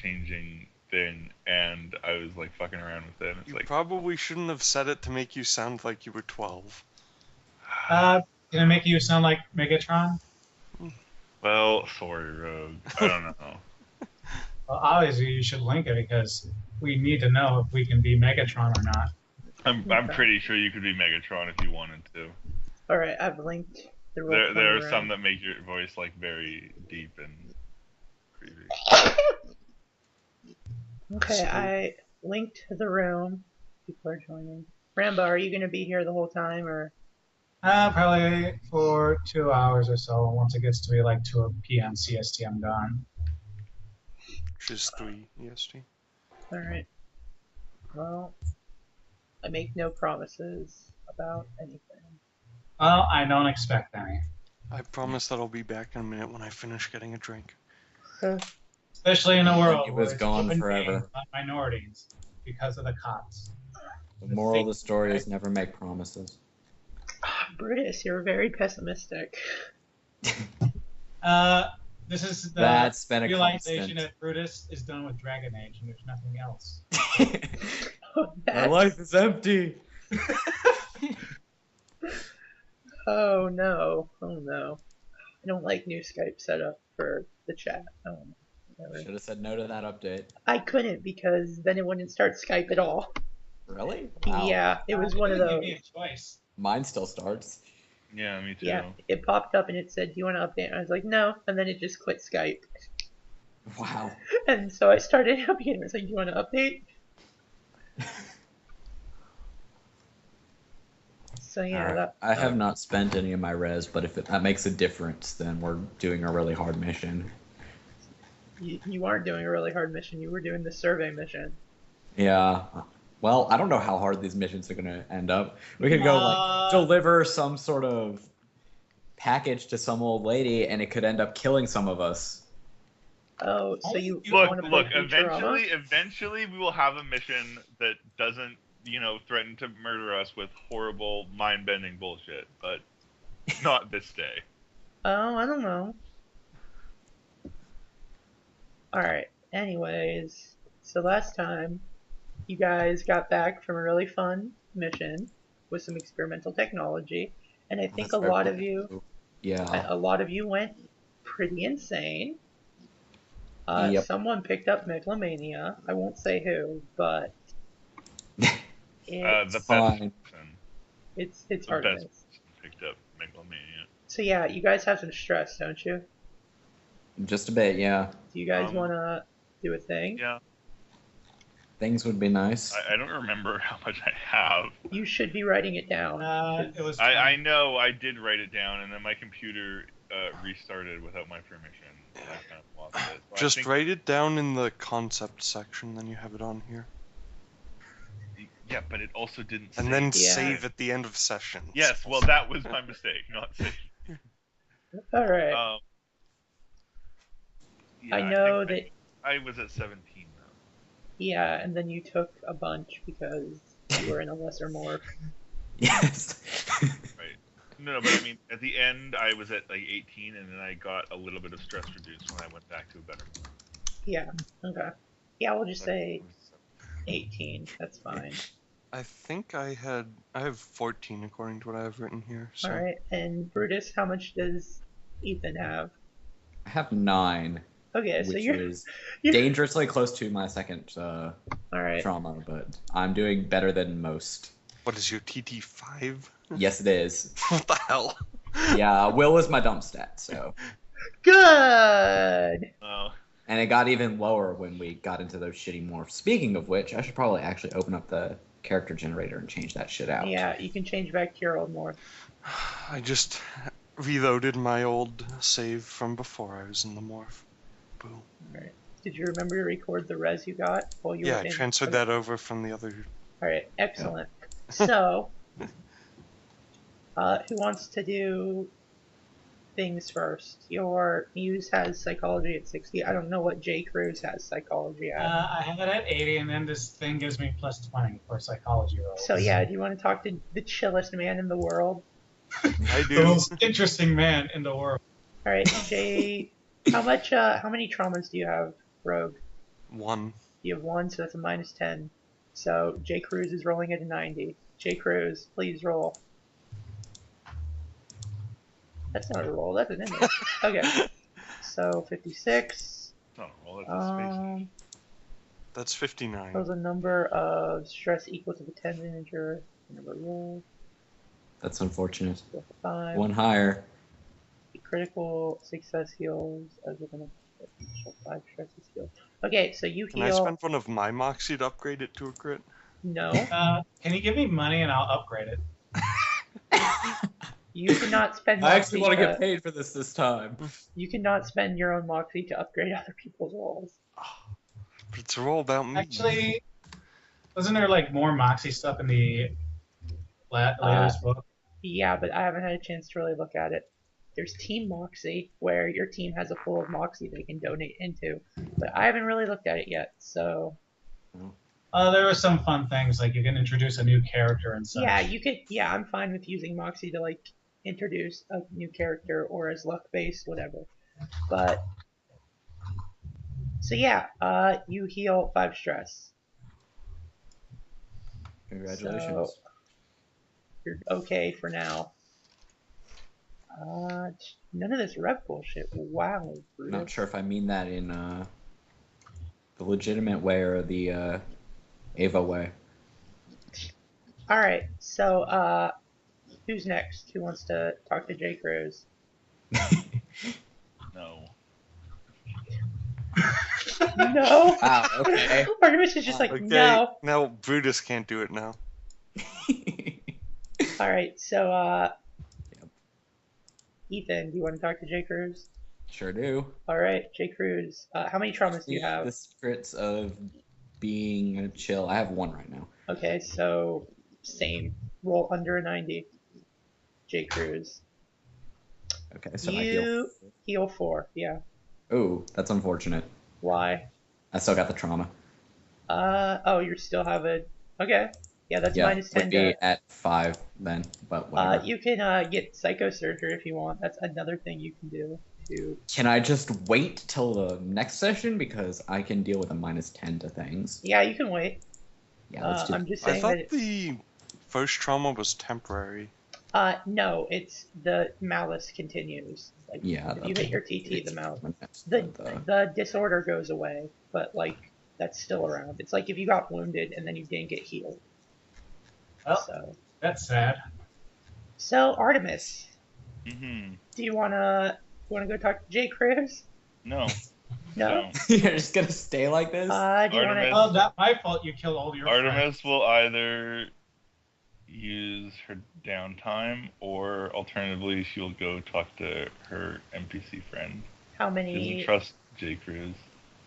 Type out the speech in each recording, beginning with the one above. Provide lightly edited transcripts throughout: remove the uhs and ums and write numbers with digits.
changing thing, and I was like fucking around with it. And it's You like probably shouldn't have said it to make you sound like you were 12. Can it make you sound like Megatron? well, sorry, Rogue. I don't know. Well, obviously you should link it because we need to know if we can be Megatron or not. I'm pretty sure you could be Megatron if you wanted to. All right, I've linked the There are some that make your voice like very deep and creepy. Okay, I linked the room. People are joining. Ramba, are you going to be here the whole time, or? Probably for 2 hours or so. Once it gets to be like 2 p.m. CST, I'm gone. Which is 3 EST. All right. Well, I make no promises about anything. Well, I don't expect any. I promise that I'll be back in a minute when I finish getting a drink. Especially in a world It where was it's gone open forever. game by minorities because of the cops. The moral of the story is never make promises. Brutus, you're very pessimistic. This is the That's been a realization constant. that Brutus is done with Dragon Age and there's nothing else. My life is empty. Oh no. Oh no. I don't like new Skype setup for the chat. Oh, whatever. Should have said no to that update. I couldn't because then it wouldn't start Skype at all. Really? Wow. Yeah, it was one of Give those. me a choice. Mine still starts. Yeah, me too. Yeah, it popped up and it said, "Do you want to update?" And I was like, "No," and then it just quit Skype. Wow. And so I started up again. I was like, "Do you want to update?" So yeah, Alright. I have not spent any of my res, but if that makes a difference, then we're doing a really hard mission. You aren't doing a really hard mission. You were doing the survey mission. Yeah. Well, I don't know how hard these missions are going to end up. We could go, like, deliver some sort of package to some old lady, and it could end up killing some of us. Oh, so you Look, want to play Futurama? eventually we will have a mission that doesn't, threaten to murder us with horrible, mind-bending bullshit, but not this day. Oh, I don't know. Alright, anyways, so last time you guys got back from a really fun mission with some experimental technology, and I think a lot of you went pretty insane. Yep. Someone picked up megalomania. I won't say who, but it's The fine. It's best Artemis. picked up megalomania. So yeah, you guys have some stress, don't you? Just a bit, yeah. Do you guys want to do a thing? Yeah. Things would be nice. I don't remember how much I have. You should be writing it down. It was. I know I did write it down, and then my computer restarted without my permission. And I kind of lost it. So Just write it down in the concept section, then you have it on here. Yeah, but it also didn't And save. then Yeah. save at the end of session. Yes, well, that was my mistake, not save. Alright. Yeah, I know think that. I was at 17 though. Yeah, and then you took a bunch because you were in a lesser morph. Yes. Right. No, but I mean, at the end, I was at like 18, and then I got a little bit of stress reduced when I went back to a better morph. Yeah, okay. Yeah, we'll just say 18. That's fine. I think I have 14 according to what I have written here. So. Alright, and Brutus, how much does Ethan have? I have 9, Okay, so which you're is dangerously close to my second Alright. trauma, but I'm doing better than most. What is your TT5? Yes, it is. What the hell? Yeah, Will is my dump stat, so. Good! Oh. And it got even lower when we got into those shitty morphs. Speaking of which, I should probably actually open up the character generator and change that shit out. Yeah, you can change back to your old morph. I just reloaded my old save from before I was in the morph. Boom. Alright. Did you remember to record the res you got while you Yeah, were I in? transferred that over from the other. Alright, excellent. So, who wants to do things first? Your Muse has psychology at 60. I don't know what J. Cruz has psychology at. I have it at 80, and then this thing gives me plus 20 for psychology rolls. So yeah, do you want to talk to the chillest man in the world? I The do. most interesting man in the world. Alright, Jay, how many traumas do you have, Rogue? 1. You have 1, so that's a minus 10. So J. Cruz is rolling at a 90. J. Cruz, please roll. That's not a roll, that's an image. Okay. So 56. No, well, that's a space. That's 59. Was a number of stress equal to the 10 integer. Number roll. That's unfortunate. 5. 1 higher. The critical success heals as with an 5 stress is healed. Okay, so you Can heal. I spend one of my Moxie to upgrade it to a crit? No. Can you give me money and I'll upgrade it? You cannot spend I Moxie actually want to get paid for this time. You cannot spend your own Moxie to upgrade other people's rolls. But it's a roll about me. Actually, wasn't there like more Moxie stuff in the latest book? Yeah, but I haven't had a chance to really look at it. There's Team Moxie, where your team has a pool of Moxie they can donate into, but I haven't really looked at it yet, so... There were some fun things, like you can introduce a new character and such. Yeah, you could. Yeah, I'm fine with using Moxie to, like, introduce a new character or as luck-based, whatever. But... So yeah, you heal 5 stress. Congratulations. So, you're okay for now. None of this rev bullshit. Wow. Brutus. Not sure if I mean that in the legitimate way or the Ava way. Alright, so, who's next? Who wants to talk to J. Cruz? No. No? Wow, okay. Artemis is just like, Okay, no. now Brutus can't do it now. Alright, so, Yep. Ethan, do you want to talk to J. Cruz? Sure do. Alright, J. Cruz. How many traumas do you have? The secrets of being chill. I have 1 right now. Okay, so, same. Roll under a 90. J. Cruz. Okay, so I heal. You heal 4, yeah. Ooh, that's unfortunate. Why? I still got the trauma. Oh, you still have a... Okay. Yeah, that's Yeah, minus 10 would be at 5 then, but whatever. You can get psychosurgery if you want. That's another thing you can do. Can I just wait till the next session because I can deal with a minus 10 to things? Yeah, you can wait. Yeah, let's do I'm just I saying thought that. the first trauma was temporary. No, it's the malice continues. Like, Yeah, if you hit your TT, the malice, the the disorder goes away, but like that's still around. It's like if you got wounded and then you didn't get healed. Well, So that's sad. Artemis, Mm-hmm. do you wanna go talk to J. Cruz? No. No. You're just gonna stay like this? Do you Artemis. wanna? Oh, not my fault. You killed all your friends. Artemis will either use her downtime, or alternatively, she'll go talk to her NPC friend. How She doesn't many? trust J. Cruz.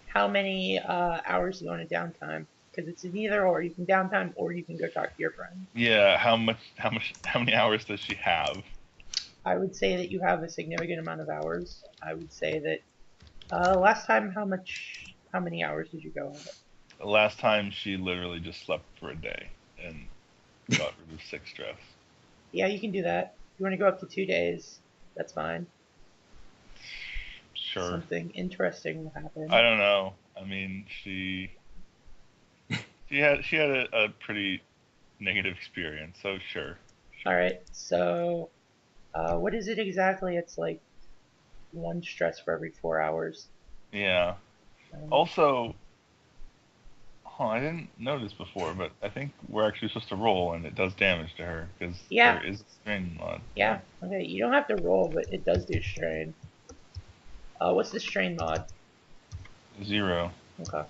How many hours do you want a downtime? Because it's an either or. You can downtime or you can go talk to your friend. Yeah, how many hours does she have? I would say that you have a significant amount of hours. I would say that last time, how many hours did you go on it? The last time she literally just slept for a day and got rid of 6 stress. Yeah, you can do that. If you want to go up to 2 days, that's fine. Sure. Something interesting will happen. I don't know. I mean, she had a pretty negative experience, so sure. All right. So, what is it exactly? It's like 1 stress for every 4 hours. Yeah. Also, I didn't notice before, but I think we're actually supposed to roll, and it does damage to her because Yeah. there is a strain mod. Yeah. Okay. You don't have to roll, but it does do strain. What's the strain mod? 0. Okay.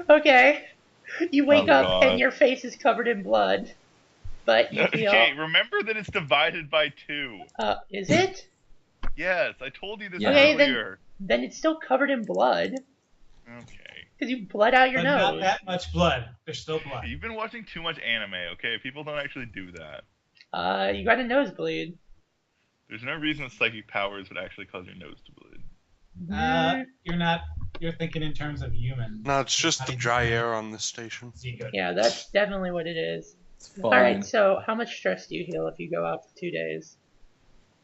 Okay. You wake Oh, up God. and your face is covered in blood, but you feel. Okay, remember that it's divided by 2. Is it? Yes, I told you this Yeah. Okay, earlier. Then it's still covered in blood Okay. because you bled out your But not nose. that much blood. There's still blood. You've been watching too much anime, okay? People don't actually do that. You got a nosebleed. There's no reason that psychic powers would actually cause your nose to bleed. You're not. You're thinking in terms of human. No, it's just the dry air on this station. See, good. Yeah, that's definitely what it is. It's fine. All right. So, how much stress do you heal if you go out for 2 days?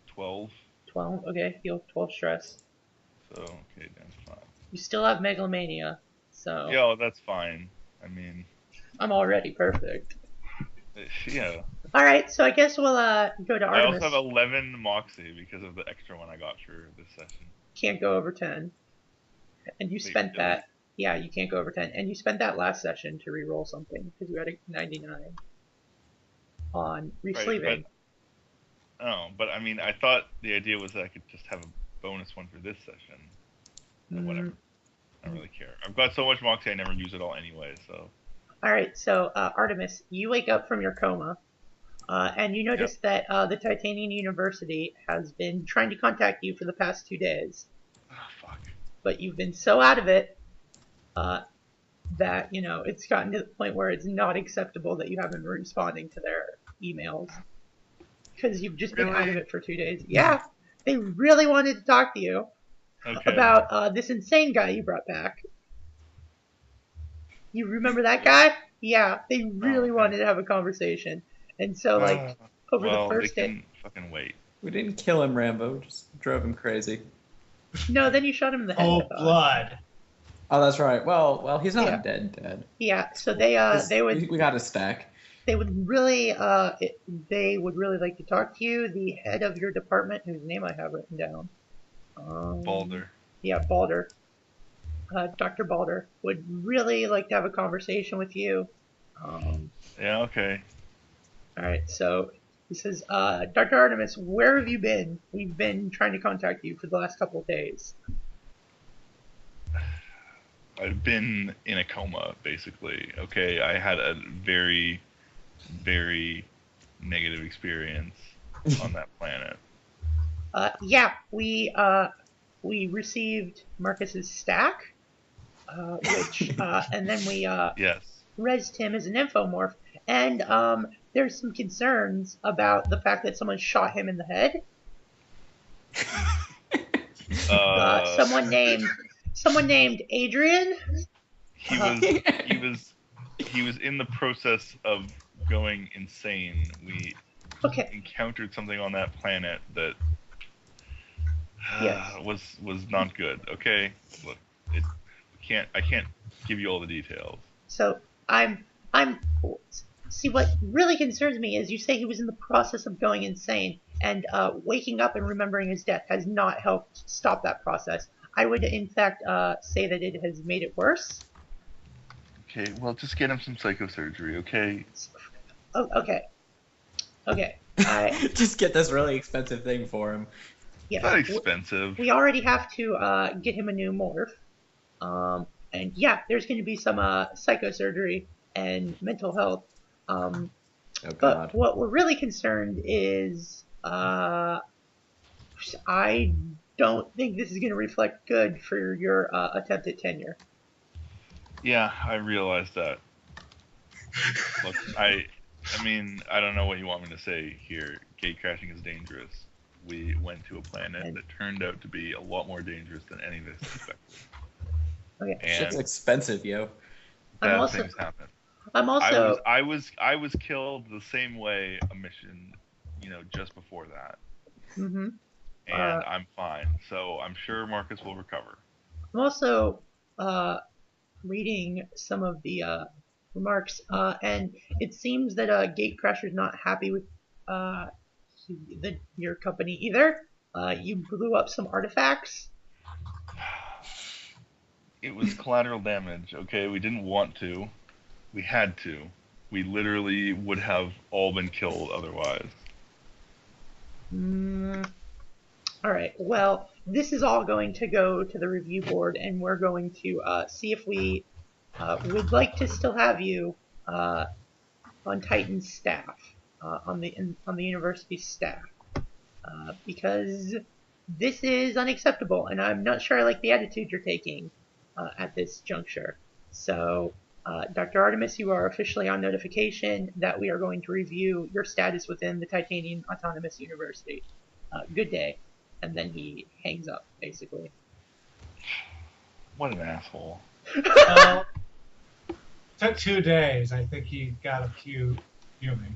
12. 12. Okay, heal 12 stress. So, okay, that's 5. You still have megalomania, so Yeah, that's fine. I mean, I'm already perfect. yeah. All right, so I guess we'll go to I Artemis. also have 11 Moxie because of the extra one I got for this session. Can't go over 10, and you spent really? that. Yeah, you can't go over 10, and you spent that last session to re-roll something because you had a 99 on resleeving. But I mean, I thought the idea was that I could just have a bonus one for this session. Or whatever. I don't really care. I've got so much Moxie, I never use it all anyway, so. Alright, so Artemis, you wake up from your coma, and you notice that the Titanian University has been trying to contact you for the past 2 days. Oh, fuck. But you've been so out of it that, you know, it's gotten to the point where it's not acceptable that you haven't been responding to their emails. Because you've just been out of it for 2 days. Yeah, they really wanted to talk to you about this insane guy you brought back. You remember that guy? Yeah, they really wanted to have a conversation. And so, like, over the first they day... can fucking wait. We didn't kill him, Rambo. Just drove him crazy. No, then you shot him in the head. Oh, blood. Oh, that's right. Well, he's not dead. Yeah, so they would... We got a stack. They would really like to talk to you. The head of your department, whose name I have written down. Balder. Yeah, Balder. Dr. Balder would really like to have a conversation with you. Yeah, okay. Alright, so he says, Dr. Artemis, where have you been? We've been trying to contact you for the last couple of days. I've been in a coma, basically. Okay, I had a very, very negative experience on that planet. Yeah, we received Marcus's stack, which, and then we Yes. rezzed him as an infomorph, and there's some concerns about the fact that someone shot him in the head. Someone named Adrian. He was in the process of going insane. We encountered something on that planet that was not good. Okay, look, I can't give you all the details. So see, what really concerns me is you say he was in the process of going insane, and waking up and remembering his death has not helped stop that process. I would, in fact, say that it has made it worse. Okay, well, just get him some psychosurgery, okay? Oh, okay. Just get this really expensive thing for him. Yeah, not expensive. We already have to get him a new morph. And yeah, there's going to be some psychosurgery and mental health. But what we're really concerned is I don't think this is going to reflect good for your attempt at tenure. Yeah, I realized that. Look, I mean, I don't know what you want me to say here. Gate crashing is dangerous. We went to a planet that turned out to be a lot more dangerous than any of us expected. Okay. Shit's expensive, yo. Bad things happen. I was killed the same way a mission, just before that. Mm-hmm. And I'm fine. So I'm sure Marcus will recover. I'm also reading some of the remarks, and it seems that Gatecrasher's not happy with your company either. You blew up some artifacts. It was collateral damage, okay? We didn't want to. We had to. We literally would have all been killed otherwise. Alright, well, this is all going to go to the review board, and we're going to see if we would like to still have you on Titan's staff, on the university staff, because this is unacceptable, and I'm not sure I like the attitude you're taking at this juncture. So, Dr. Artemis, you are officially on notification that we are going to review your status within the Titanian Autonomous University. Good day. And then he hangs up, basically. What an asshole. Well, took 2 days. I think he got a few fuming.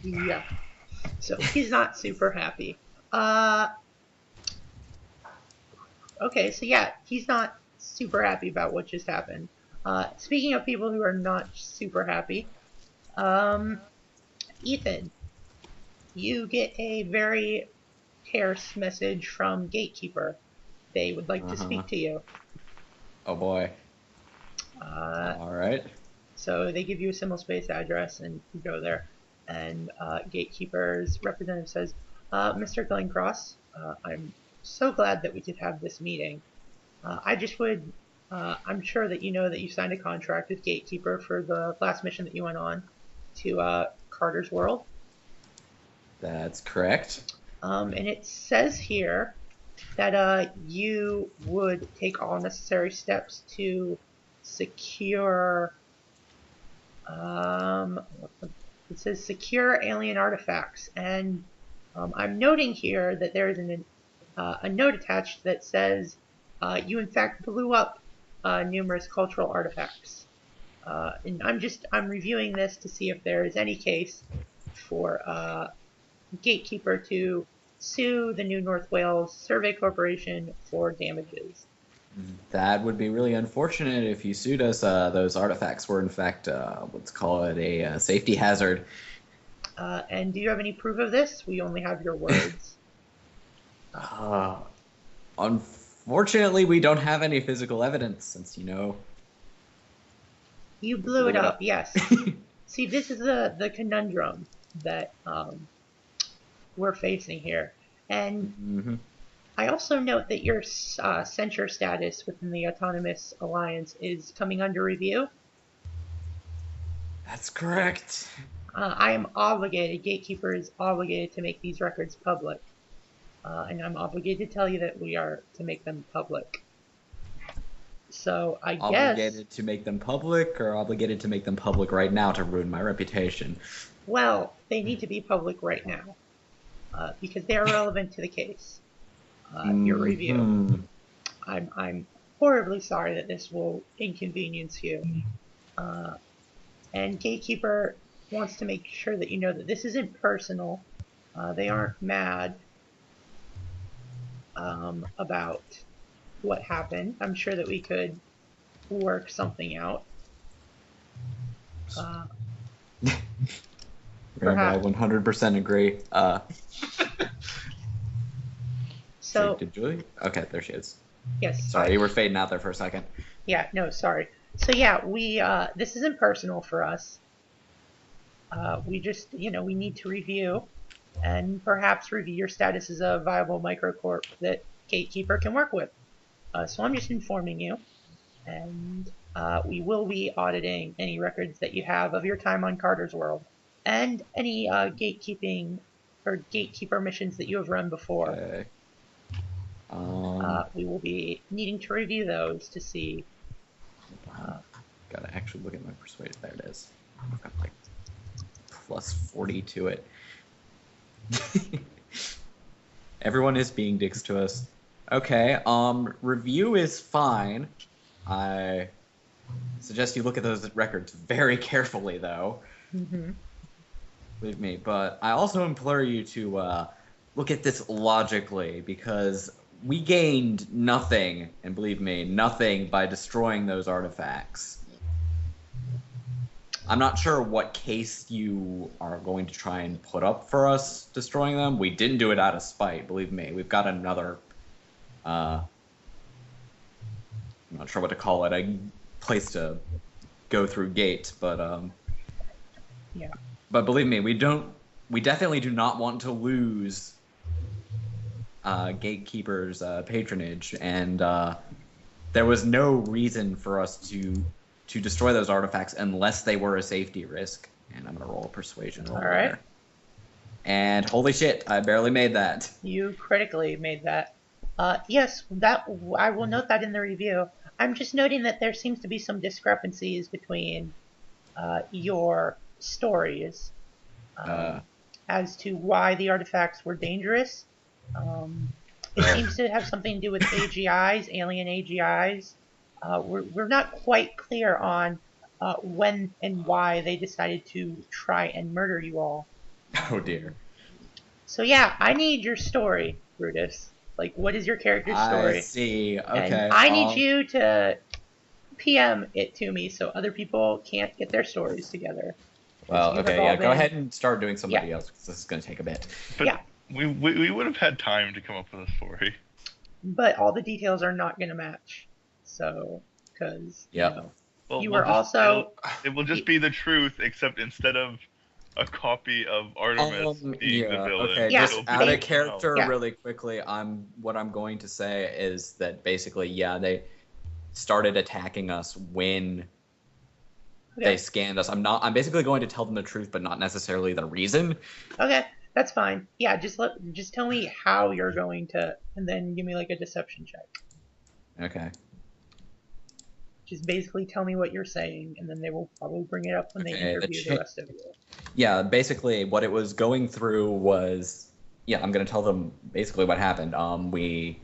Yeah. So he's not super happy. Okay, so yeah, he's not super happy about what just happened. Speaking of people who are not super happy, Ethan, you get a very terse message from Gatekeeper. They would like to speak to you. Oh boy. Uh, All right. So they give you a symbol space address, and you go there. And Gatekeeper's representative says, Mr. Glencross, I'm so glad that we could have this meeting. I'm sure that you know that you signed a contract with Gatekeeper for the last mission that you went on to Carter's World. That's correct. And it says here that you would take all necessary steps to secure. It says secure alien artifacts, and I'm noting here that there is a note attached that says you in fact blew up numerous cultural artifacts. And I'm reviewing this to see if there is any case for Gatekeeper to sue the New North Wales Survey Corporation for damages. That would be really unfortunate if you sued us. Those artifacts were, in fact, let's call it a safety hazard. And do you have any proof of this? We only have your words. Unfortunately, we don't have any physical evidence since, You blew it up, yes. See, this is the conundrum that we're facing here. And I also note that your censure status within the Autonomous Alliance is coming under review. That's correct. I am obligated, Gatekeeper is obligated to make these records public. And I'm obligated to tell you that we are to make them public. So I guess... Obligated to make them public, or obligated to make them public right now to ruin my reputation? Well, they need to be public right now. Because they are relevant to the case. Your review. I'm horribly sorry that this will inconvenience you. And Gatekeeper wants to make sure that you know that this isn't personal. They aren't mad about what happened. I'm sure that we could work something out. I 100% agree. So, did Julie? Okay, there she is. Yes. Sorry, you were fading out there for a second. Yeah, no, sorry. So yeah, this isn't personal for us. We just, we need to review and perhaps review your status as a viable microcorp that Gatekeeper can work with. So I'm just informing you, and we will be auditing any records that you have of your time on Carter's World, and any gatekeeping or Gatekeeper missions that you have run before. Okay. We will be needing to review those to see. Gotta actually look at my persuasion. There it is. I've got like plus 40 to it. Everyone is being dicks to us. Okay, review is fine. I suggest you look at those records very carefully, though. Believe me. But I also implore you to look at this logically, because we gained nothing, and believe me, nothing by destroying those artifacts. I'm not sure what case you are going to try and put up for us destroying them. We didn't do it out of spite, believe me. We've got another, I'm not sure what to call it, a place to go through gate, but, yeah. But believe me, we definitely do not want to lose Gatekeeper's patronage, and there was no reason for us to destroy those artifacts unless they were a safety risk. And I'm gonna roll a persuasion roll. All right. There. And holy shit, I barely made that. You critically made that. Yes, that I will note that in the review. I'm just noting that there seems to be some discrepancies between your stories as to why the artifacts were dangerous. It seems to have something to do with AGIs, alien AGIs. We're not quite clear on when and why they decided to try and murder you all. Oh dear. So yeah, I need your story, Brutus. Like, what is your character's I story? see. Okay. And I need you to PM it to me so other people can't get their stories together. Well, You have okay, all yeah. Go been- ahead and start doing somebody Yeah. else because this is going to take a bit. But Yeah. we would have had time to come up with a story. But all the details are not going to match. So, because, Yep. you know, Well, you we'll were just- also... it will just be the truth, except instead of a copy of Artemis being the villain. Okay, Yeah, just it'll be add a someone character else. Yeah. really quickly. What I'm going to say is that basically, yeah, they started attacking us when they scanned us. I'm basically going to tell them the truth, but not necessarily the reason. Okay, that's fine. Yeah, just tell me how you're going to, and then give me like a deception check. Okay. Just basically tell me what you're saying, and then they will probably bring it up when they Okay, interview the rest of you. Yeah, basically what it was going through was, yeah, I'm going to tell them basically what happened. We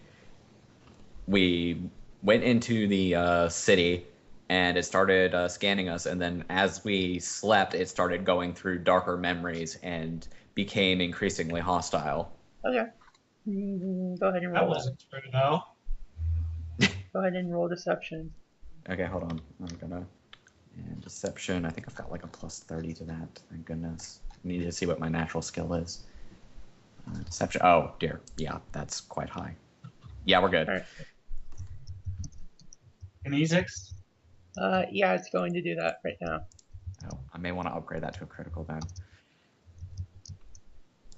went into the city, and it started scanning us, and then as we slept, it started going through darker memories and became increasingly hostile. Okay. Go ahead and That roll wasn't true, though. Go ahead and roll deception. Okay, hold on. I'm gonna... And deception, I think I've got like a plus 30 to that. Thank goodness. I need to see what my natural skill is. Deception. Oh, dear. Yeah, that's quite high. Yeah, we're good. All right. An E6? Yeah, it's going to do that right now. Oh, I may want to upgrade that to a critical then.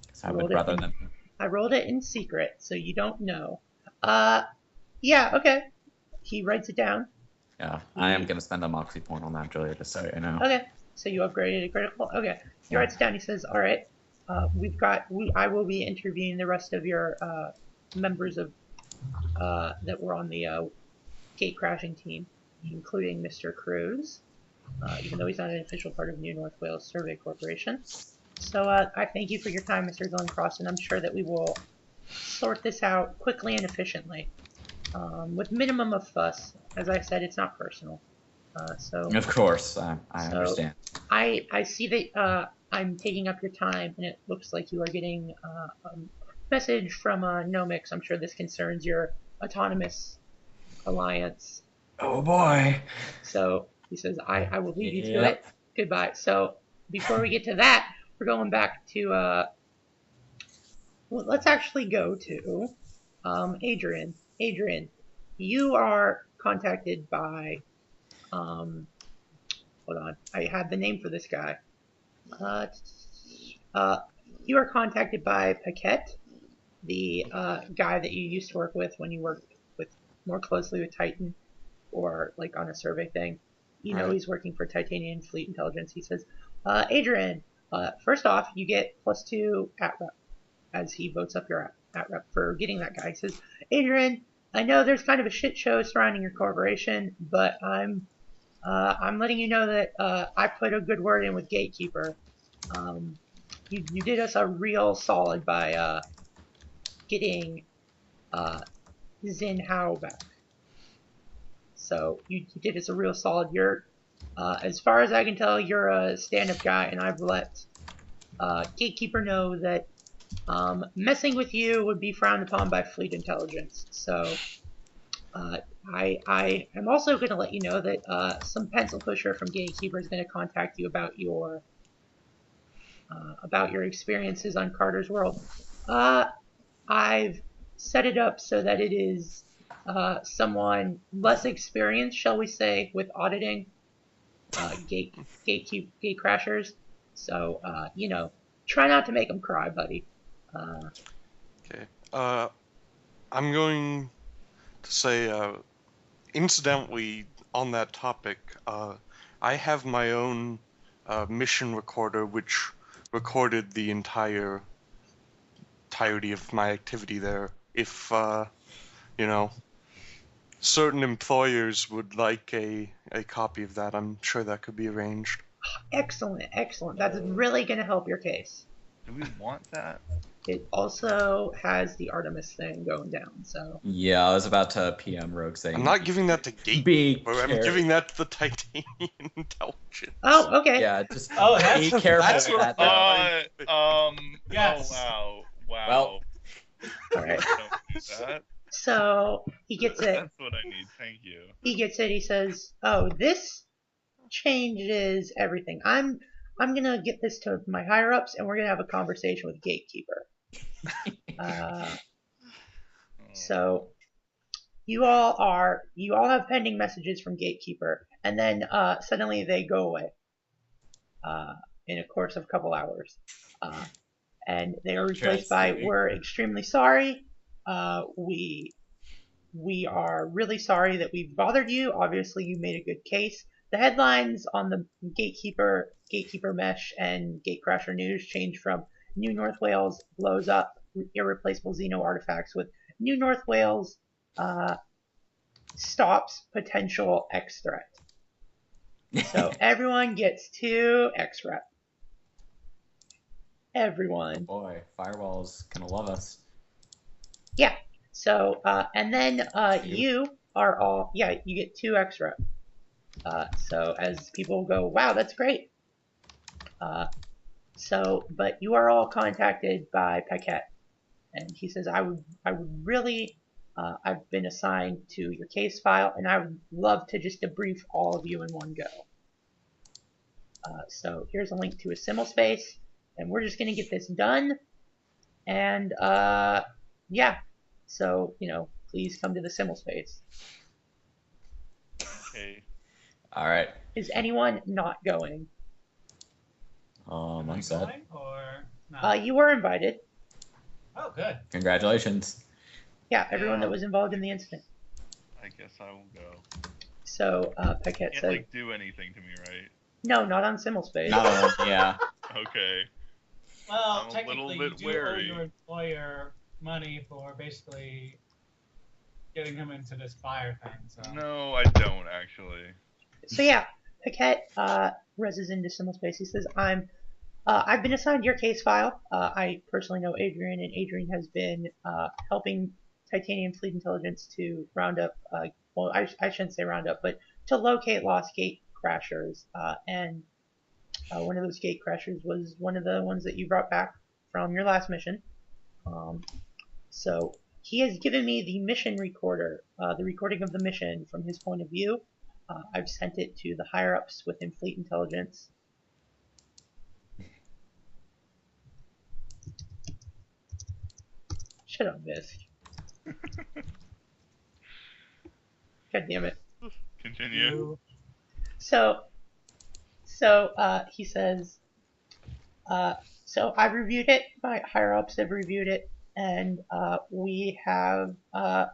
Because I Rolled would it rather in- than... I rolled it in secret, so you don't know. Yeah, okay. He writes it down. Yeah, I am going to spend a moxie point on that, Julia, just so you know. Okay, so you upgraded a critical. Okay, he Yeah. writes it down. He says, "All right, I will be interviewing the rest of your members of that were on the gate crashing team, including Mr. Cruz, even though he's not an official part of New North Wales Survey Corporation. So I thank you for your time, Mr. Glencross, and I'm sure that we will sort this out quickly and efficiently, with minimum of fuss. As I said, it's not personal. So Of course, I understand. I see that I'm taking up your time, and it looks like you are getting a message from Nomix. I'm sure this concerns your autonomous alliance. Oh boy. So he says, I will leave you to Yep. it. Goodbye. So before we get to that, we're going back to, well, let's actually go to Adrian. Adrian, you are contacted by, hold on, I had the name for this guy. You are contacted by Paquette, the guy that you used to work with when you worked with more closely with Titan, or like on a survey thing. You know, Right. he's working for Titanian Fleet Intelligence. He says, Adrian, first off, you get +2 at rep, as he votes up your at rep for getting that guy. He says, Adrian, I know there's kind of a shit show surrounding your corporation, but I'm letting you know that I put a good word in with Gatekeeper. You did us a real solid by getting Xin Hao back. So you did us a real solid. You're, as far as I can tell, you're a stand-up guy, and I've let Gatekeeper know that messing with you would be frowned upon by Fleet Intelligence. So I am also going to let you know that some pencil pusher from Gatekeeper is going to contact you about your experiences on Carter's World. I've set it up so that it is someone less experienced, shall we say, with auditing gate crashers. So you know, try not to make them cry, buddy. Okay. I'm going to say, incidentally, on that topic, I have my own mission recorder, which recorded the entirety of my activity there. If, you know, certain employers would like a copy of that, I'm sure that could be arranged. Excellent, excellent. That's really going to help your case. Do we want that? It also has the Artemis thing going down, so... Yeah, I was about to PM Rogue saying... I'm not giving that to Be Gatekeeper, I'm careful. giving that to the Titanian Intelligence. Oh, okay. Yeah, just Oh, be that's careful that's with what- that. though. Yes. Oh, wow. Well, All right. Don't do that. So he gets it. That's what I need. Thank you. He gets it. He says, "Oh, this changes everything. I'm gonna get this to my higher ups, and we're gonna have a conversation with Gatekeeper." So you all have pending messages from Gatekeeper, and then suddenly they go away in a course of a couple hours, and they are replaced by "We're extremely sorry. We are really sorry that we've bothered you. Obviously, you made a good case." The headlines on the Gatekeeper Mesh, and Gatecrasher News change from "New North Wales blows up irreplaceable Xeno artifacts" with "New North Wales stops potential X threat." So everyone gets 2 X rep. Everyone. Boy, Firewall's gonna love us. Yeah. So and then you are all you get 2 X rep. So as people go, "Wow, that's great." But you are all contacted by Paquette, and he says, I would really, I've been assigned to your case file, and I would love to just debrief all of you in one go. So here's a link to a simul space, and we're just gonna get this done. And yeah, so please come to the simul space. Okay. All right. Is anyone not going? Am I I'm set. going or not? You were invited. Oh, good. Congratulations. Yeah, everyone that was involved in the incident. I guess I will go. So Paquette Can't said, do anything to me, right? "No, not on simul space." Yeah. Okay. Well, I'm a technically, little you bit do wary. owe your employer money for basically getting him into this fire thing. So. No, I don't actually. So yeah, Paquette reses into simul space. He says, I've been assigned your case file. I personally know Adrian, and Adrian has been helping Titanium Fleet Intelligence to round up, well, I shouldn't say round up, but to locate lost gate crashers. And one of those gate crashers was one of the ones that you brought back from your last mission. So he has given me the mission recorder, the recording of the mission from his point of view. I've sent it to the higher ups within Fleet Intelligence. Shut up, Visk. God damn it. Continue. So he says, so I've reviewed it, my higher ups have reviewed it, and we have a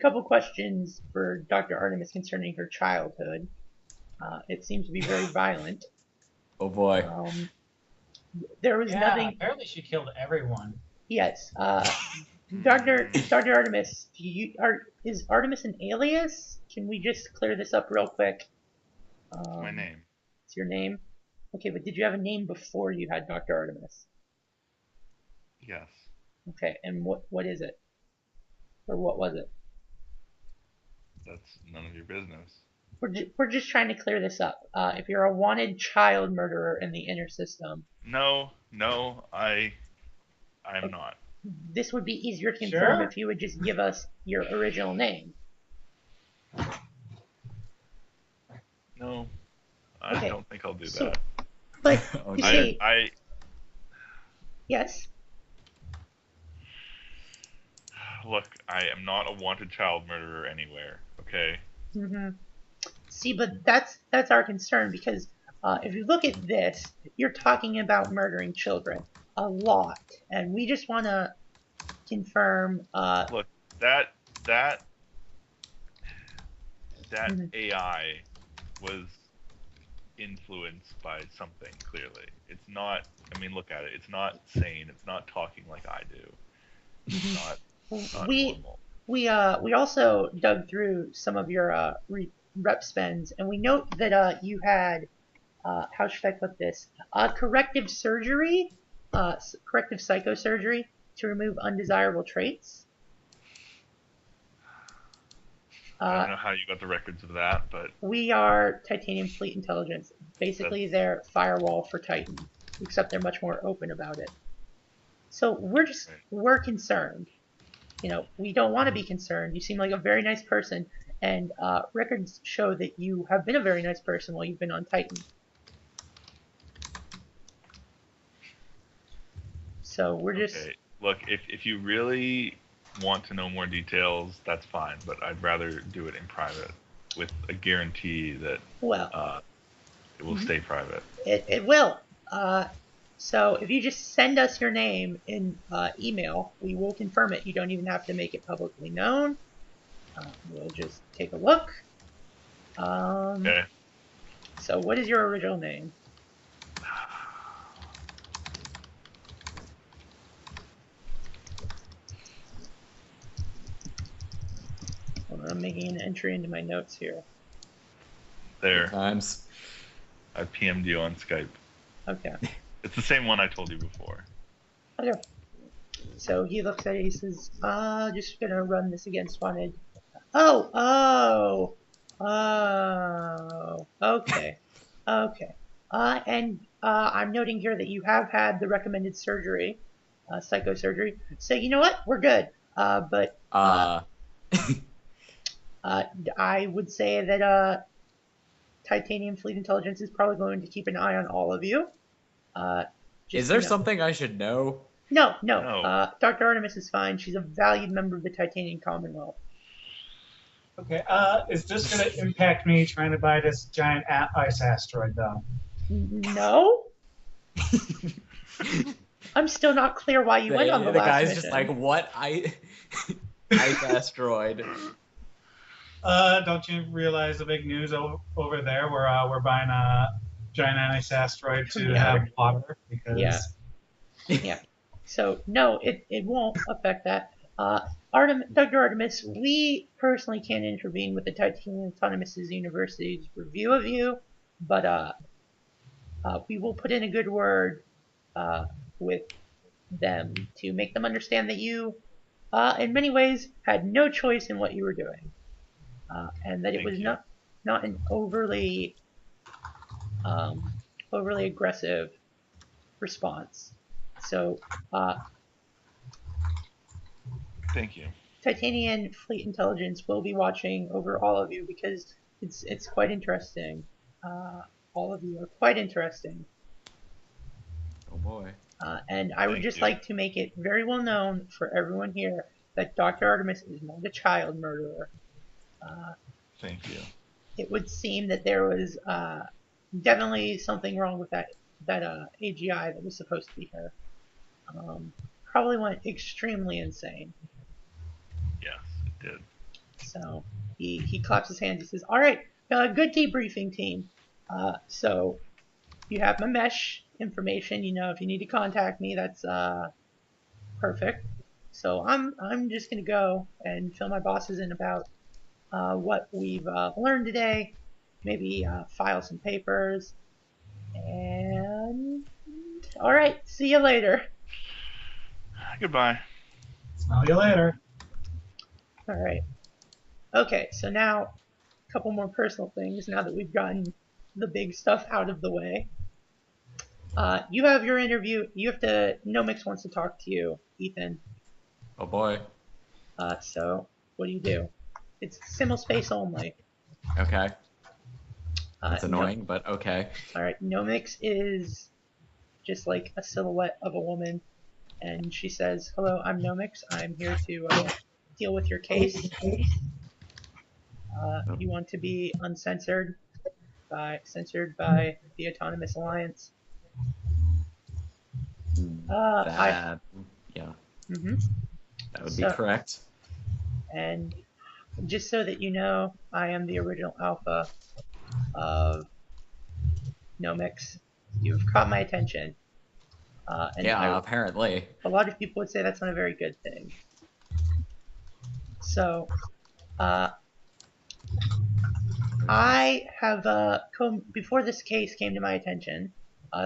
couple questions for Dr. Artemis concerning her childhood. It seems to be very violent. Oh boy. There was nothing. Apparently she killed everyone. Yes. Dr. Artemis, is Artemis an alias? Can we just clear this up real quick? My name. It's your name? Okay, but did you have a name before you had Dr. Artemis? Yes. Okay, and what is it? Or what was it? That's none of your business. We're just trying to clear this up. If you're a wanted child murderer in the inner system, No, I'm not. this would be easier to confirm Sure. if you would just give us your original name. No, I Okay, don't think I'll do so- that. But you see, yes. Look, I am not a wanted child murderer anywhere. Okay. See, but that's our concern, because if you look at this, you're talking about murdering children a lot, and we just want to confirm. Look, that Mhm. AI was influenced by something. Clearly, it's not. I mean, look at it. It's not sane. It's not talking like I do. It's not normal. We also dug through some of your rep spends, and we note that you had how should I put this? Corrective surgery, corrective psychosurgery to remove undesirable traits. I don't know how you got the records of that, but We are Titanium Fleet Intelligence. Basically, they're firewall for Titan, except they're much more open about it. So we're concerned. We don't want to be concerned. You seem like a very nice person, and records show that you have been a very nice person while you've been on Titan. So we're just... Okay. Look, if you really want to know more details, that's fine, but I'd rather do it in private with a guarantee that it will stay private. It will. So if you just send us your name in email, we will confirm it. You don't even have to make it publicly known. We'll just take a look. Okay. So what is your original name? I'm making an entry into my notes here. There. Times. I PM'd you on Skype. Okay. It's the same one I told you before. Okay. So he looks at it, he says, just gonna run this again, spotted. Oh, okay. Okay. And I'm noting here that you have had the recommended surgery, psychosurgery. So you know what? We're good. But I would say that Titanium Fleet Intelligence is probably going to keep an eye on all of you. Is there something I should know? No. No. Dr. Artemis is fine. She's a valued member of the Titanium Commonwealth. Okay, is this going to impact me trying to buy this giant ice asteroid, though? No? I'm still not clear why you went on the last guy's mission. just like, what? Ice asteroid. Don't you realize the big news over there where we're buying a giant ice asteroid to have water? Because... Yeah. So, no, it won't affect that. Dr. Artemis, we personally can't intervene with the Titanium Autonomous University's review of you, but we will put in a good word with them to make them understand that you, in many ways, had no choice in what you were doing, and that it was not an overly aggressive response. So, Thank you. Titanium Fleet Intelligence will be watching over all of you because it's quite interesting. All of you are quite interesting. Oh boy. And I would just like to make it very well known for everyone here that Dr. Artemis is not a child murderer. Thank you. It would seem that there was definitely something wrong with that AGI that was supposed to be here. Probably went extremely insane. Yes, it did. So he claps his hands. He says, "All right, good debriefing, team. So you have my mesh information. If you need to contact me, that's perfect. So I'm just gonna go and fill my bosses in about what we've learned today. Maybe file some papers. And all right, see you later." Goodbye. Smell you later. All right. Okay, so now a couple more personal things now that we've gotten the big stuff out of the way. You have your interview. Nomix wants to talk to you, Ethan. Oh boy. So what do? It's simul space only. Okay. That's annoying, but okay. All right. Nomix is just like a silhouette of a woman, and she says, "Hello, I'm Nomix. I'm here to deal with your case. You want to be censored by the Autonomous Alliance." Yeah. Mm-hmm. That would be correct. And just so that you know, I am the original alpha of Nomix. You've caught my attention. And apparently. A lot of people would say that's not a very good thing. So, I have, before this case came to my attention,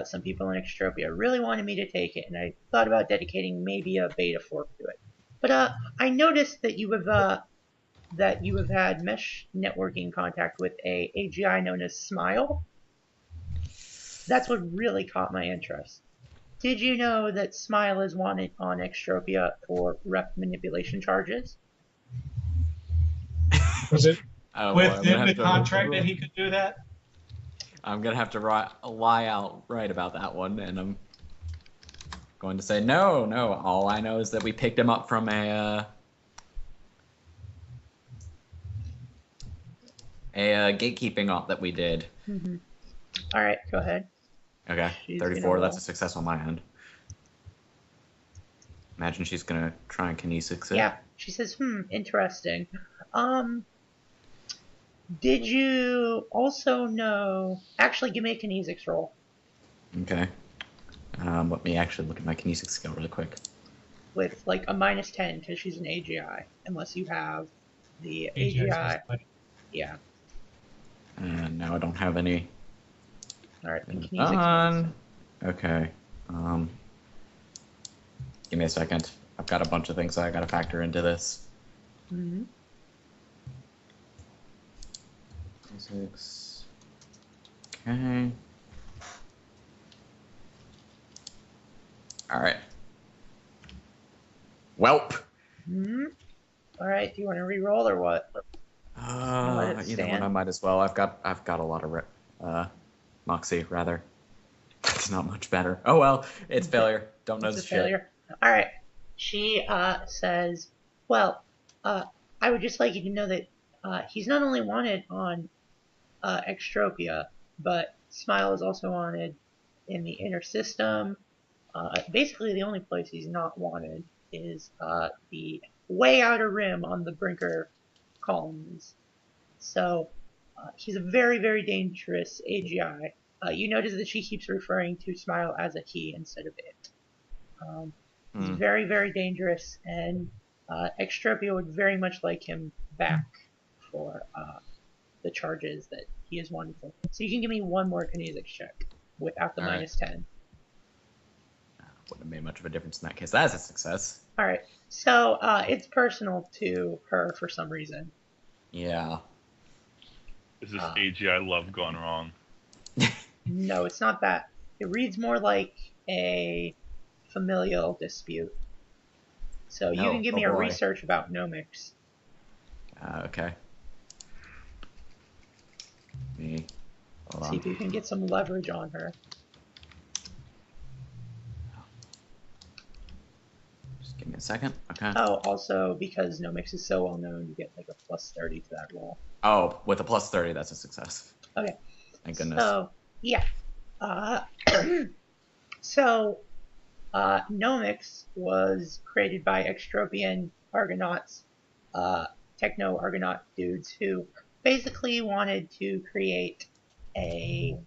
some people in Extropia really wanted me to take it, and I thought about dedicating maybe a beta fork to it. But I noticed that you have had mesh networking contact with a AGI known as Smile. That's what really caught my interest. Did you know that Smile is wanted on Extropia for rep manipulation charges? Was it Oh, boy, I'm gonna within have the to- contract that he could do that? I'm gonna have to lie outright about that one, and I'm going to say no. All I know is that we picked him up from a gatekeeping op that we did. Mm-hmm. All right, go ahead. Okay, She's 34. gonna That's roll. a success on my end. Imagine she's gonna try and kinesis it. Yeah, she says, interesting. Did you also know... Actually, give me a kinesics roll. Okay. Let me actually look at my kinesics skill really quick. With, like, a -10, because she's an AGI. Unless you have the AGI AGI. specified. Yeah. No, I don't have any. Alright, then kinesics Done. Okay. Give me a second. I've got a bunch of things that I gotta factor into this. Mm-hmm. Physics. Okay. Alright. Welp. Mm-hmm. Alright, do you want to re-roll or what? Let it Either one, stand. I might as well. I've got a lot of moxie rather. That's not much better. Oh well, it's failure. Don't know It's the a shit. failure. Alright. She says, well, I would just like you to know that he's not only wanted on Extropia, but Smile is also wanted in the inner system. Basically, the only place he's not wanted is the way outer rim on the Brinker colonies. So he's a very, very dangerous AGI. You notice that she keeps referring to Smile as a he instead of it. He's very, very dangerous, and Extropia would very much like him back for the charges that he is wanted for. So you can give me one more kinesics check without the All right. -10. Wouldn't have made much of a difference in that case. That's a success. Alright, so it's personal to her for some reason. Yeah. Is this AGI love gone wrong? No, it's not that. It reads more like a familial dispute. So you No, can give me oh a boy. research about nomics. Okay. Me. Hold See if on. you can get some leverage on her. Just give me a second. Okay. Oh, also, because nomics is so well known, you get like a +30 to that roll. Oh, with a +30, that's a success. Okay. Thank goodness. So, yeah. So, nomics was created by Extropian Argonauts, techno-Argonaut dudes who basically wanted to create a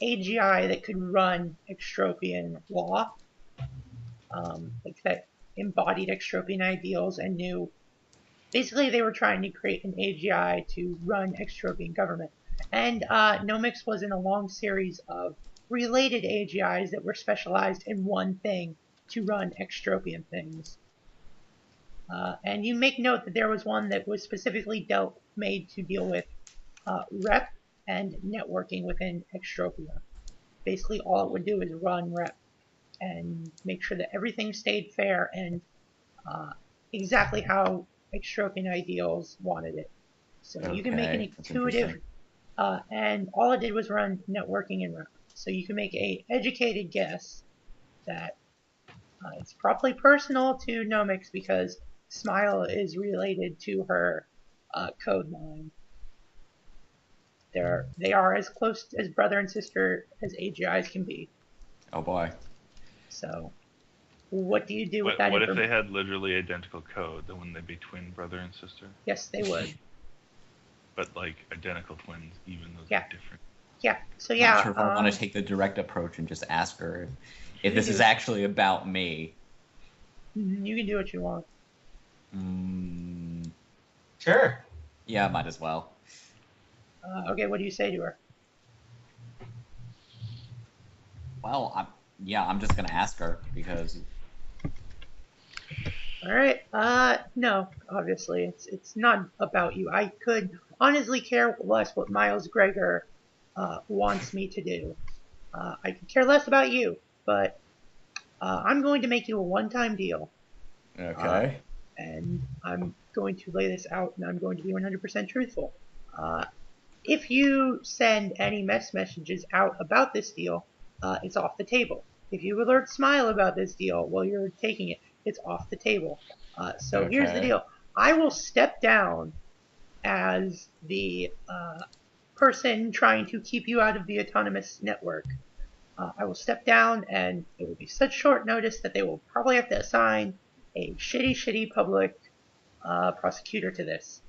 AGI that could run Extropian law, like that embodied Extropian ideals and knew. Basically, they were trying to create an AGI to run Extropian government. And Nomics was in a long series of related AGIs that were specialized in one thing to run Extropian things. And you make note that there was one that was specifically made to deal with rep and networking within Extropia. Basically, all it would do is run rep and make sure that everything stayed fair and exactly how Extropian ideals wanted it. So you can make an Okay, that's intuitive, and all it did was run networking and rep. So you can make a educated guess that it's probably personal to Nomics because Smile is related to her code line. They are as close as brother and sister as AGIs can be. Oh boy. So, what do you do with What, that what if information? they had literally identical code? Then wouldn't they be twin brother and sister? Yes, they would. But like identical twins, even though Yeah. they're different. Yeah. So I'm yeah. not sure if I want to take the direct approach and just ask her if this You is do. actually about me. You can do what you want. Sure. Yeah, might as well. Okay, what do you say to her? Well, I'm just gonna ask her because All right. No, obviously it's not about you. I could honestly care less what Miles Gregor wants me to do. I could care less about you, but I'm going to make you a one-time deal. Okay. And I'm going to lay this out, and I'm going to be 100% truthful. If you send any messages out about this deal, it's off the table. If you alert Smile about this deal while you're taking it, it's off the table. So here's the Okay. deal. I will step down as the person trying to keep you out of the autonomous network. I will step down, and it will be such short notice that they will probably have to assign a shitty public prosecutor to this.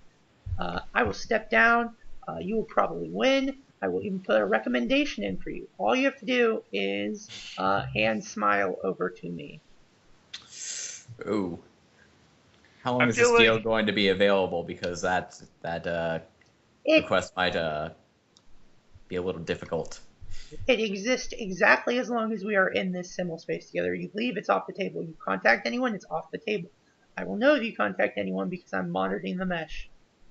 I will step down. You will probably win. I will even put a recommendation in for you. All you have to do is hand Smile over to me. Ooh. How long I is this feel deal like- going to be available? Because that request might be a little difficult. It exists exactly as long as we are in this symbol space together. You leave, it's off the table. You contact anyone, it's off the table. I will know if you contact anyone because I'm monitoring the mesh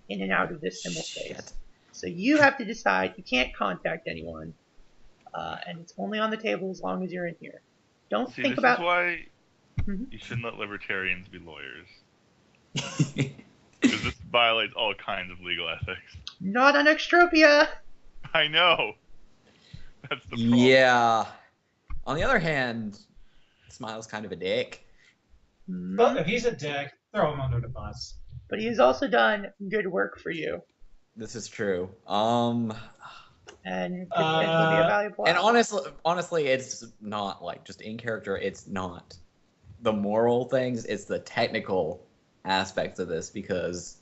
in and out of this symbol space. Shit. So you have to decide. You can't contact anyone, and it's only on the table as long as you're in here. Don't See, think this about. is why Mhm. you shouldn't let libertarians be lawyers. Because this violates all kinds of legal ethics. Not on Extropia. I know. That's the problem. Yeah. On the other hand, Smile's kind of a dick. But if he's a dick, throw him under the bus. But he has also done good work for you, This is true. and could potentially be a valuable. And asset. honestly, it's not like just in character. It's not the moral things. It's the technical aspects of this because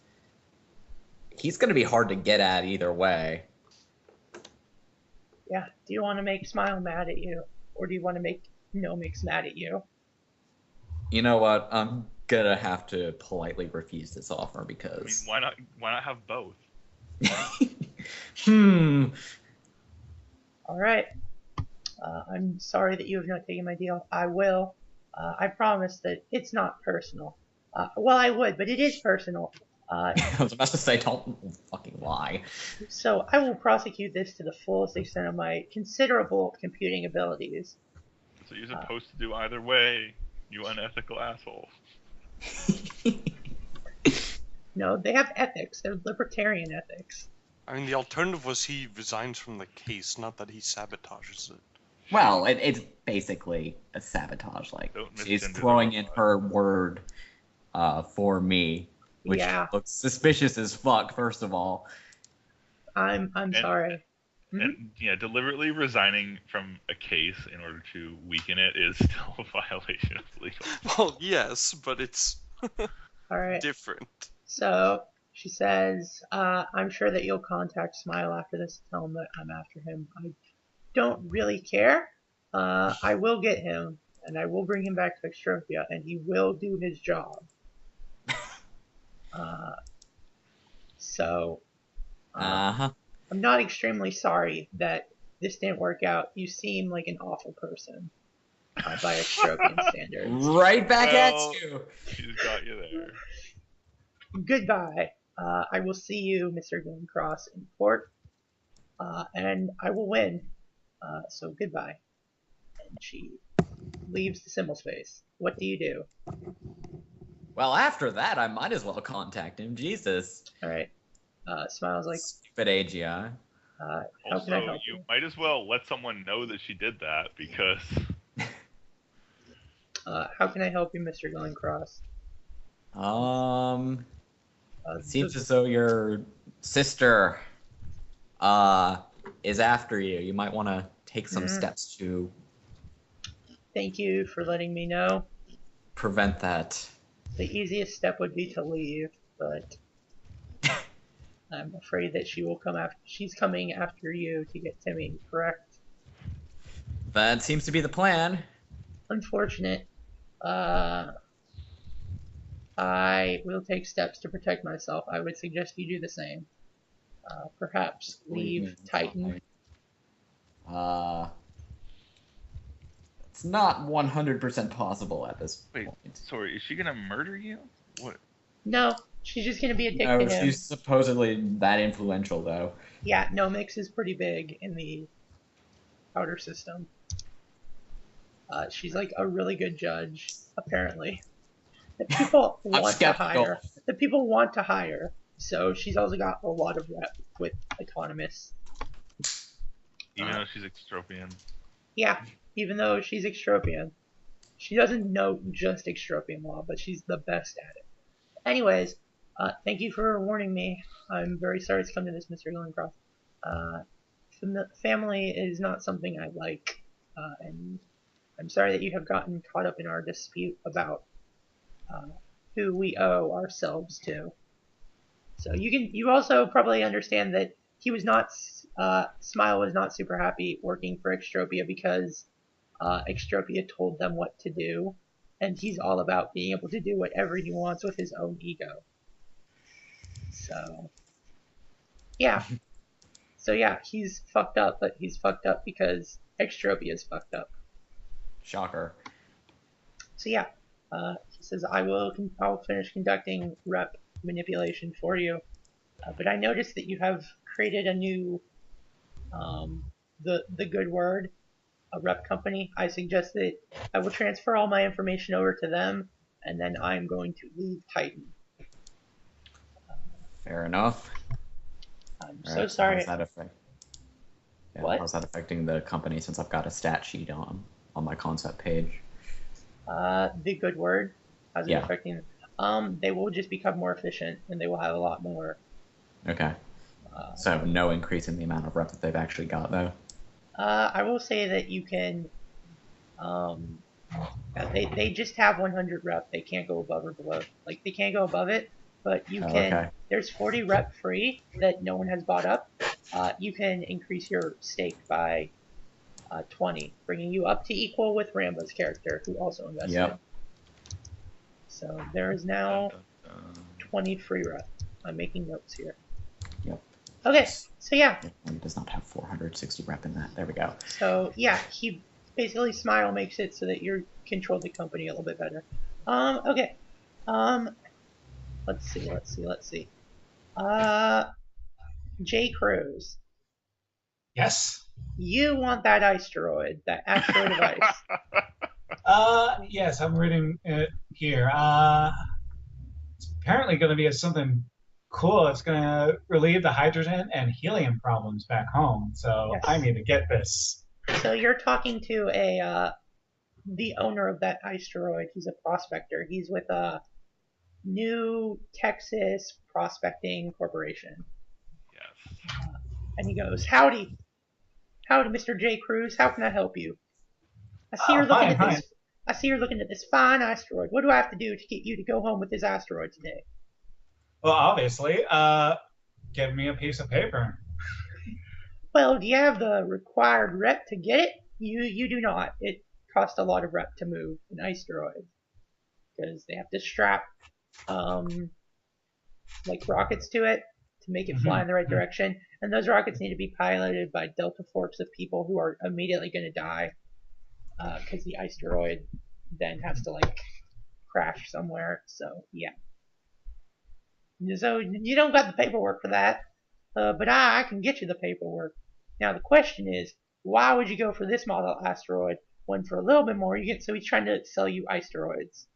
he's going to be hard to get at either way. Yeah. Do you want to make Smile mad at you, or do you want to make No Mix mad at you? You know what? I'm gonna have to politely refuse this offer I mean, because. why not have both? All right. I'm sorry that you have not taken my deal. I will. I promise that it's not personal. Well, I would, but it is personal. I was about to say, don't fucking lie. So I will prosecute this to the fullest extent of my considerable computing abilities. So you're supposed to do either way, you unethical asshole. No, they have ethics. They're libertarian ethics. I mean, the alternative was he resigns from the case, not that he sabotages it. Well, it's basically a sabotage. Like Don't she's misgender the throwing in robot. her word for me, which Yeah. looks suspicious as fuck. First of all, I'm sorry. Mhm. And yeah, deliberately resigning from a case in order to weaken it is still a violation of legal. Well, yes, but it's All right. different. So she says, I'm sure that you'll contact Smile after this, tell him that I'm after him. I don't really care. I will get him, and I will bring him back to Extropia, and he will do his job. So, I'm not extremely sorry that this didn't work out. You seem like an awful person by Extropian standards. right back Well- at you. She's got you there. Goodbye. I will see you, Mr. Glencross, in court, and I will win. So goodbye. And she leaves the symbol space. What do you do? Well, after that, I might as well contact him. Jesus. All right. Smile's like, Stupid AGI. how can I Also, help you you? might as well let someone know that she did that because How can I help you, Mr. Glencross? It seems as though your sister is after you. You might want to take some steps to Thank you for letting me know. prevent that. The easiest step would be to leave, but I'm afraid that she will come after. She's coming after you to get Timmy, correct? That seems to be the plan. Unfortunate. I will take steps to protect myself. I would suggest you do the same. Perhaps leave Titan. It's not 100% possible at this wait, point. sorry, is she gonna murder you? What? No, she's just gonna be a dick No, to him. she's supposedly that influential, though. Yeah, No Mix is pretty big in the outer system. She's like a really good judge, apparently. That people I'm want to skeptical. hire. That people want to hire. So she's also got a lot of rep with Autonomous. Even though she's extropian. Yeah, even though she's extropian. She doesn't know just extropian law, but she's the best at it. Anyways, thank you for warning me. I'm very sorry to come to this, Mr. Glencross. Family is not something I like, and I'm sorry that you have gotten caught up in our dispute about who we owe ourselves to. So you also probably understand that he was not, Smile was not super happy working for Extropia because Extropia told them what to do, and he's all about being able to do whatever he wants with his own ego. So, yeah. So yeah, he's fucked up, but he's fucked up because Extropia is fucked up. Shocker. So yeah, he says I'll finish conducting rep manipulation for you, but I noticed that you have created a new, the good word, a rep company. I suggest that I will transfer all my information over to them, and then I'm going to leave Titan. Fair enough. I'm All so right, sorry. How's that affect? Yeah, What? How's that affecting the company since I've got a stat sheet on my concept page? The good word, how's it Yeah. affecting? They will just become more efficient, and they will have a lot more. Okay. So no increase in the amount of rep that they've actually got, though? I will say that you can, they just have 100 rep. They can't go above or below. Like, they can't go above it, but you can, okay. There's 40 rep free that no one has bought up. You can increase your stake by 20, bringing you up to equal with Ramba's character, who also invested. Yep. So there is now 20 free rep. I'm making notes here. Yep. Okay, so yeah. It does not have 460 rep in that. There we go. So yeah, he basically Smile makes it so that you control the company a little bit better. Okay. Let's see. J. Cruz, Yes. you want that asteroid of ice. Yes, I'm reading it here. It's apparently going to be something cool. It's going to relieve the hydrogen and helium problems back home. So Yes. I need to get this. So you're talking to the owner of that asteroid. He's a prospector. He's with New Texas Prospecting Corporation. Yes. And he goes, Howdy, Mr. J. Cruz. How can I help you? I see you're looking at this. I see you're looking at this fine asteroid. What do I have to do to get you to go home with this asteroid today? Well, obviously, give me a piece of paper. Well, do you have the required rep to get it? You do not. It costs a lot of rep to move an asteroid because they have to strap like rockets to it to make it fly in the right direction, and those rockets need to be piloted by delta forks of people who are immediately going to die because the asteroid then has to like crash somewhere. So yeah. So you don't got the paperwork for that, but I can get you the paperwork. Now the question is, why would you go for this model asteroid when for a little bit more you get? So he's trying to sell you asteroids.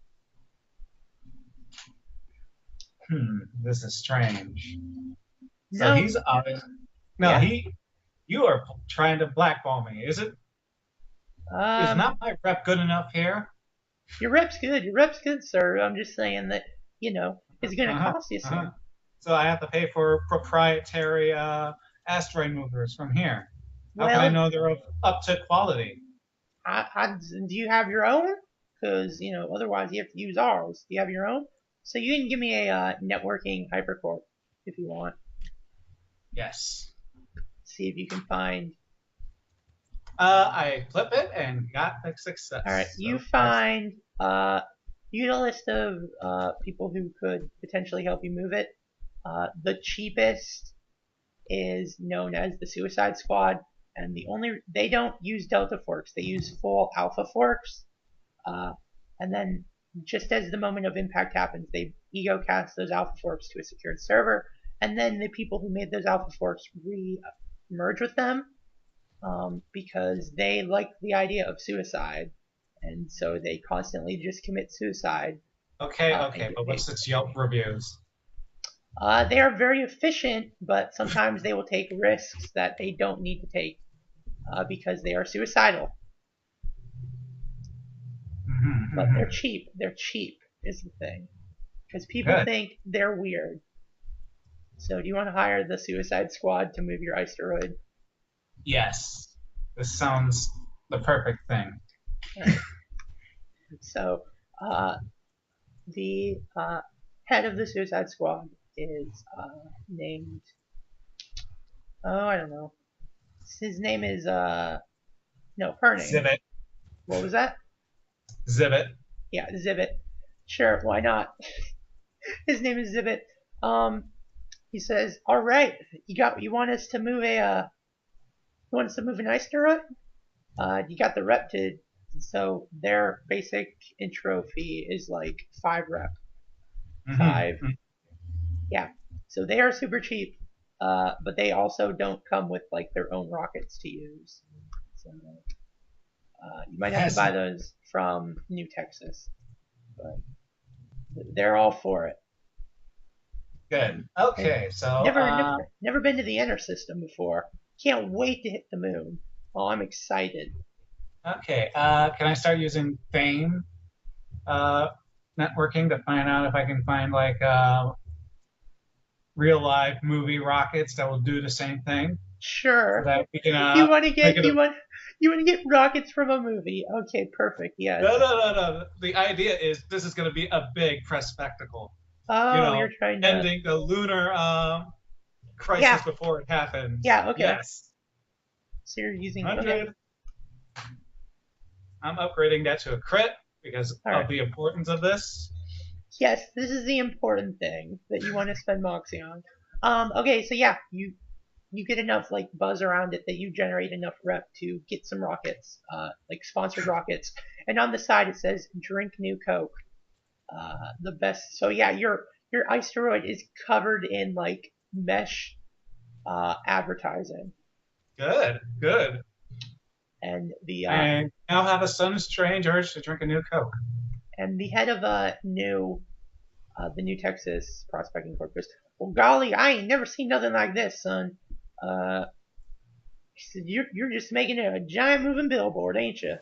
This is strange. No. So he's you are trying to blackball me. Is not my rep good enough here? Your rep's good. Your rep's good, sir. I'm just saying that it's going to cost you some. So I have to pay for proprietary asteroid movers from here. How Well, can I know they're up to quality? do you have your own? Because otherwise you have to use ours. Do you have your own? So you can give me a networking hypercorp if you want. Yes. See if you can find. I flip it and got a success. All right, you find. You get a list of people who could potentially help you move it. The cheapest is known as the Suicide Squad, and they don't use delta forks. They use full alpha forks, and then just as the moment of impact happens, they ego cast those alpha forks to a secured server, and then the people who made those alpha forks re-merge with them because they like the idea of suicide. and so they constantly just commit suicide. Okay, and okay, get but what's paid. its Yelp reviews? They are very efficient, but sometimes they will take risks that they don't need to take because they are suicidal. But they're cheap. They're cheap is the thing. Because people Good. think they're weird. So do you want to hire the Suicide Squad to move your asteroid? Yes. This sounds the perfect thing. Right. So the head of the Suicide Squad is named... Oh, I don't know. His name is... No, her name. Zibbit. What was that? Zibbit. Yeah, Zibbit. Sure, why not? His name is Zibbit. He says, "All right, you want us to move an asteroid? You got the rep to." So their basic intro fee is like 5 rep. 5. Yeah. So they are super cheap, but they also don't come with like their own rockets to use. So you might have to buy those from New Texas, but they're all for it. Good. Okay, so Never been to the inner system before. Can't wait to hit the moon. Oh, I'm excited. okay. Can I start using Fame networking to find out if I can find like real life movie rockets that will do the same thing? Sure. So that we can, you want to get make it you want to get rockets from a movie? Okay, perfect. Yes. No. The idea is this is going to be a big press spectacle. Oh, you're trying to ending the lunar crisis before it happens. Yeah. Okay. Yes. So you're using 100. I'm upgrading that to a crit because of the importance of this. Yes, this is the important thing that you want to spend Moxie on. Okay, so yeah, you get enough like buzz around it that you generate enough rep to get some rockets, like sponsored rockets. And on the side it says "Drink New Coke." The best. So yeah, your asteroid is covered in like mesh advertising. Good. And the I now have a sudden strange urge to drink a new Coke. And the head of the New Texas Prospecting Corp goes, "Well, golly, I ain't never seen nothing like this, son. He said, you're just making it a giant moving billboard, ain't you?"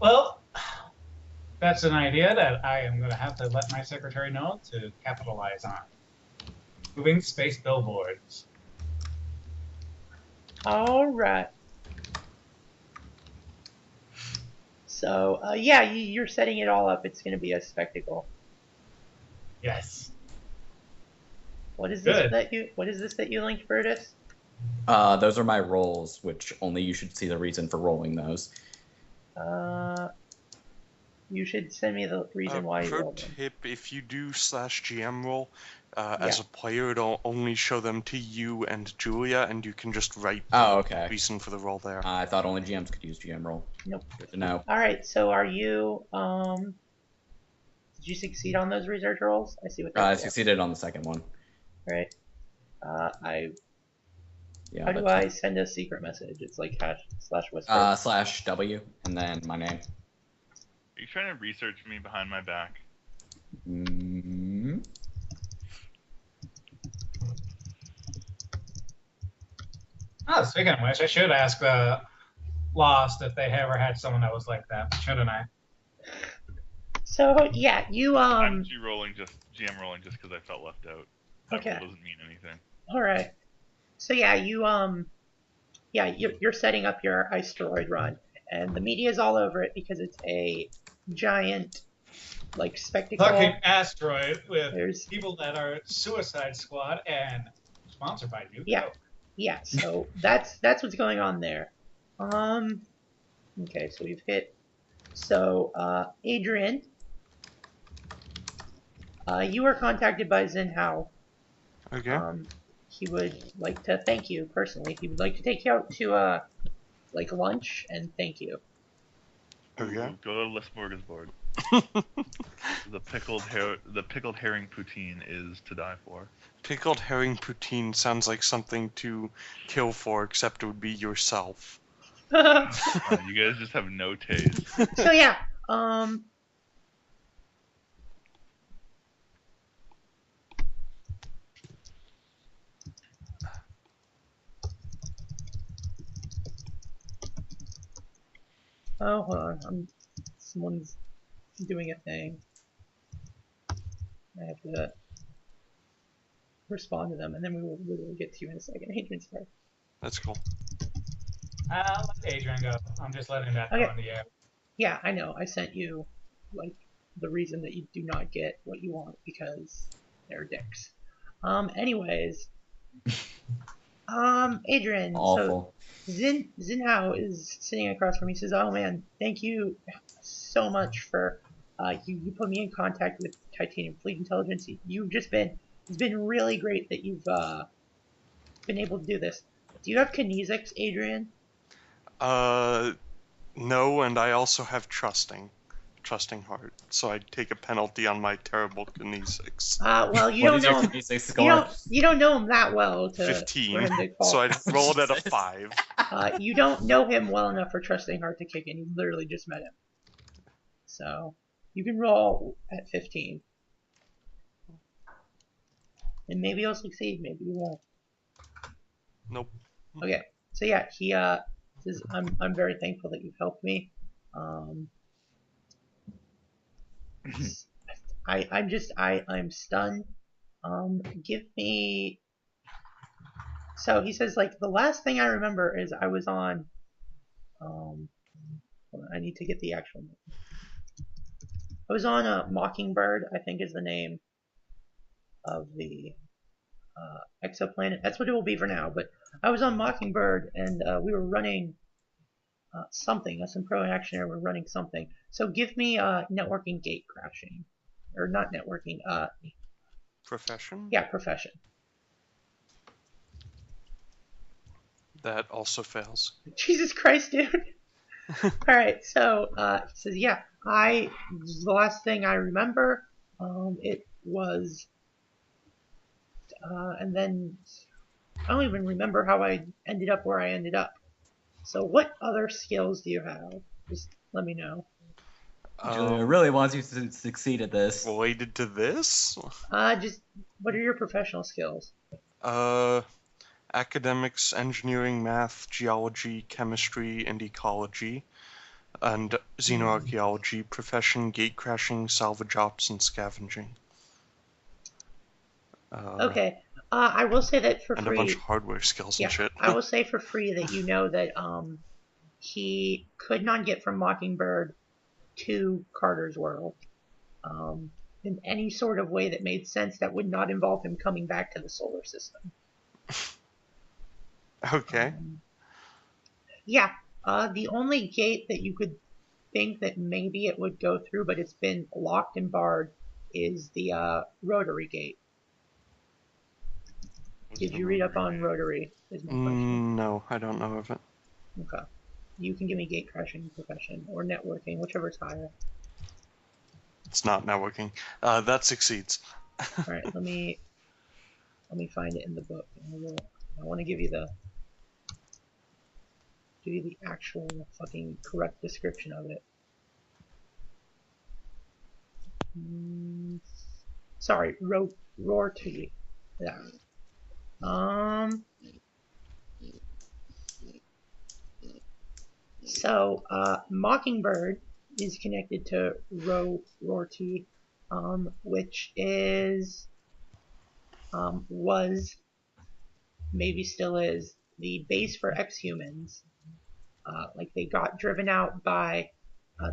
Well, that's an idea that I am going to have to let my secretary know to capitalize on. Moving space billboards. All right. So, yeah, you're setting it all up. It's going to be a spectacle. Yes. What is this that you linked, Brutus? Those are my rolls, which only you should see the reason for rolling those. You should send me the reason why you rolled them. Pro tip, if you do /GM roll, as a player, it'll only show them to you and Julia, and you can just write the reason for the roll there. I thought only GMs could use GM roll. Nope. Good to know. Alright, so are you, did you succeed on those research rolls? I see what I succeeded on the second one. Right. How do I send a secret message? It's like /whisper. /W, and then my name. Are you trying to research me behind my back? Mm-hmm. Oh, speaking of which, I should ask Lost if they ever had someone that was like that, shouldn't I? So yeah, you I'm GM rolling just because I felt left out. That roll doesn't mean anything. All right. So yeah, you're setting up your asteroid run, and the media is all over it because it's a giant, like, spectacle. Fucking asteroid with people that are Suicide Squad and sponsored by New Coke. Yeah. So that's what's going on there. Okay, so we've hit. So Adrian, you were contacted by Zinhao. Okay. He would like to thank you personally. He would like to take you out to like lunch and thank you. Okay. Go to Les Smorgasbord. The pickled herring poutine is to die for. Pickled herring poutine sounds like something to kill for, except it would be yourself. You guys just have no taste. So yeah, oh, hold on. Someone's doing a thing. I have to respond to them, and then we will literally get to you in a second. Adrian, sorry. That's cool. I'll let Adrian go. I'm just letting that Okay. go in the air. Yeah, I know. I sent you, like, the reason that you do not get what you want because they're dicks. Anyways. Adrian, Awful. so Zinhao is sitting across from me. He says, "Oh man, thank you so much for you put me in contact with Titanium Fleet Intelligence. It's been really great that you've been able to do this. Do you have kinesics, Adrian?" No, and I also have trusting heart, so I take a penalty on my terrible kinesics. Well, you What don't is your know him. kinesics score? You don't know him that well to 15. for him to call. So I rolled at a Jesus. 5. You don't know him well enough for trusting heart to kick in. You literally just met him. So you can roll at 15. And maybe you'll succeed, maybe you won't. Nope. Okay. So yeah, he says, I'm very thankful that you've helped me. I'm stunned. Give me. So he says, like, the last thing I remember is I was on. Hold on, I need to get the actual name. I was on a Mockingbird, I think is the name of the exoplanet. That's what it will be for now. But I was on Mockingbird, and we were running something. Some pro-actionaire were running something. So give me networking gate crashing, or not networking. Profession? Yeah, profession. That also fails. Jesus Christ, dude. All right, so he says, yeah, the last thing I remember, it was, and then I don't even remember how I ended up where I ended up. So what other skills do you have? Just let me know. Julia really wants you to succeed at this. Related to this? Just what are your professional skills? Academics, engineering, math, geology, chemistry, and ecology. And xenoarchaeology, profession, gate crashing, salvage ops, and scavenging. Okay. I will say that for and free. a bunch of hardware skills and shit. I will say for free that you know that he could not get from Mockingbird to Carter's World in any sort of way that made sense that would not involve him coming back to the solar system. Okay. The only gate that you could think that maybe it would go through, but it's been locked and barred, is the rotary gate. Did you read up on rotary? Is my question. No, I don't know of it. Okay. You can give me gate crashing profession or networking, whichever's higher. It's not networking. That succeeds. All right, let me find it in the book. I want to give you the actual fucking correct description of it. Sorry, rotary. Yeah. So, Mockingbird is connected to Rorty, which is, was, maybe still is, the base for ex-humans. Like, they got driven out by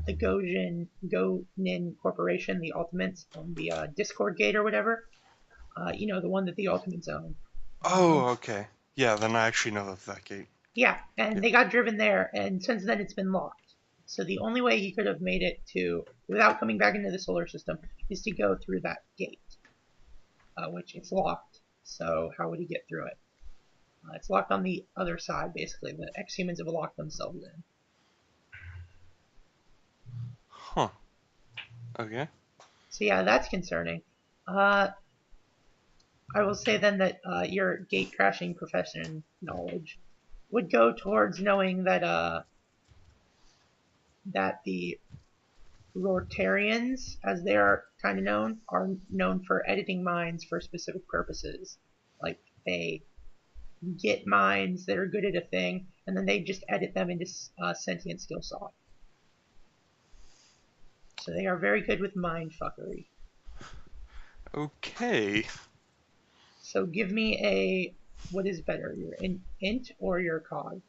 the Gonin Corporation, the Ultimates, on the Discord Gate or whatever. The one that the Ultimates own. Oh, okay. Yeah, then I actually know of that gate. Yeah, and they got driven there, and since then it's been locked. So the only way he could have made it to, without coming back into the solar system, is to go through that gate, which it's locked. So how would he get through it? It's locked on the other side, basically. The ex-humans have locked themselves in. Huh. Okay. So yeah, that's concerning. I will say then that your gate crashing profession knowledge would go towards knowing that that the Rotarians, as they are kind of known, are known for editing minds for specific purposes. Like they get minds that are good at a thing, and then they just edit them into sentient skill saw. So they are very good with mind fuckery. Okay. So give me a, what is better, your int or your cog?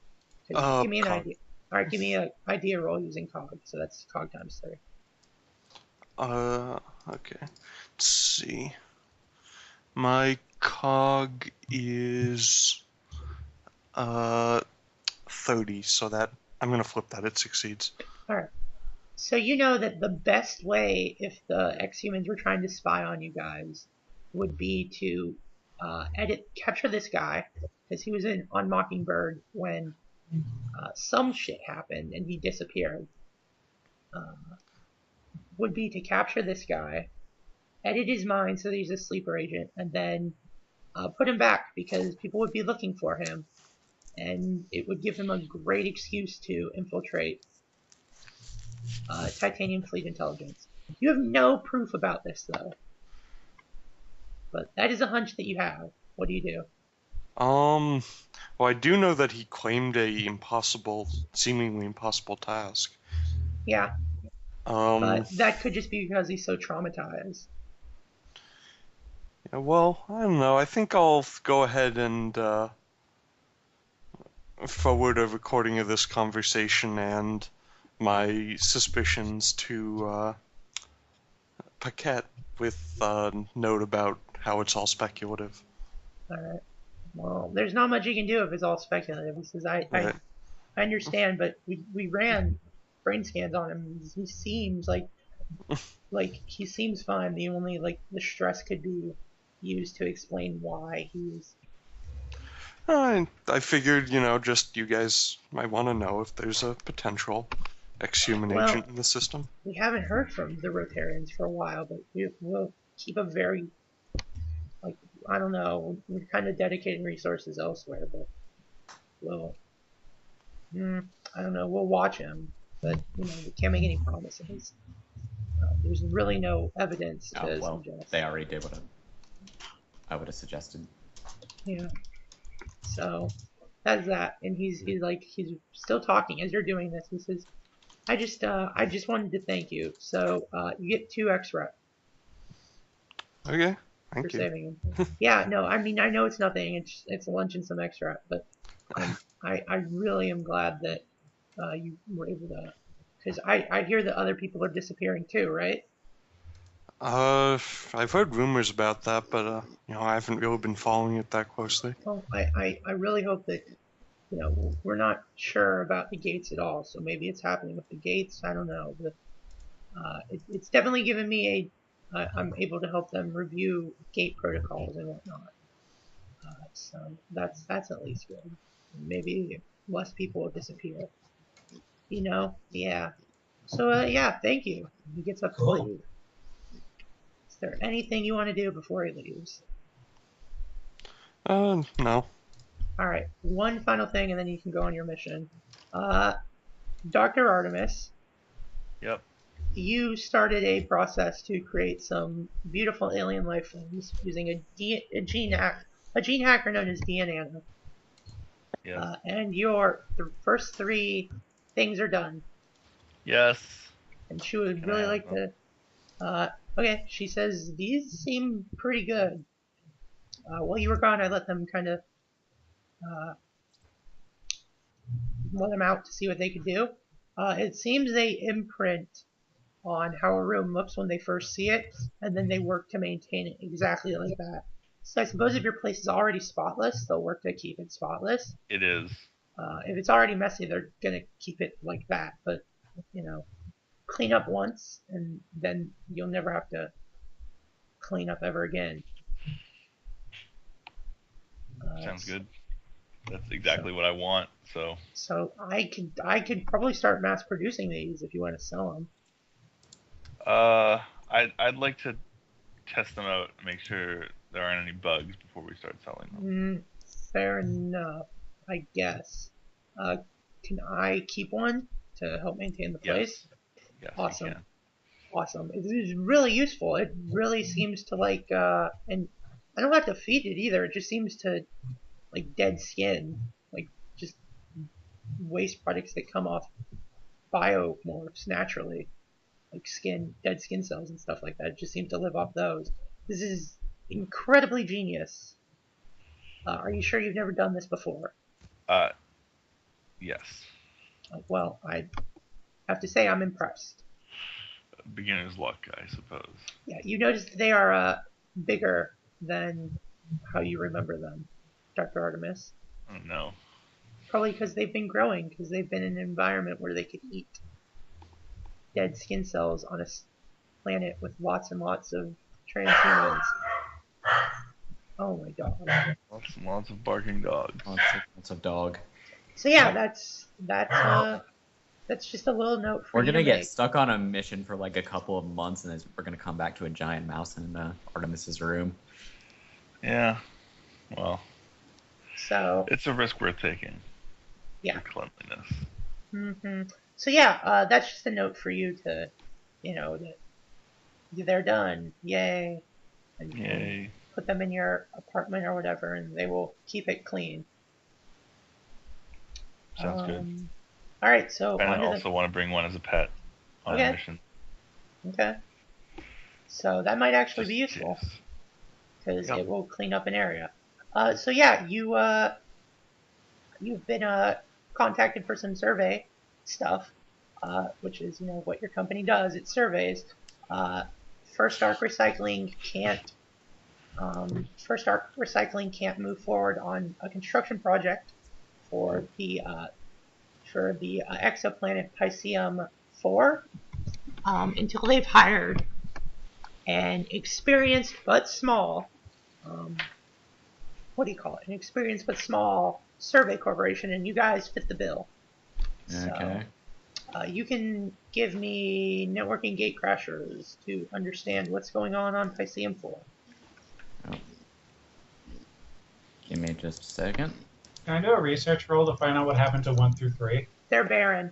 Give me an Cog. idea. All right, give me an idea roll using cog. So that's cog times 3. Okay. Let's see. My cog is 30, so that I'm gonna flip that. It succeeds. All right. So you know that the best way, if the ex-humans were trying to spy on you guys, would be to capture this guy, because he was on Mockingbird when some shit happened and he disappeared. Would be to capture this guy, edit his mind so that he's a sleeper agent, and then put him back because people would be looking for him, and it would give him a great excuse to infiltrate Titanium Fleet Intelligence. You have no proof about this, though. But that is a hunch that you have. What do you do? Well, I do know that he claimed seemingly impossible task. Yeah, but that could just be because he's so traumatized. Yeah, well, I don't know. I think I'll go ahead and forward a recording of this conversation and my suspicions to Paquette with a note about how it's all speculative. Alright. Well, there's not much you can do if it's all speculative. He says, I understand, but we ran brain scans on him. He seems like he seems fine. The only the stress could be used to explain why he's. I figured, just you guys might want to know if there's a potential ex-human agent in the system. We haven't heard from the Rotarians for a while, but we'll keep a very, I don't know, we're kind of dedicating resources elsewhere, but I don't know, we'll watch him, but, we can't make any promises. There's really no evidence to suggest. They already did what I would have suggested. Yeah. So, that's that, and he's still talking as you're doing this. He says, I just wanted to thank you. So you get 2 extra. Okay, thank you. For saving him. Yeah, no, I mean I know it's nothing. It's lunch and some extra, but I really am glad that you were able to. Because I hear that other people are disappearing too, right? I've heard rumors about that, but I haven't really been following it that closely. Well, I really hope that. We're not sure about the gates at all, so maybe it's happening with the gates. I don't know, but it's definitely given me I'm able to help them review gate protocols and whatnot. So that's at least good. Maybe less people will disappear. Yeah. So yeah, thank you. He gets up to leave. Is there anything you want to do before he leaves? No. Alright, one final thing and then you can go on your mission. Dr. Artemis. Yep. You started a process to create some beautiful alien life forms using a gene hacker known as DNA. Yes. And your first 3 things are done. Yes. And she would really like to. Okay, she says these seem pretty good. While you were gone, I let them kind of let them out to see what they could do. It seems they imprint on how a room looks when they first see it, and then they work to maintain it exactly like that. So I suppose if your place is already spotless, they'll work to keep it spotless. It is. If it's already messy, they're gonna keep it like that. But clean up once, and then you'll never have to clean up ever again. Sounds good. That's exactly what I want. So I could probably start mass producing these if you want to sell them. I'd like to test them out and make sure there aren't any bugs before we start selling them. Fair enough. I guess. Can I keep one to help maintain the place? Yes, Awesome. you can. Awesome. It is really useful. It really seems to and I don't have to feed it either. It just seems to dead skin, just waste products that come off biomorphs naturally, like dead skin cells and stuff like that. It just seems to live off those. This is incredibly genius. Are you sure you've never done this before? Yes. Well, I have to say I'm impressed. Beginner's luck, I suppose. Yeah, you notice they are bigger than how you remember them, Dr. Artemis. Oh no. Probably because they've been growing, because they've been in an environment where they could eat dead skin cells on a planet with lots and lots of transhumans. Oh my god. Lots and lots of barking dogs. Lots of dog. So yeah, that's just a little note for We're you gonna to get make. stuck on a mission for like a couple of months, and then we're gonna come back to a giant mouse in Artemis's room. Yeah. Well, So it's a risk worth taking. yeah. For cleanliness. So yeah, that's just a note for you to, that they're done. Yay. And Yay. put them in your apartment or whatever, and they will keep it clean. Sounds good. All right, so And I onto also want to bring one as a pet on Okay. a mission. Okay. So that might actually be Just in useful case. because Yep. it will clean up an area. So yeah, you've been contacted for some survey stuff, which is what your company does. It surveys. First Arc Recycling can't move forward on a construction project for the exoplanet Piscium IV until they've hired an experienced but small what do you call it? An experienced but small survey corporation, and you guys fit the bill. Okay. So, you can give me networking gate crashers to understand what's going on Piscium IV. Oh. Give me just a second. Can I do a research roll to find out what happened to 1 through 3? They're barren.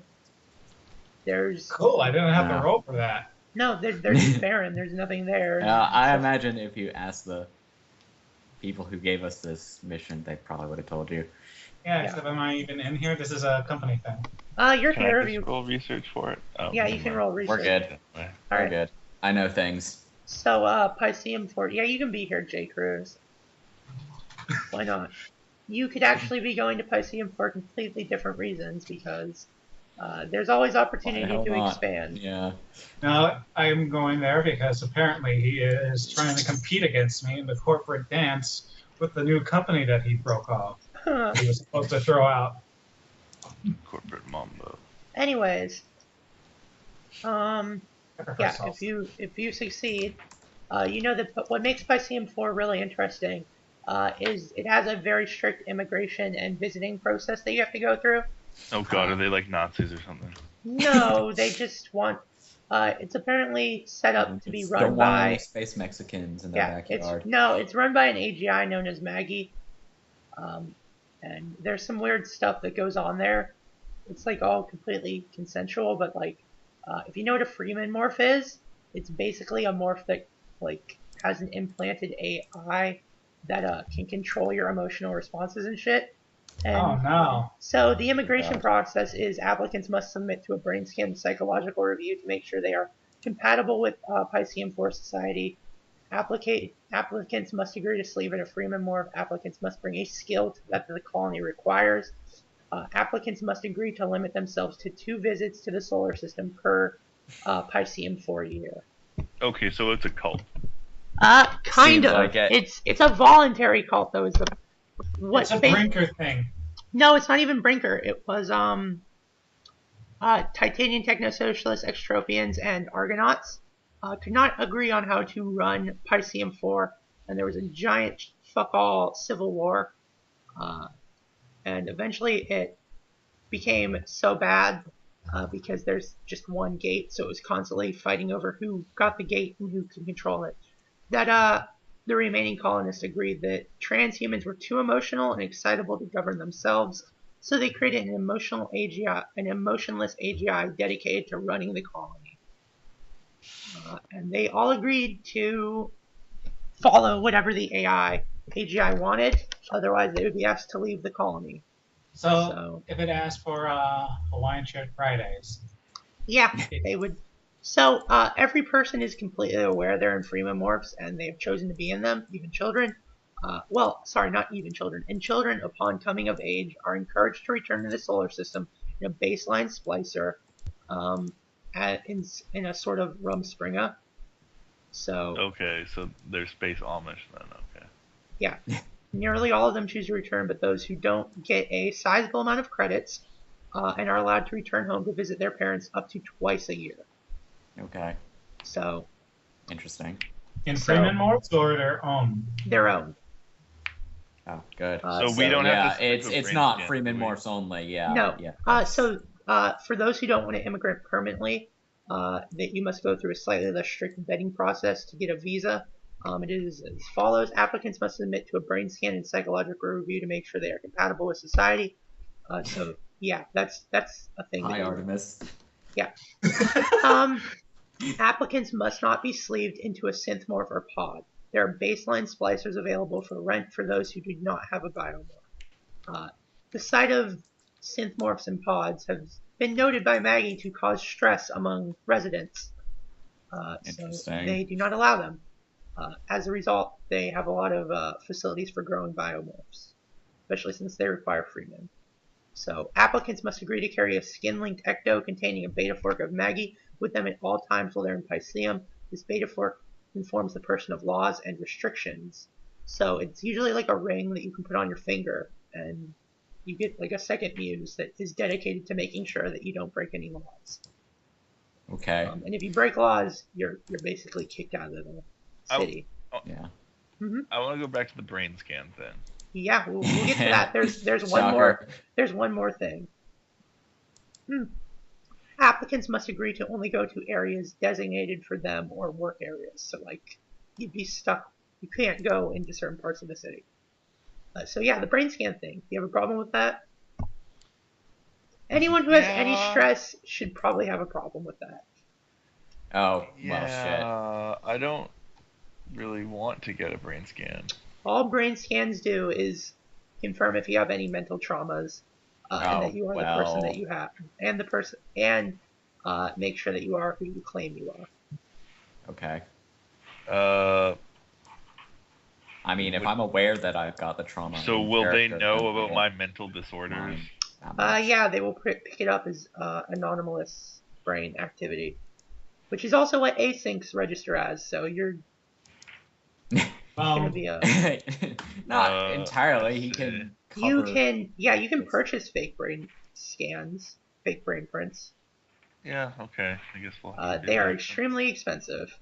There's Cool, I didn't have No. to roll for that. no, they're just barren. There's nothing there. I imagine if you asked the people who gave us this mission, they probably would have told you. Yeah, Yeah. except am I even in here? This is a company thing. You're Can here. I just roll research for it? Oh, Yeah, you never can mind. roll research. We're good. Anyway. All We're right. good. I know things. So, Piscium IV. Yeah, you can be here, J. Cruz. Why not? You could actually be going to Piscium for completely different reasons because there's always opportunity Why the hell to not? expand. Yeah. No, I'm going there because apparently he is trying to compete against me in the corporate dance with the new company that he broke off. He was supposed to throw out. Corporate mambo. Anyways, I prefer yeah, salsa. if you succeed, that what makes Piscium 4 really interesting is it has a very strict immigration and visiting process that you have to go through. Oh god, are they like Nazis or something? No, they just want. It's apparently set up to be Just run don't want any by. space Mexicans in their Yeah, backyard. it's run by an AGI known as Maggie, and there's some weird stuff that goes on there. It's all completely consensual, but if you know what a Freeman morph is, it's basically a morph that has an implanted AI that can control your emotional responses and shit. And Oh no. so the immigration God. process is applicants must submit to a brain scan psychological review to make sure they are compatible with Piscium 4 society. Applicants must agree to sleep in a Freeman morph. Applicants must bring a skill that the colony requires. Applicants must agree to limit themselves to 2 visits to the solar system per Piscium 4 year. Okay, so it's a cult. Kind Seems of. like it. It's a voluntary cult though. It's a Brinker thing. No, it's not even Brinker. It was Titanian Techno-Socialists, Extropians, and Argonauts could not agree on how to run Piscium 4, and there was a giant fuck-all civil war, and eventually it became so bad because there's just one gate, so it was constantly fighting over who got the gate and who can control it, that the remaining colonists agreed that transhumans were too emotional and excitable to govern themselves, so they created an emotionless AGI dedicated to running the colony. And they all agreed to follow whatever the AGI wanted, otherwise they would be asked to leave the colony. So if it asked for Hawaiian Shirt Fridays. Yeah, they would. So every person is completely aware they're in Freeman morphs, and they have chosen to be in them, even children. Not even children. And children, upon coming of age, are encouraged to return to the solar system in a baseline splicer in a sort of Rumspringa. So. Okay, so they're space Amish then, okay. Yeah. Nearly all of them choose to return, but those who don't get a sizable amount of credits and are allowed to return home to visit their parents up to twice a year. Okay. So. Interesting. In Freeman morphs or their own? Their own. Oh, good. So we don't have to. to It's not Freeman morphs only. Yeah. No. Yeah. For those who don't want to immigrate permanently, that you must go through a slightly less strict vetting process to get a visa. It is as follows: applicants must submit to a brain scan and psychological review to make sure they are compatible with society. So yeah, that's a thing. Hi, Artemis. Yeah. Applicants must not be sleeved into a synthmorph or pod. There are baseline splicers available for rent for those who do not have a biomorph. The sight of synthmorphs and pods has been noted by Maggie to cause stress among residents. So they do not allow them. As a result, they have a lot of facilities for growing biomorphs, especially since they require freemen. So applicants must agree to carry a skin-linked ecto containing a beta fork of Maggie with them at all times while they're in Piscium. This beta fork informs the person of laws and restrictions. So it's usually like a ring that you can put on your finger, and you get like a second muse that is dedicated to making sure that you don't break any laws. Okay. And if you break laws, you're basically kicked out of the city. Yeah. Mm-hmm. I want to go back to the brain scan thing. Yeah, we'll get to that. There's one more thing. Applicants must agree to only go to areas designated for them or work areas. So like, you'd be stuck. You can't go into certain parts of the city. So yeah, the brain scan thing. Do you have a problem with that? Anyone who has any stress should probably have a problem with that. Oh, Yeah, well, shit. I don't really want to get a brain scan. All brain scans do is confirm if you have any mental traumas, and that you are the person that you have, and make sure that you are who you claim you are. Okay. I mean, if I'm aware that I've got the trauma. So will they know about my mental disorders? Yeah, they will pick it up as anomalous brain activity, which is also what asyncs register as. So you're gonna be a not entirely. He can. You can purchase fake brain scans, fake brain prints. Yeah. Okay. I guess we'll. Have to they are extremely expensive.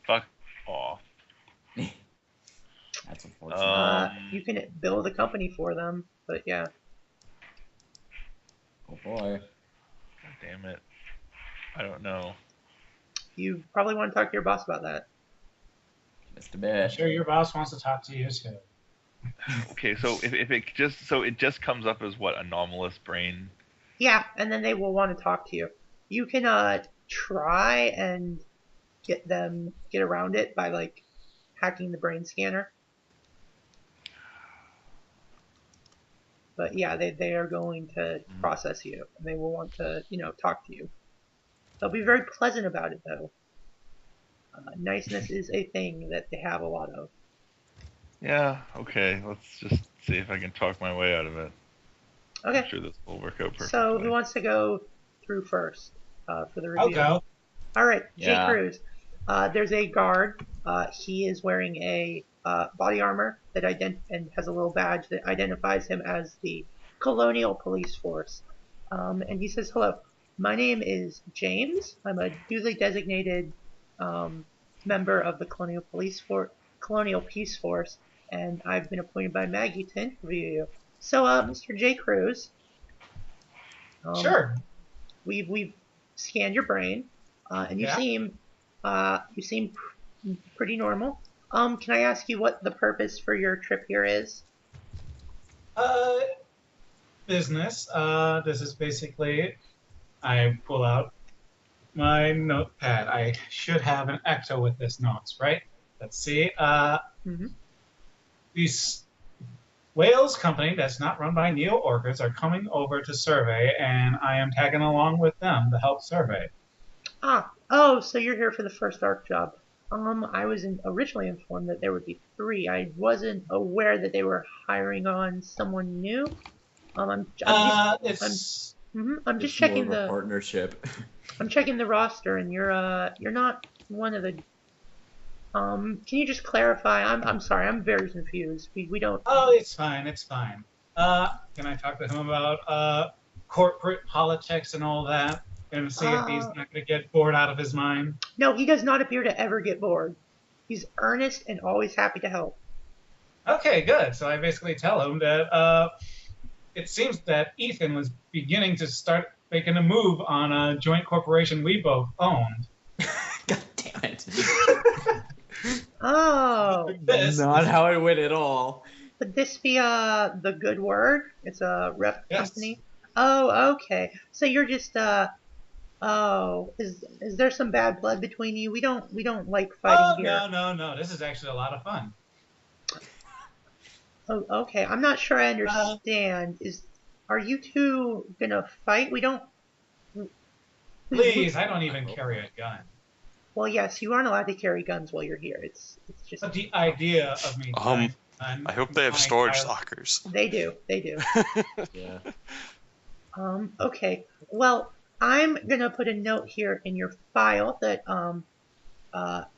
Fuck off. That's unfortunate. You can build a company for them, but yeah. Oh boy. God damn it. I don't know. You probably want to talk to your boss about that. Just a bit. I'm sure your boss wants to talk to you too. Okay, so if it just comes up as what, anomalous brain? Yeah, and then they will want to talk to you. You can try and get around it by like hacking the brain scanner. But yeah, they are going to process you, and they will want to, talk to you. They'll be very pleasant about it, though. Niceness is a thing that they have a lot of. Yeah, okay. Let's just see if I can talk my way out of it. Okay. I'm sure this will work out perfectly. So who wants to go through first for the review? I'll go. All right, Yeah. Jay Cruz. There's a guard. He is wearing a body armor that and has a little badge that identifies him as the Colonial Police Force. And he says, "Hello, my name is James. I'm a duly designated member of the Colonial Peace Force, and I've been appointed by Maggie to interview you. So, Mr. J. Cruz, Sure. We've scanned your brain, and you seem pretty normal. Can I ask you what the purpose for your trip here is? Uh, business. This is basically. I pull out my notepad. I should have an ecto with this notes, right? Let's see. Mm-hmm. These Wales company that's not run by Neo Orchids are coming over to survey, and I am tagging along with them to help survey. Oh, so you're here for the first ARC job. I was originally informed that there would be 3. I wasn't aware that they were hiring on someone new. I'm It's just more checking of a the partnership. I'm checking the roster, and you're not one of the. Can you just clarify? I'm sorry, I'm very confused. We don't. Oh, it's fine. It's fine. Can I talk to him about corporate politics and all that, and see if he's not going to get bored out of his mind? No, he does not appear to ever get bored. He's earnest and always happy to help. Okay, good. So I basically tell him that it seems that Ethan was beginning to start making a move on a joint corporation we both owned. God damn it. Oh, Not how it went at all. would this be the Good Word? It's a rep Yes. company. Oh, okay. So you're just oh, is there some bad blood between you? We don't like fighting here. No. This is actually a lot of fun. Oh, okay. I'm not sure I understand. Are you two gonna fight? We don't. Please, I don't even carry a gun. Well, yes, you aren't allowed to carry guns while you're here. It's just. But the idea of me. I hope they have storage lockers. They do. Yeah. Okay. Well, I'm gonna put a note here in your file that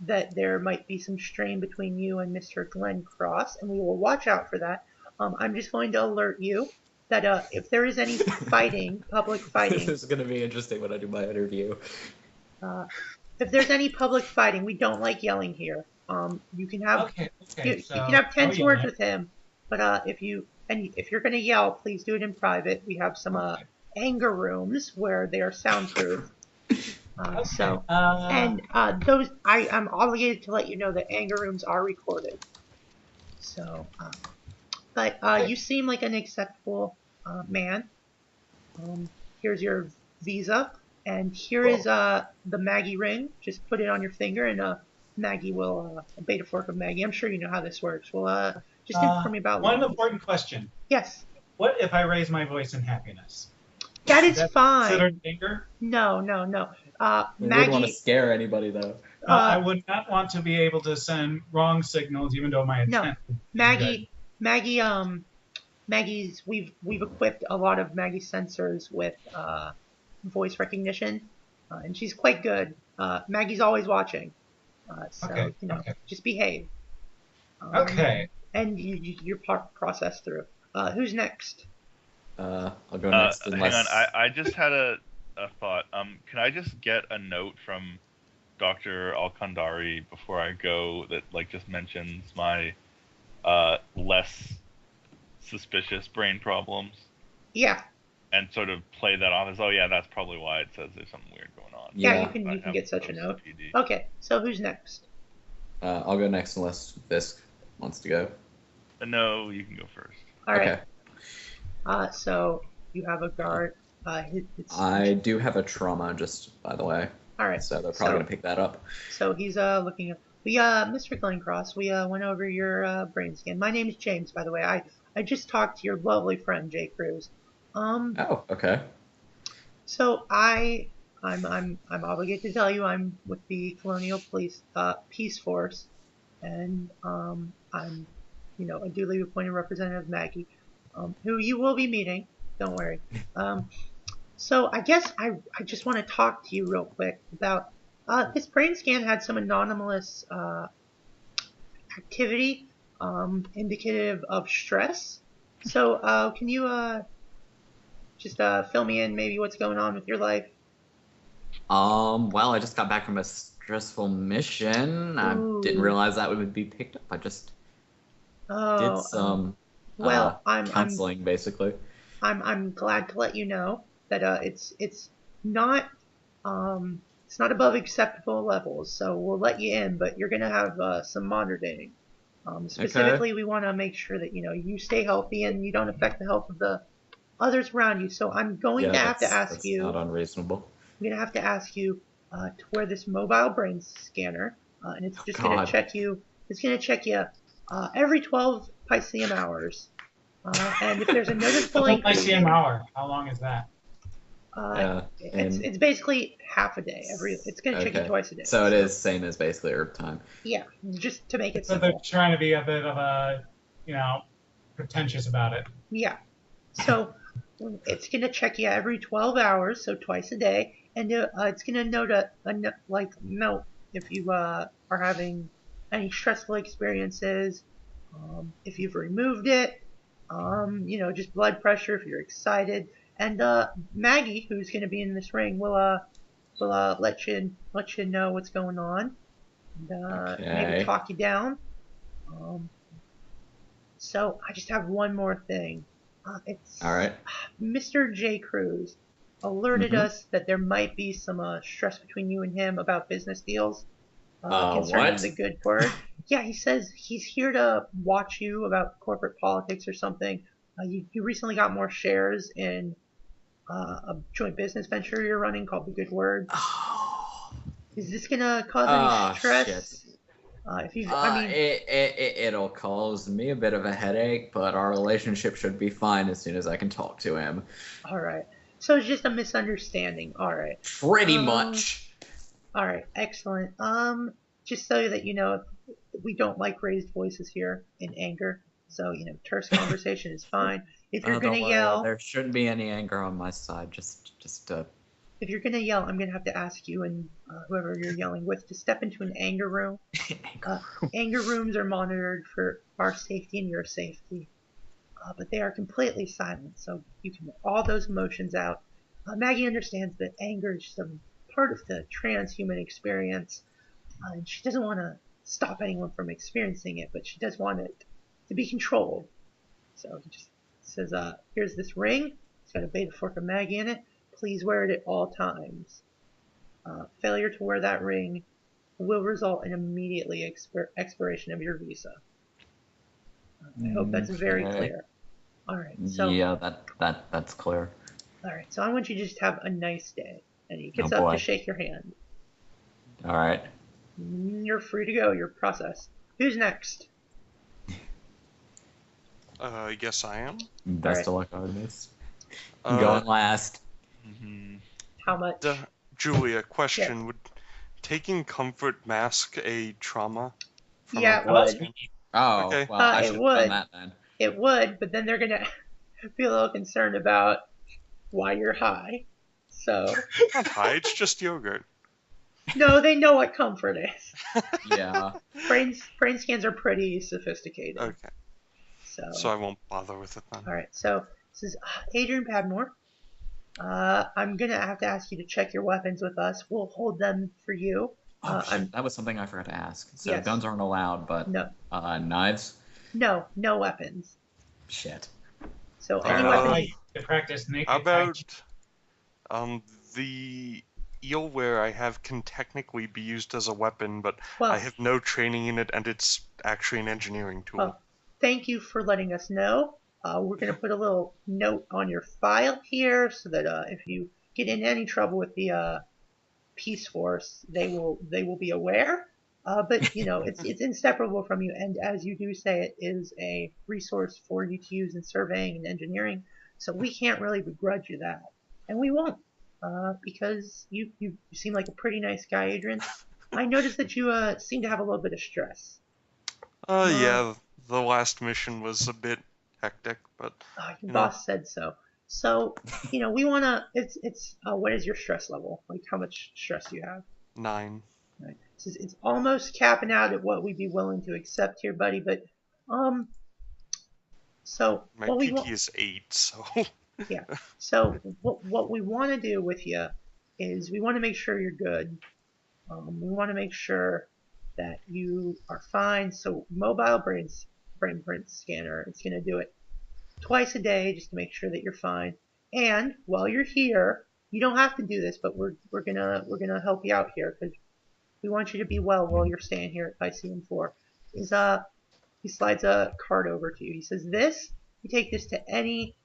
that there might be some strain between you and Mr. Glencross, and we will watch out for that. I'm just going to alert you that if there is any fighting, public fighting. This is going to be interesting when I do my interview. If there's any public fighting, we don't like yelling here. You can have you can have tense words with him, but if you're going to yell, please do it in private. We have some anger rooms where they are soundproof. So those I'm obligated to let you know that anger rooms are recorded. So, but you seem like an acceptable man. Here's your visa, and here is the Maggie ring. Just put it on your finger, and Maggie will beta fork of Maggie. I'm sure you know how this works. Well, just inform me about one important question. Yes. What if I raise my voice in happiness? That is fine. Considered anger? No. We Maggie. wouldn't want to scare anybody, though. I would not want to be able to send wrong signals, even though my intent. No, Maggie's. We've equipped a lot of Maggie sensors with voice recognition, and she's quite good. Maggie's always watching, so just behave. Okay. And your process through. Who's next? I'll go next. Hang on, I just had a thought. Can I just get a note from Dr. Alkandari before I go that just mentions my less suspicious brain problems? Yeah. And sort of play that off as, oh yeah, that's probably why it says there's something weird going on. Yeah, you can get such a note. Okay, so who's next? I'll go next unless Visc wants to go. No, you can go first. All right. Okay. So you have a guard. I do have a trauma, just by the way. All right. So they're probably going to pick that up. So he's looking at. Mr. Glencross, we went over your brain scan. My name is James, by the way. I just talked to your lovely friend Jay Cruz. Oh, okay. So I'm obligated to tell you I'm with the Colonial Police Peace Force, and I'm a duly appointed representative of Maggie, who you will be meeting. Don't worry. So I guess I just want to talk to you real quick about this brain scan had some anomalous activity indicative of stress. So can you just fill me in maybe what's going on with your life? Well, I just got back from a stressful mission. I didn't realize that would be picked up. I just did some counseling, basically. I'm glad to let you know that it's not it's not above acceptable levels, so we'll let you in, but you're gonna have some monitoring. Specifically, we want to make sure that you stay healthy and you don't affect the health of the others around you. So I'm going to have to ask that's you. not unreasonable. I'm going to have to ask you to wear this mobile brain scanner, and it's just going to check you. It's going to check you every 12 Piscium hours, and if there's a noticeable increase. Piscium hour. How long is that? It's basically half a day. It's going to check you twice a day. So it is same as basically Earth time. Yeah, just to make it so simple. They're trying to be a bit of a, pretentious about it. Yeah. So it's going to check you every 12 hours, so twice a day, and it's going to note note if you are having any stressful experiences, if you've removed it, just blood pressure, if you're excited. And Maggie, who's going to be in this ring, will let you know what's going on, and maybe talk you down. So I just have one more thing. It's all right. Mr. J. Cruz alerted us that there might be some stress between you and him about business deals concerning what? the good word. Yeah, he says he's here to watch you about corporate politics or something. You recently got more shares in a joint business venture you're running called The Good Word. Oh. Is this gonna cause any stress? Shit. It'll cause me a bit of a headache, but our relationship should be fine as soon as I can talk to him. All right. So it's just a misunderstanding. All right. Pretty much. All right. Excellent. Just so that you know, we don't like raised voices here in anger. So terse conversation is fine. If you're gonna yell, there shouldn't be any anger on my side. Just. If you're gonna yell, I'm gonna have to ask you and whoever you're yelling with to step into an anger room. Anger rooms are monitored for our safety and your safety, but they are completely silent, so you can let all those emotions out. Maggie understands that anger is just a part of the transhuman experience, and she doesn't want to stop anyone from experiencing it, but she does want it to be controlled. So he just says, here's this ring. It's got a beta fork of Maggie in it. Please wear it at all times. Failure to wear that ring will result in immediately expiration of your visa. I hope that's very clear. All right. So yeah, that's clear. All right. So I want you to just have a nice day. And he gets up to shake your hand. All right. You're free to go. You're processed. Who's next? Yes, I am. Best of luck, Artemis. Going last. How much? Julia, question. Would taking comfort mask a trauma? Yeah, it would. Oh, okay. Well, I it should have would. done that then. It would, but then they're going to be a little concerned about why you're high. So. Not high, it's just yogurt. No, they know what comfort is. Yeah. Brain scans are pretty sophisticated. Okay. So I won't bother with it then. All right. So this is Adrian Padmore. I'm gonna have to ask you to check your weapons with us. We'll hold them for you. That was something I forgot to ask. So yes. Guns aren't allowed, but no. Knives? No weapons. Shit. So any weapons. To practice naked. How about the eelware I have can technically be used as a weapon, but I have no training in it, and it's actually an engineering tool. Well, thank you for letting us know. We're going to put a little note on your file here so that if you get in any trouble with the Peace Force, they will be aware. But it's inseparable from you, and as you do say, it is a resource for you to use in surveying and engineering. So we can't really begrudge you that, and we won't, because you seem like a pretty nice guy, Adrian. I noticed that you seem to have a little bit of stress. Yeah, the last mission was a bit hectic, but your boss said so. So, we want to. It's what is your stress level? Like, how much stress do you have? 9. Right. It's almost capping out at what we'd be willing to accept here, buddy. But so my what PT is 8, so yeah. So what we want to do with you is we want to make sure you're good. We want to make sure that you are fine. So mobile brain print scanner, it's going to do it twice a day just to make sure that you're fine. And while you're here, you don't have to do this, but we're gonna help you out here because we want you to be well while you're staying here at Piscium IV. He slides a card over to you. He says, "This, you take this to any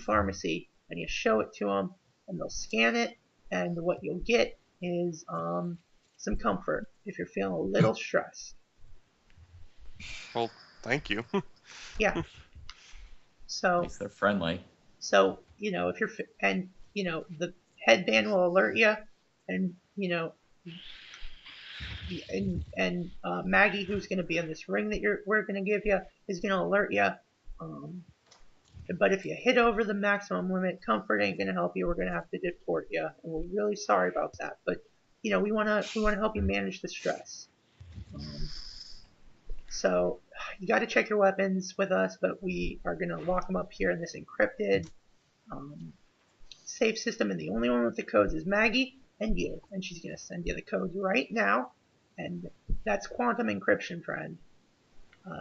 pharmacy and you show it to them, and they'll scan it, and what you'll get is some comfort if you're feeling a little stressed." Well, thank you. Yeah. At So least they're friendly. if you're the headband will alert you, and Maggie, who's going to be in this ring that we're going to give you, is going to alert you. But if you hit over the maximum limit, comfort ain't going to help you. We're going to have to deport you, and we're really sorry about that. But we want to help you manage the stress. So you got to check your weapons with us, but we are going to lock them up here in this encrypted safe system, and the only one with the codes is Maggie and you, and she's going to send you the codes right now, and that's quantum encryption, friend.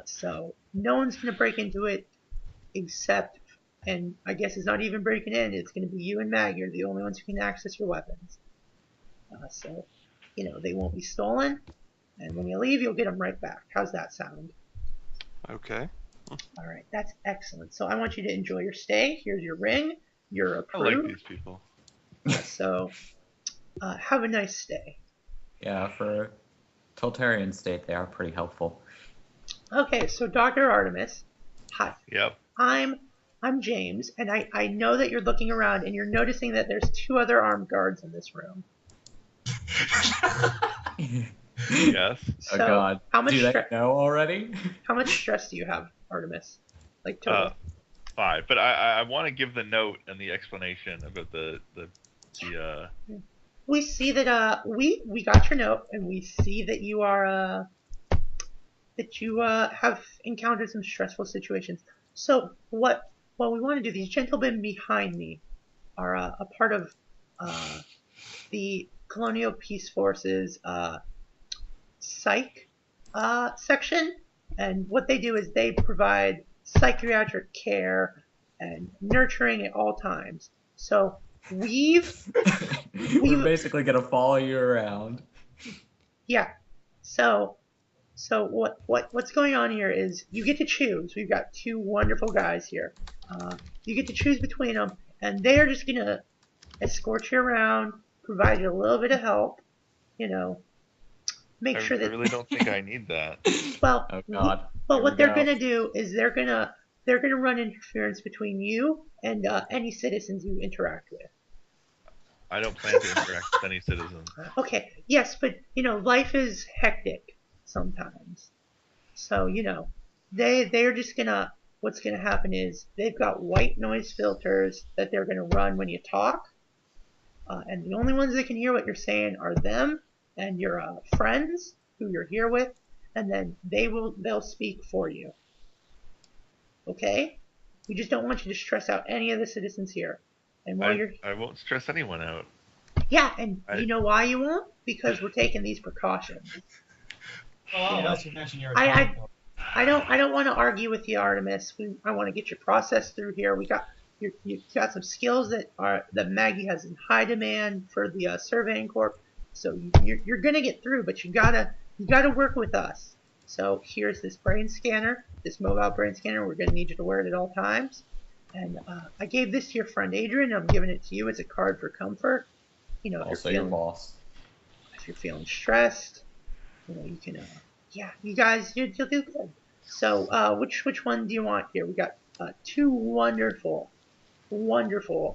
So no one's going to break into it except, and I guess it's not even breaking in, it's going to be you and Maggie are the only ones who can access your weapons. So they won't be stolen, and when you leave, you'll get them right back. How's that sound? Okay. All right, that's excellent. So I want you to enjoy your stay. Here's your ring. You're I approved. like these people. So have a nice stay. Yeah, for Totalitarian state, they are pretty helpful. Okay, so Dr. Artemis, hi. Yep. I'm James, and I know that you're looking around and you're noticing that there's 2 other armed guards in this room. Yes. Oh So, God! how much Do they stre- know already? How much stress do you have, Artemis? Like total? 5. But I want to give the note and the explanation about the We see that we got your note, and we see that you are that you have encountered some stressful situations. So what we want to do, these gentlemen behind me are a part of the Colonial Peace Forces psych section, and what they do is they provide psychiatric care and nurturing at all times. So we're basically gonna follow you around. Yeah. So what's going on here is you get to choose. We've got 2 wonderful guys here. You get to choose between them, and they're just gonna escort you around, provide you a little bit of help, make sure that. I really don't think I need that. Well, Oh God! but Here what we they're go. gonna do is they're gonna run interference between you and any citizens you interact with. I don't plan to interact with any citizens. Okay, yes, but life is hectic sometimes. So they're just what's gonna happen is they've got white noise filters that they're gonna run when you talk, and the only ones that can hear what you're saying are them and your friends who you're here with, and then they'll speak for you. Okay? We just don't want you to stress out any of the citizens here. And while I won't stress anyone out. yeah, and you know why you won't? Because we're taking these precautions. Well, unless you mention you're I don't want to argue with you, Artemis. I want to get your process through here. You got some skills that Maggie has in high demand for the surveying corp. So you're gonna get through, but you gotta work with us. So here's this brain scanner, this mobile brain scanner. We're gonna need you to wear it at all times. And I gave this to your friend Adrian. I'm giving it to you as a card for comfort. Also, your boss. If you're feeling stressed, you can. You guys, you'll do good. So, which one do you want here? We got 2 wonderful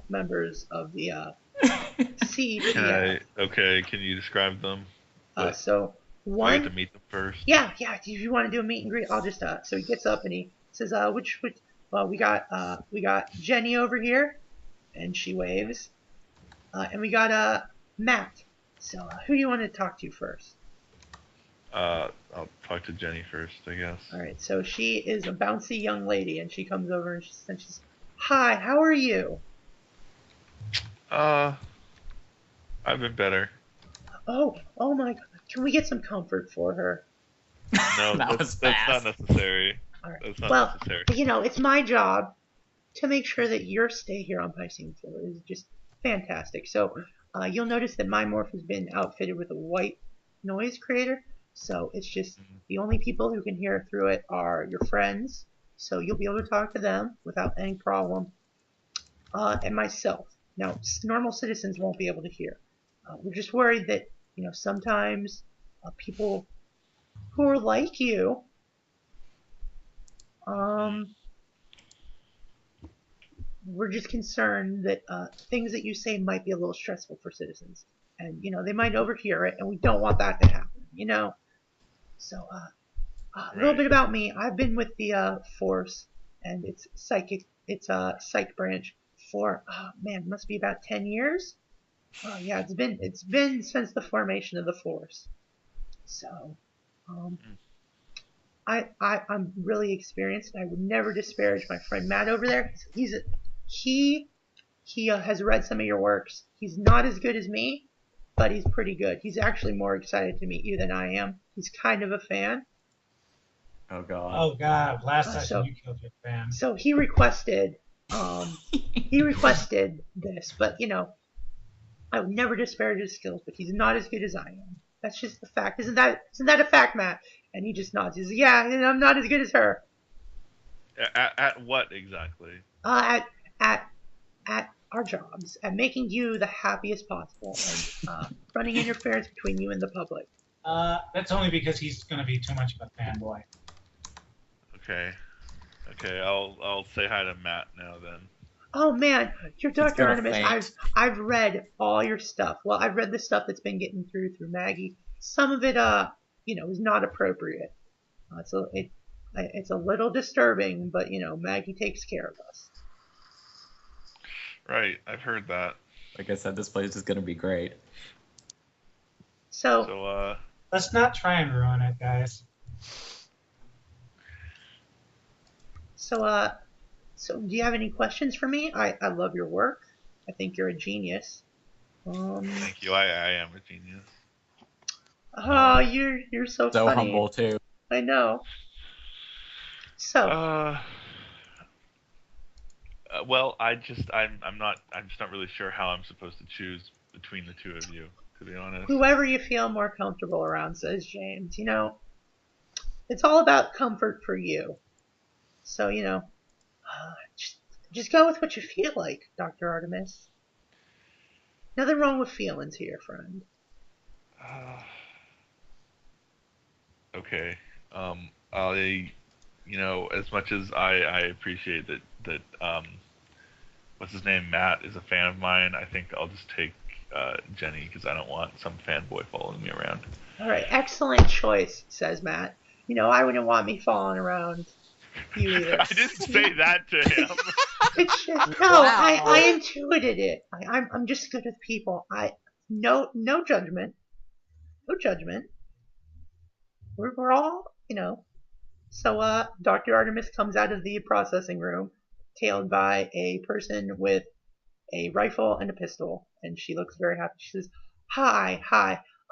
members of the CEPF. Okay, can you describe them? So I one. have to meet them first. Yeah. If you want to do a meet and greet, I'll just. So he gets up and he says, which. Well, we got Jenny over here, and she waves. And we got Matt. So who do you want to talk to first? I'll talk to Jenny first, I guess. All right. So she is a bouncy young lady, and she comes over and she's, "Hi, how are you?" I've been better. Oh my God! Can we get some comfort for her? No, that's not necessary. All right. That's not Well, necessary. it's my job to make sure that your stay here on Piscium IV is just Fantastic. So you'll notice that my morph has been outfitted with a white noise creator. So it's just the only people who can hear through it are your friends. So you'll be able to talk to them without any problem. And myself. Now, normal citizens won't be able to hear. We're just worried that, sometimes people who are like you, we're just concerned that things that you say might be a little stressful for citizens. And, they might overhear it, and we don't want that to happen, So, a little bit about me. I've been with the Force, and it's a psych branch for, must be about 10 years. Yeah, it's been since the formation of the Force. So, I'm really experienced. I would never disparage my friend Matt over there. He has read some of your works. He's not as good as me, but he's pretty good. He's actually more excited to meet you than I am. He's kind of a fan. Oh god. Oh god! Last session you killed your fan. So he requested this, but I would never disparage his skills, but he's not as good as I am. That's just the fact. Isn't that a fact, Matt? And he just nods. He says, "Yeah, I'm not as good as her." At what exactly? At our jobs, at making you the happiest possible, and running interference between you and the public. That's only because he's going to be too much of a fanboy. Okay, I'll say hi to Matt now then. Oh man, you're Dr. Artemis. Faint. I've read all your stuff. Well, I've read the stuff that's been getting through Maggie. Some of it, is not appropriate. It's a little disturbing, but Maggie takes care of us. Right, I've heard that. Like I said, this place is gonna be great. So let's not try and ruin it, guys. So do you have any questions for me? I love your work. I think you're a genius. Thank you. I am a genius. Oh, you're so So funny. humble too. I know. So. Well, I'm just not really sure how I'm supposed to choose between the two of you, to be honest. Whoever you feel more comfortable around, says James. It's all about comfort for you. So, just go with what you feel like, Dr. Artemis. Nothing wrong with feelings here, friend. Okay. As much as I appreciate that what's his name, Matt, is a fan of mine, I think I'll just take Jenny, because I don't want some fanboy following me around. All right, excellent choice, says Matt. I wouldn't want me following around you either. I didn't say that to him. It's just, no, Wow. I intuited it. I'm just good with people. No judgment. No judgment. We're all, So, Dr. Artemis comes out of the processing room, tailed by a person with a rifle and a pistol, and she looks very happy. She says, Hi.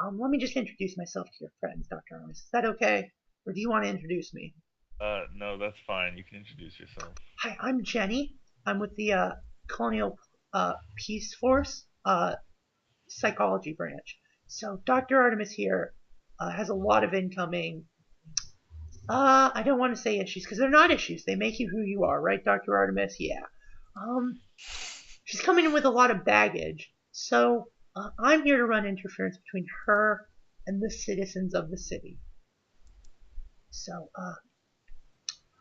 Let me just introduce myself to your friends, Dr. Artemis. Is that okay? Or do you want to introduce me? No, that's fine. You can introduce yourself. Hi, I'm Jenny. I'm with the Colonial Peace Force psychology branch. So Dr. Artemis here has a lot of incoming, I don't want to say issues, because they're not issues. They make you who you are, right, Dr. Artemis? Yeah. She's coming in with a lot of baggage. So I'm here to run interference between her and the citizens of the city. So,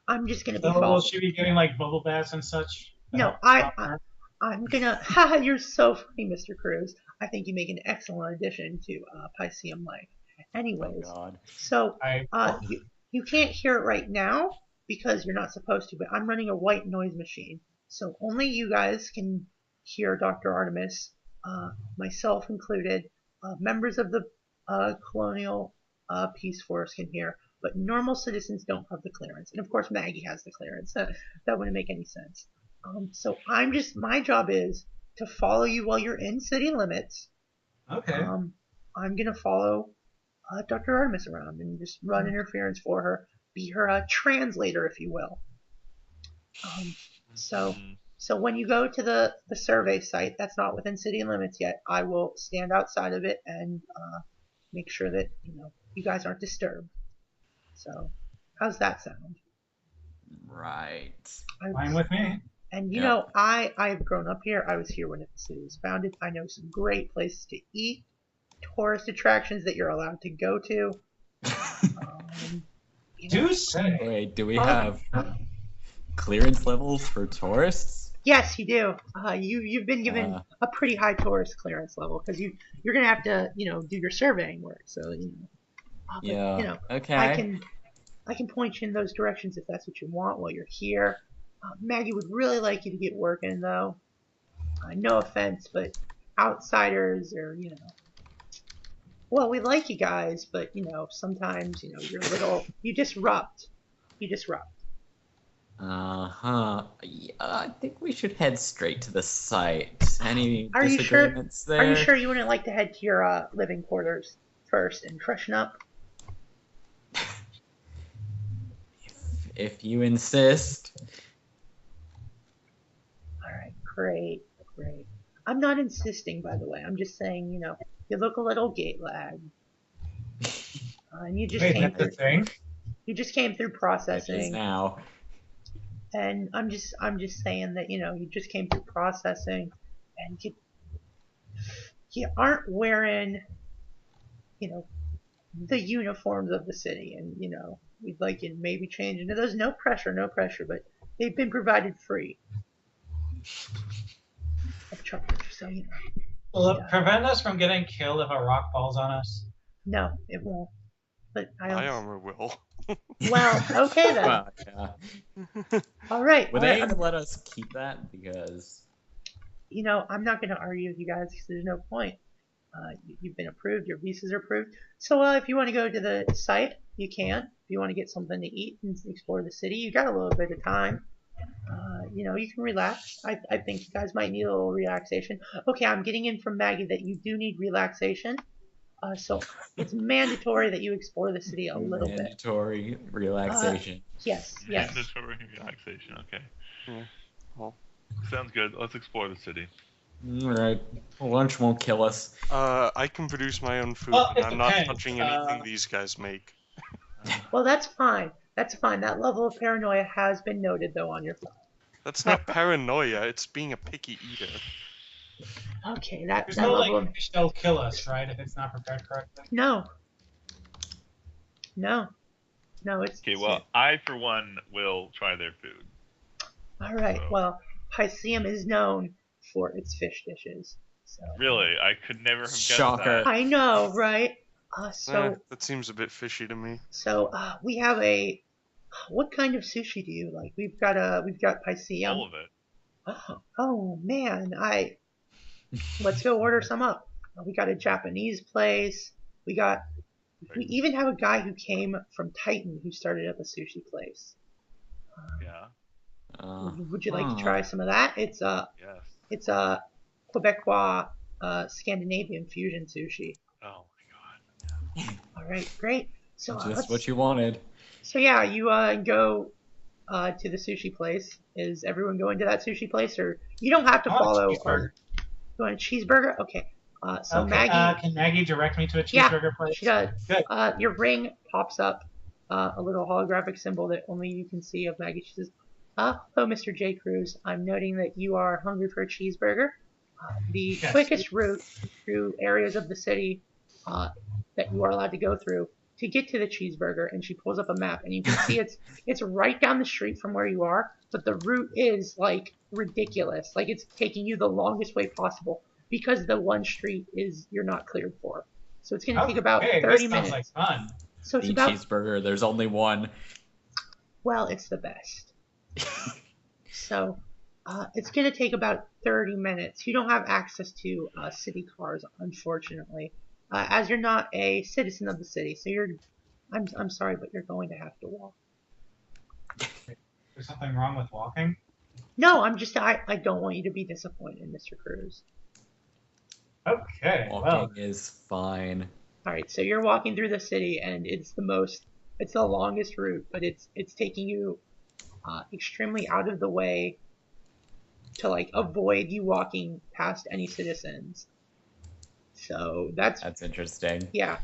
I'm just gonna be So will false. she be getting like bubble baths and such? No, I'm gonna. Haha, you're so funny, Mr. Cruz. I think you make an excellent addition to Piscium life. Anyways, Oh god. so you can't hear it right now because you're not supposed to. But I'm running a white noise machine, so only you guys can hear Dr. Artemis, myself included. Members of the Colonial Peace Force can hear. But normal citizens don't have the clearance. And of course Maggie has the clearance. That wouldn't make any sense. So my job is to follow you while you're in city limits. Okay. I'm going to follow Dr. Artemis around and just run interference for her. Be her translator, if you will. So So when you go to the survey site, that's not within city limits yet. I will stand outside of it and make sure that you guys aren't disturbed. So, how's that sound? Right. Fine with me. And Yep. I've grown up here. I was here when the city was founded. I know some great places to eat, tourist attractions that you're allowed to go to. Do say. Wait, do we have clearance levels for tourists? Yes, you do. You've been given a pretty high tourist clearance level because you're gonna have to do your surveying work. So Yeah. Okay. I can point you in those directions if that's what you want while you're here. Maggie would really like you to get working though. No offense, but outsiders or well, we like you guys, but sometimes you're a little you disrupt. Yeah, I think we should head straight to the site. Any Are you sure? disagreements there? Are you sure you wouldn't like to head to your living quarters first and freshen up? If you insist. All right, great. I'm not insisting, by the way. I'm just saying, you look a little gate lag, and you just Wait, came that's through. a thing? You just came through It is processing, now. and I'm just saying that you just came through processing, and you aren't wearing the uniforms of the city, and we'd like you to maybe change into those. No pressure, but they've been provided free. Of charge, so Will it prevent us from getting killed if a rock falls on us? No, it won't. But I My don't. armor will. Well, okay then. Well, yeah. All right. Would they let us keep that? Because I'm not going to argue with you guys because there's no point. You've been approved. Your visas are approved. So if you want to go to the site, you can. If you want to get something to eat and explore the city, you got a little bit of time. You can relax. I think you guys might need a little relaxation. Okay, I'm getting in from Maggie that you do need relaxation. So it's mandatory that you explore the city a little bit. mandatory relaxation. Yes. Mandatory relaxation. Okay. Yeah. Well, Sounds good. Let's explore the city. Alright. Lunch won't kill us. I can produce my own food, Well, and it I'm not depends. touching anything these guys make. Well, that's fine. That level of paranoia has been noted, though, on your phone. That's not paranoia, it's being a picky eater. Okay, that There's no level of... fish that'll kill us, right? If it's not prepared correctly. No, it's... Okay, well, I, for one, will try their food. All right, So- well, Piscium is known for its fish dishes. So. Really? I could never have guessed Shocker. that. I know, right? That seems a bit fishy to me. So we have a... What kind of sushi do you like? We've got Piscium. All of it. Oh man, let's go order some up. We got a Japanese place. We even have a guy who came from Titan who started up a sushi place. Yeah. Would you like to try some of that? Yes. It's a Quebecois Scandinavian fusion sushi. Oh my god. All right, great. So Just what you wanted. So yeah, you go to the sushi place. Is everyone going to that sushi place, or you don't have to follow? You want a cheeseburger? Okay. So Okay, Maggie, can Maggie direct me to a cheeseburger place? she does. Good. Your ring pops up, a little holographic symbol that only you can see of Maggie. She says, "Hello, Mr. J. Cruz. I'm noting that you are hungry for a cheeseburger. The Yes. quickest route through areas of the city that you are allowed to go through to get to the cheeseburger," and she pulls up a map, and you can see it's right down the street from where you are, but the route is like ridiculous. Like it's taking you the longest way possible because the one street you're not cleared for. So it's going to take about 30 this minutes. sounds like fun. So it's The about cheeseburger, there's only one. well, it's the best. So it's going to take about 30 minutes. You don't have access to city cars, unfortunately, as you're not a citizen of the city. So I'm sorry, but you're going to have to walk. There's something wrong with walking? No, I don't want you to be disappointed, Mr. Cruz. Okay, Walking well, is fine. All right, so you're walking through the city, and it's the longest route, but it's taking you extremely out of the way to like avoid you walking past any citizens. So That's interesting. yeah.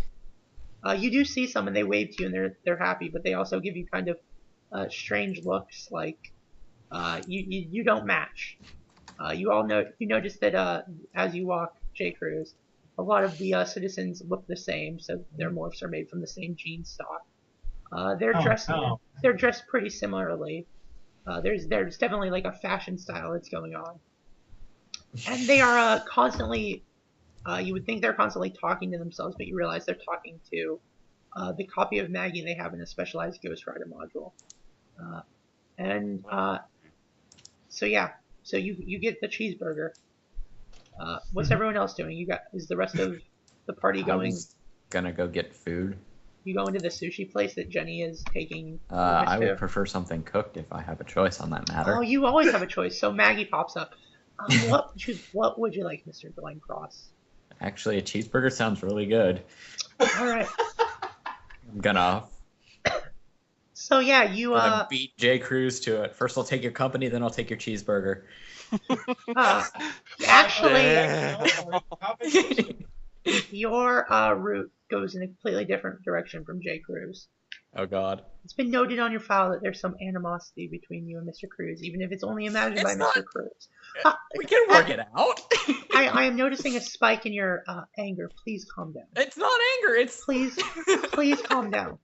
You do see some, and they wave to you, and they're happy, but they also give you kind of strange looks, like you don't match. You notice that as you walk, J. Cruz, a lot of the citizens look the same, so their morphs are made from the same gene stock. They're dressed pretty similarly. There's definitely like a fashion style that's going on, and they are constantly. You would think they're constantly talking to themselves, but you realize they're talking to the copy of Maggie they have in a specialized Ghost Rider module. So yeah, so you get the cheeseburger. What's everyone else doing? Is the rest of the party I going? was gonna go get food. You go into the sushi place that Jenny is taking. I would prefer something cooked if I have a choice on that matter. Oh, you always have a choice. So Maggie pops up. What would you like, Mr. Glencross? Actually, a cheeseburger sounds really good. All right. I'm gonna So yeah, you beat J. Cruz to it. First, I'll take your company, then I'll take your cheeseburger. Actually, your route goes in a completely different direction from J. Cruz. Oh God. It's been noted on your file that there's some animosity between you and Mr. Cruz, even if it's only imagined by Mr. Cruz. We can work it out. I am noticing a spike in your anger. Please calm down. It's not anger. It's Please calm down.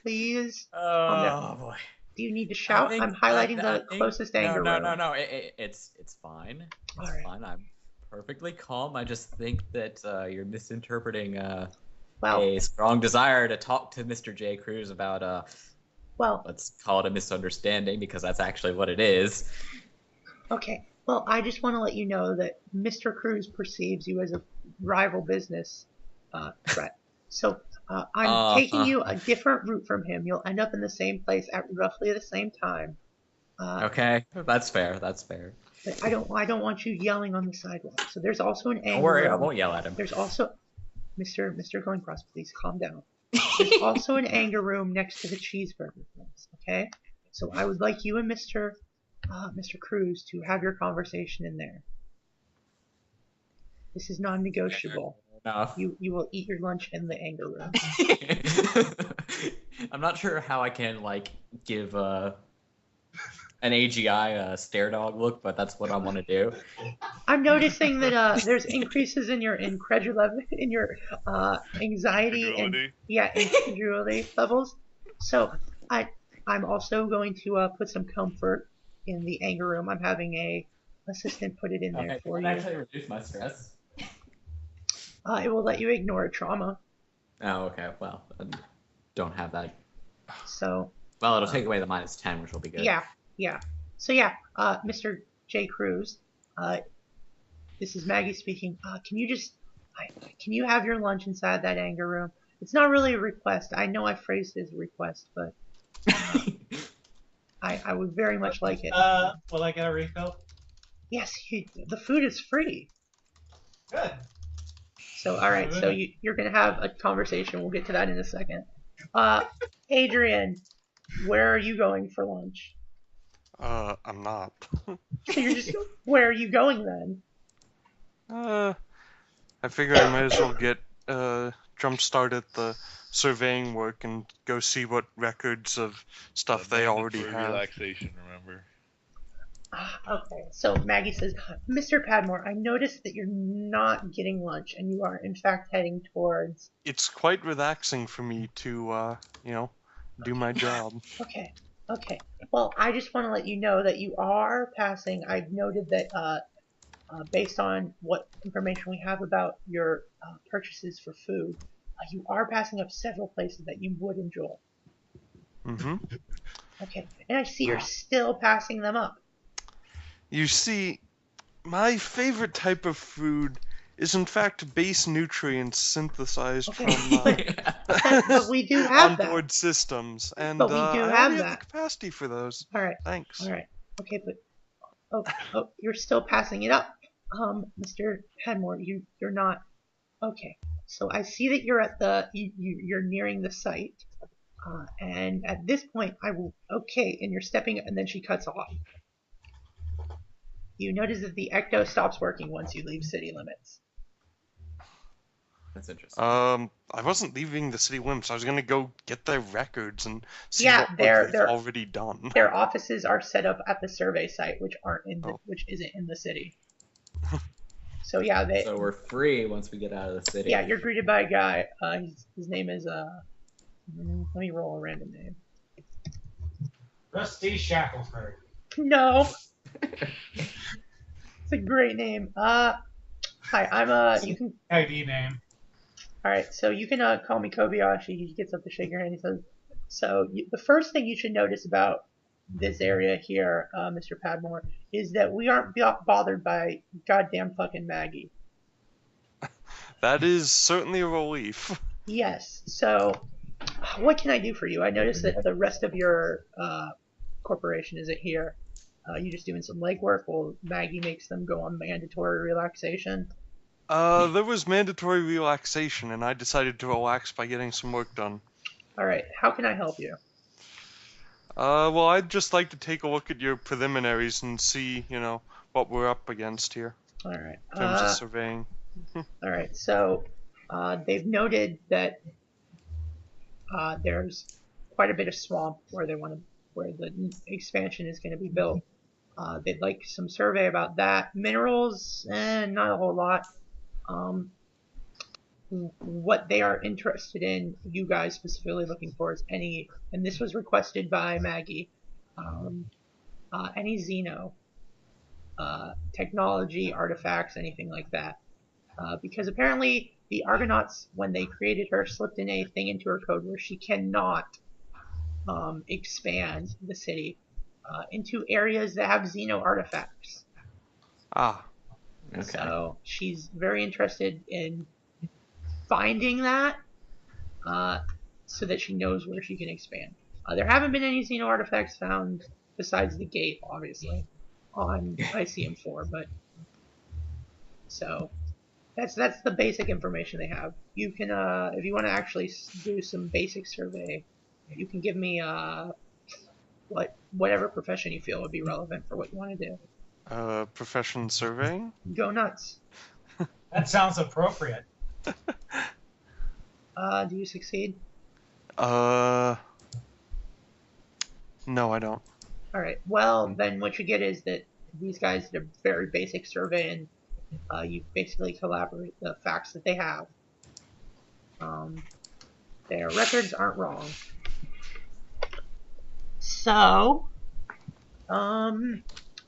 Please calm down. Oh boy. Do you need to shout? I'm highlighting the closest anger room. No. It's fine. It's All right. fine. I'm perfectly calm. I just think that you're misinterpreting a strong desire to talk to Mr. J. Cruz about let's call it a misunderstanding, because that's actually what it is. Okay. Well, I just want to let you know that Mr. Cruz perceives you as a rival business threat. So I'm taking you a different route from him. You'll end up in the same place at roughly the same time. Okay, that's fair. That's fair. But I don't want you yelling on the sidewalk. So there's also an anger Don't worry, room. I won't yell at him. There's also Mr. Glencross, please calm down. There's also an anger room next to the cheeseburger place. Okay, so I would like you and Mr. Cruz to have your conversation in there. This is non-negotiable. Enough. You will eat your lunch in the anger room. I'm not sure how I can give an AGI stare dog look, but that's what I want to do. I'm noticing that there's increases in your anxiety and incredulity levels. So I'm also going to put some comfort in the anger room. I'm having a assistant put it in there for you. Actually reduce my stress. It will let you ignore trauma. Oh, okay. Well, I don't have that. So. Well, it'll take away the -10, which will be good. Yeah. So yeah, Mr. J. Cruz, this is Maggie speaking. Can you have your lunch inside that anger room? It's not really a request. I know I phrased it as a request, but I would very much like it. Will I get a refill? Yes, the food is free. Good. So, all right. So you're gonna have a conversation. We'll get to that in a second. Adrian, where are you going for lunch? I'm not. So you're just. Where are you going then? I figure I might as well get jump start at the surveying work and go see what records of stuff they already have. Relaxation, remember. Okay, so Maggie says, Mr. Padmore, I noticed that you're not getting lunch, and you are in fact heading towards. It's quite relaxing for me to, do my job. Okay. Well, I just want to let you know that you are passing. I've noted that based on what information we have about your purchases for food, you are passing up several places that you would enjoy. Mm-hmm. Okay, and I see you're still passing them up. You see, my favorite type of food is in fact base nutrients synthesized from but we do have onboard that. systems, and But we do I have already that. have the capacity for those. All right. Thanks. All right. Okay, but you're still passing it up, Mr. Padmore. You're not. Okay. So I see that you're at you're nearing the site, and at this point I will. Okay, and you're stepping, and then she cuts off. You notice that the ecto stops working once you leave city limits. That's interesting. I wasn't leaving the city limits. I was gonna go get their records and see Yeah, what they're- they've they're- already done. Their offices are set up at the survey site, which Oh. which isn't in the city. So yeah, So we're free once we get out of the city. yeah, you're greeted by a guy. His name is let me roll a random name. Rusty Shackelford. No. It's a great name. Hi, I'm you can. ID name. All right, so you can call me Kobayashi. He gets up to shake your hand. He says, "So the first thing you should notice about this area here, Mr. Padmore, is that we aren't bothered by goddamn fucking Maggie." That is certainly a relief. Yes. So, what can I do for you? I noticed that the rest of your corporation isn't here. You just doing some legwork while Maggie makes them go on mandatory relaxation. There was mandatory relaxation, and I decided to relax by getting some work done. All right. How can I help you? Well, I'd just like to take a look at your preliminaries and see, what we're up against here All right. in terms of surveying. All right. So, they've noted that there's quite a bit of swamp where where the expansion is going to be built. They'd like some survey about that. Minerals, not a whole lot. What they are interested in, you guys specifically looking for, is and this was requested by Maggie, any Xeno technology, artifacts, anything like that. Because apparently the Argonauts, when they created her, slipped in a thing into her code where she cannot expand the city into areas that have Xeno artifacts. Ah, Okay. So she's very interested in finding that so that she knows where she can expand. There haven't been any Xeno artifacts found besides the gate, obviously, on Piscium IV, but so that's the basic information they have. You can, if you want to actually do some basic survey, you can give me whatever profession you feel would be relevant for what you want to do. profession surveying? Go nuts. That sounds appropriate. Do you succeed? No, I don't. All right. Well, then what you get is that these guys did a very basic survey, and you basically collaborate the facts that they have. Their records aren't wrong. So,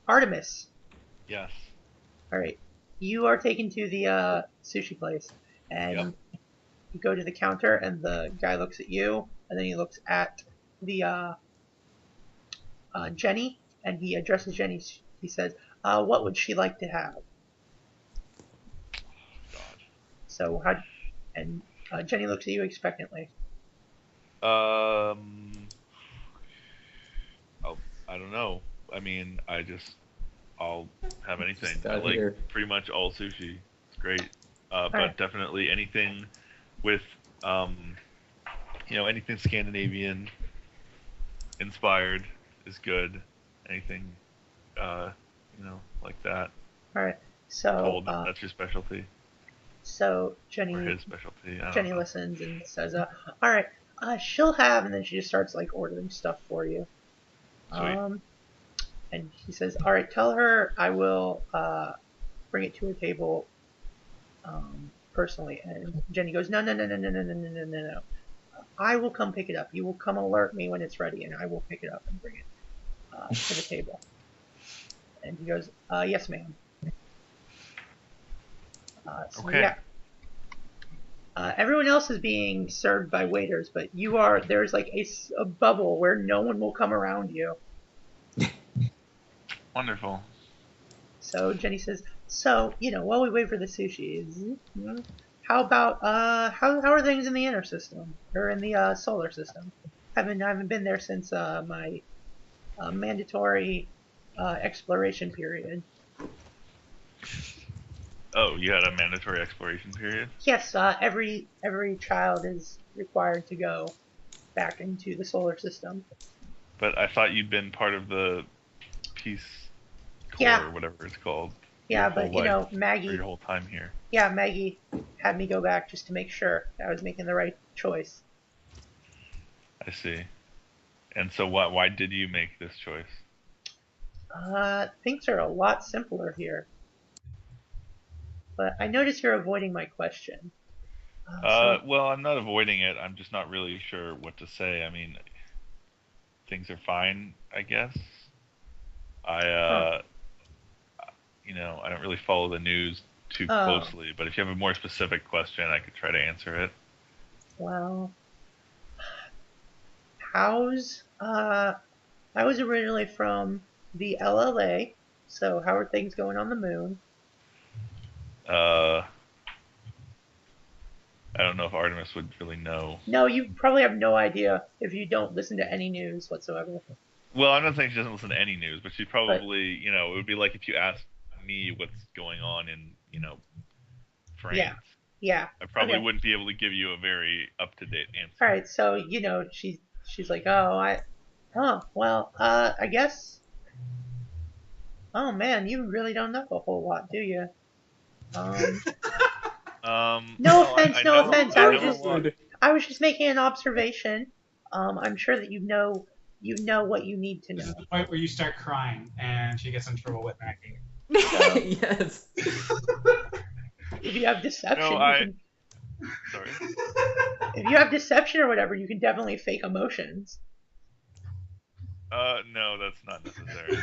Artemis. Yes. All right. You are taken to the sushi place, and Yep. you go to the counter, and the guy looks at you, and then he looks at the Jenny, and he addresses Jenny. He says, "What would she like to have?" God. So and Jenny looks at you expectantly. I don't know. I mean, I'll have anything. Just I out like here. pretty much all sushi. It's great. But Alright. definitely anything with, anything Scandinavian inspired is good. Anything, like that. All right. So Cold. That's your specialty. so Or Jenny his specialty. I don't Jenny know. listens and says, "All right, she'll have," and then she just starts like ordering stuff for you. Sweet. And he says, "All right, tell her I will bring it to her table personally." And Jenny goes, "No, no, no, no, no, no, no, no, no, no, no. I will come pick it up. You will come alert me when it's ready, and I will pick it up and bring it to the table." And he goes, "Yes, ma'am." So, Okay. yeah. Everyone else is being served by waiters, but there's like a bubble where no one will come around you. Wonderful. So Jenny says, "So, while we wait for the sushi, how about how are things in the inner system or in the solar system? I haven't been there since my mandatory exploration period. Oh, you had a mandatory exploration period? Yes, every child is required to go back into the solar system. But I thought you'd been part of the peace tour Yeah. or whatever it's called. Yeah, Your but whole life, or Maggie. your whole time here. Yeah, Maggie had me go back just to make sure I was making the right choice. I see. And so why did you make this choice? Things are a lot simpler here. But I notice you're avoiding my question. Well, I'm not avoiding it. I'm just not really sure what to say. I mean, things are fine, I guess. I don't really follow the news too closely, but if you have a more specific question, I could try to answer it. Well, I was originally from the LLA, so how are things going on the moon? I don't know if Artemis would really know. No, you probably have no idea if you don't listen to any news whatsoever. Well, I'm not saying she doesn't listen to any news, but she'd probably, it would be like if you asked me what's going on in, France. Yeah. I probably Okay. wouldn't be able to give you a very up-to-date answer. All right, so she's like, I guess. Oh man, you really don't know a whole lot, do you? No offense. I was just making an observation. I'm sure that you know what you need to This know. is the point where you start crying, and she gets in trouble with Maggie. Yes. If you have deception, Sorry. if you have deception or whatever, you can definitely fake emotions. No, that's not necessary.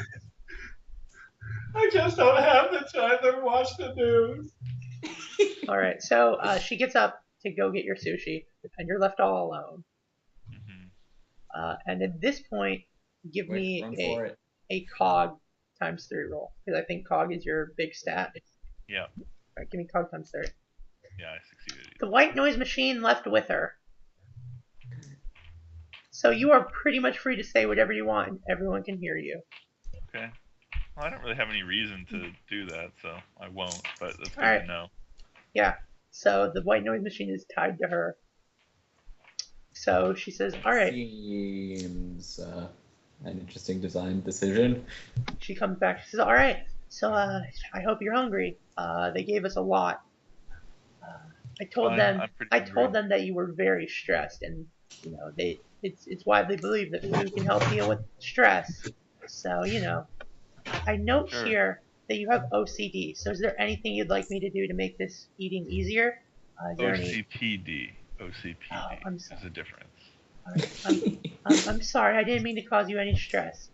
I just don't have the time to watch the news. All right, so she gets up to go get your sushi, and you're left all alone. Mm-hmm. And at this point, give me Run for it. a cog times 3 roll, because I think cog is your big stat. Yeah. All right, give me cog times 3. Yeah, I succeeded. The white noise machine left with her. So you are pretty much free to say whatever you want, and everyone can hear you. Okay. Well, I don't really have any reason to do that, so I won't, but that's good Alright. to know. Yeah, so the white noise machine is tied to her. So she says, alright. Seems an interesting design decision. She comes back, she says, alright, so I hope you're hungry. They gave us a lot. I told them that you were very stressed, and it's widely believed that food can help deal with stress. So I note here that you have OCD. So is there anything you'd like me to do to make this eating easier? OCPD. OCPD. Oh, I'm sorry. There's a difference. All right. I'm sorry. I didn't mean to cause you any stress.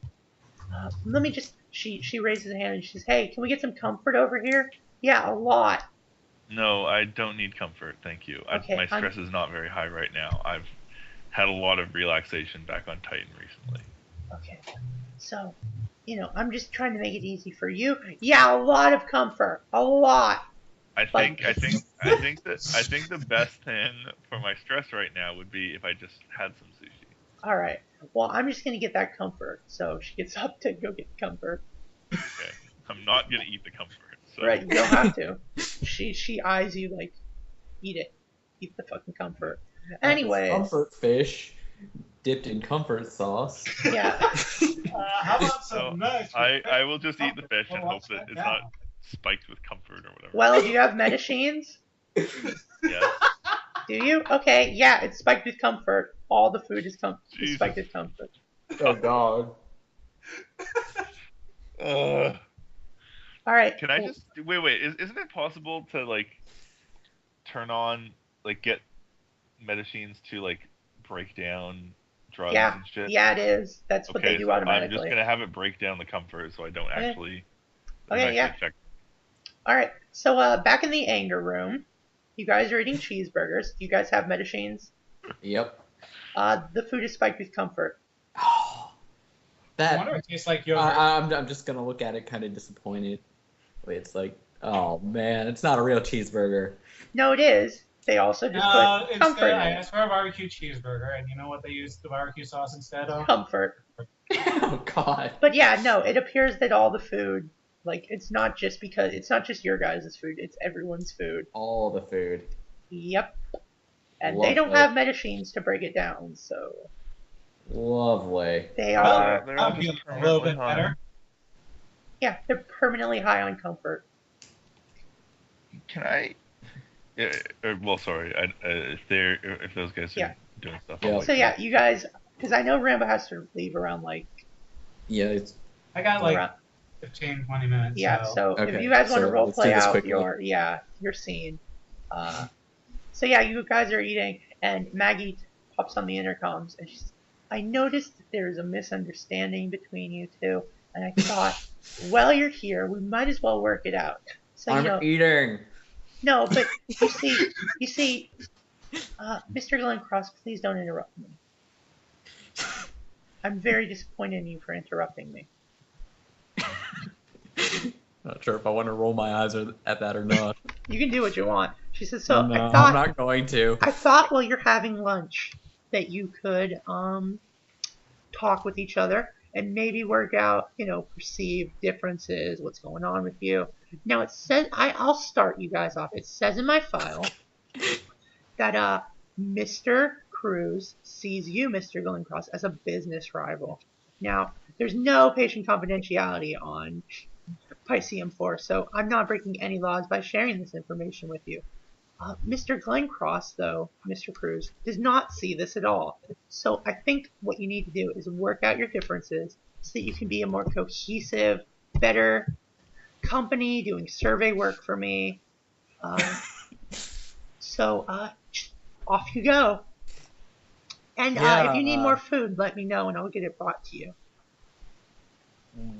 Let me just. She raises a hand and she says, "Hey, can we get some comfort over here?" Yeah, a lot. No, I don't need comfort, thank you. Okay, my stress is not very high right now. I've had a lot of relaxation back on Titan recently. Okay. So, I'm just trying to make it easy for you. Yeah, a lot of comfort. A lot. I think the best thing for my stress right now would be if I just had some sushi. All right. Well, I'm just gonna get that comfort. So she gets up to go get comfort. Okay. I'm not gonna eat the comfort. So. Right. You don't have to. She eyes you like, eat it. Eat the fucking comfort. Anyway. Comfort fish dipped in comfort sauce. Yeah. How about some nice? I will just eat the fish and hope that it's not spiked with comfort or whatever. Well, do you have medicines? Yeah. Do you? Okay, yeah, it's spiked with comfort. All the food is spiked with comfort. Oh god. All right. Can I just wait? Isn't it possible to turn on get medicines to break down drugs and shit? Yeah, it is. That's what they do automatically. I'm just gonna have it break down the comfort so I don't actually. Check. All right. So back in the anger room, you guys are eating cheeseburgers. Do you guys have medicines? Yep. The food is spiked with comfort. Oh, I wonder if it tastes like yogurt. I'm just gonna look at it kind of disappointed. It's like, oh man, it's not a real cheeseburger. No, it is. They also just put comfort in I it. asked for a barbecue cheeseburger, and you know what they used the barbecue sauce instead of? Comfort. Oh god. But yeah, no, it appears that all the food, it's not just your guys' food, it's everyone's food. All the food. Yep. And Lovely. they don't have medicines to break it down, so. Lovely. They are. I'm feeling a little bit better. Yeah, they're permanently high on comfort. Can I? Well, sorry. If those guys are Yeah. doing stuff. Yeah. I'm like, So yeah, you guys, because I know Ramba has to leave around like Yeah, it's I got like around, 15, 20 minutes. yeah. So if Okay, you guys want to so role let's do play this out quickly. your scene, so yeah, you guys are eating, and Maggie pops on the intercoms, and she's, I noticed that there's a misunderstanding between you two, and I thought, while you're here, we might as well work it out. So I'm eating. no, but you see, Mr. Glencross, please don't interrupt me. I'm very disappointed in you for interrupting me. Not sure if I want to roll my eyes at that or not. You can do what you want. She says, so No, I I'm thought not going to. I thought while you're having lunch that you could talk with each other and maybe work out, perceived differences, what's going on with you. Now it says I'll start you guys off. It says in my file that Mr. Cruz sees you, Mr. Glencross, as a business rival. Now, there's no patient confidentiality on Piscium IV, so I'm not breaking any laws by sharing this information with you. Mr. Glencross, though, Mr. Cruz, does not see this at all. So I think what you need to do is work out your differences so that you can be a more cohesive, better company doing survey work for me. So off you go. And if you need more food, let me know and I'll get it brought to you.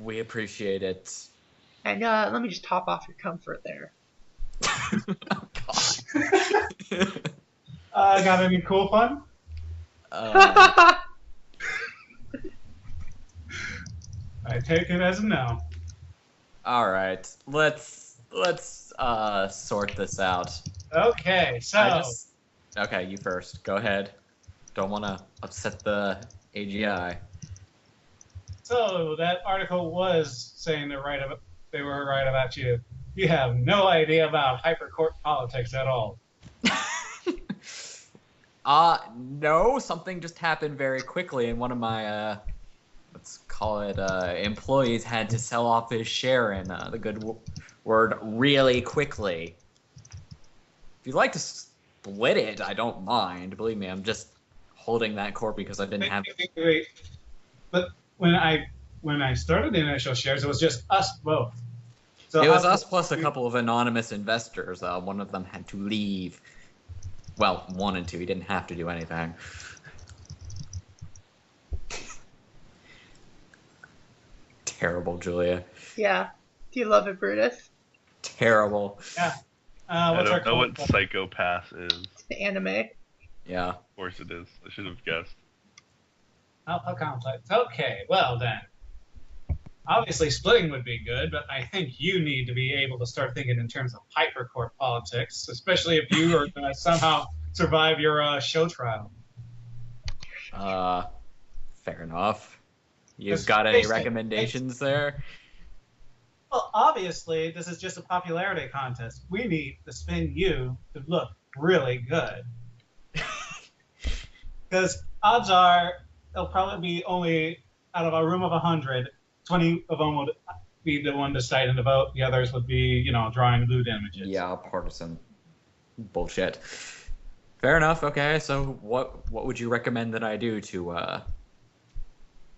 We appreciate it. And let me just top off your comfort there. Oh, God. Got any cool fun? Uh, I take it as a no. all right, let's sort this out. Okay, so Okay, you first. Go ahead. Don't want to upset the AGI. so that article was saying they were right about you. You have no idea about hypercourt politics at all. No, something just happened very quickly, and one of my, let's call it, employees had to sell off his share in the good word really quickly. If you'd like to split it, I don't mind. Believe me, I'm just holding that corp because I didn't have. Wait. But when I started the initial shares, it was just us both. So It was us plus a couple of anonymous investors. One of them had to leave. Well, wanted to. He didn't have to do anything. Terrible, Julia. Yeah. Do you love it, Brutus? Terrible. Yeah. I What's our don't know what code? psychopath is. It's the anime. Yeah. Of course it is. I should have guessed. How complex. Okay, well then. Obviously, splitting would be good, but I think you need to be able to start thinking in terms of hypercourt politics, especially if you are going to somehow survive your show trial. Fair enough. You've Just got any face it. recommendations there? Well, obviously, this is just a popularity contest. We need to spin you to look really good. Because odds are it'll probably be only out of a room of 100, 20 of them would be the one deciding to vote. The others would be, drawing lewd images. Yeah, partisan bullshit. Fair enough. Okay, so what would you recommend that I do to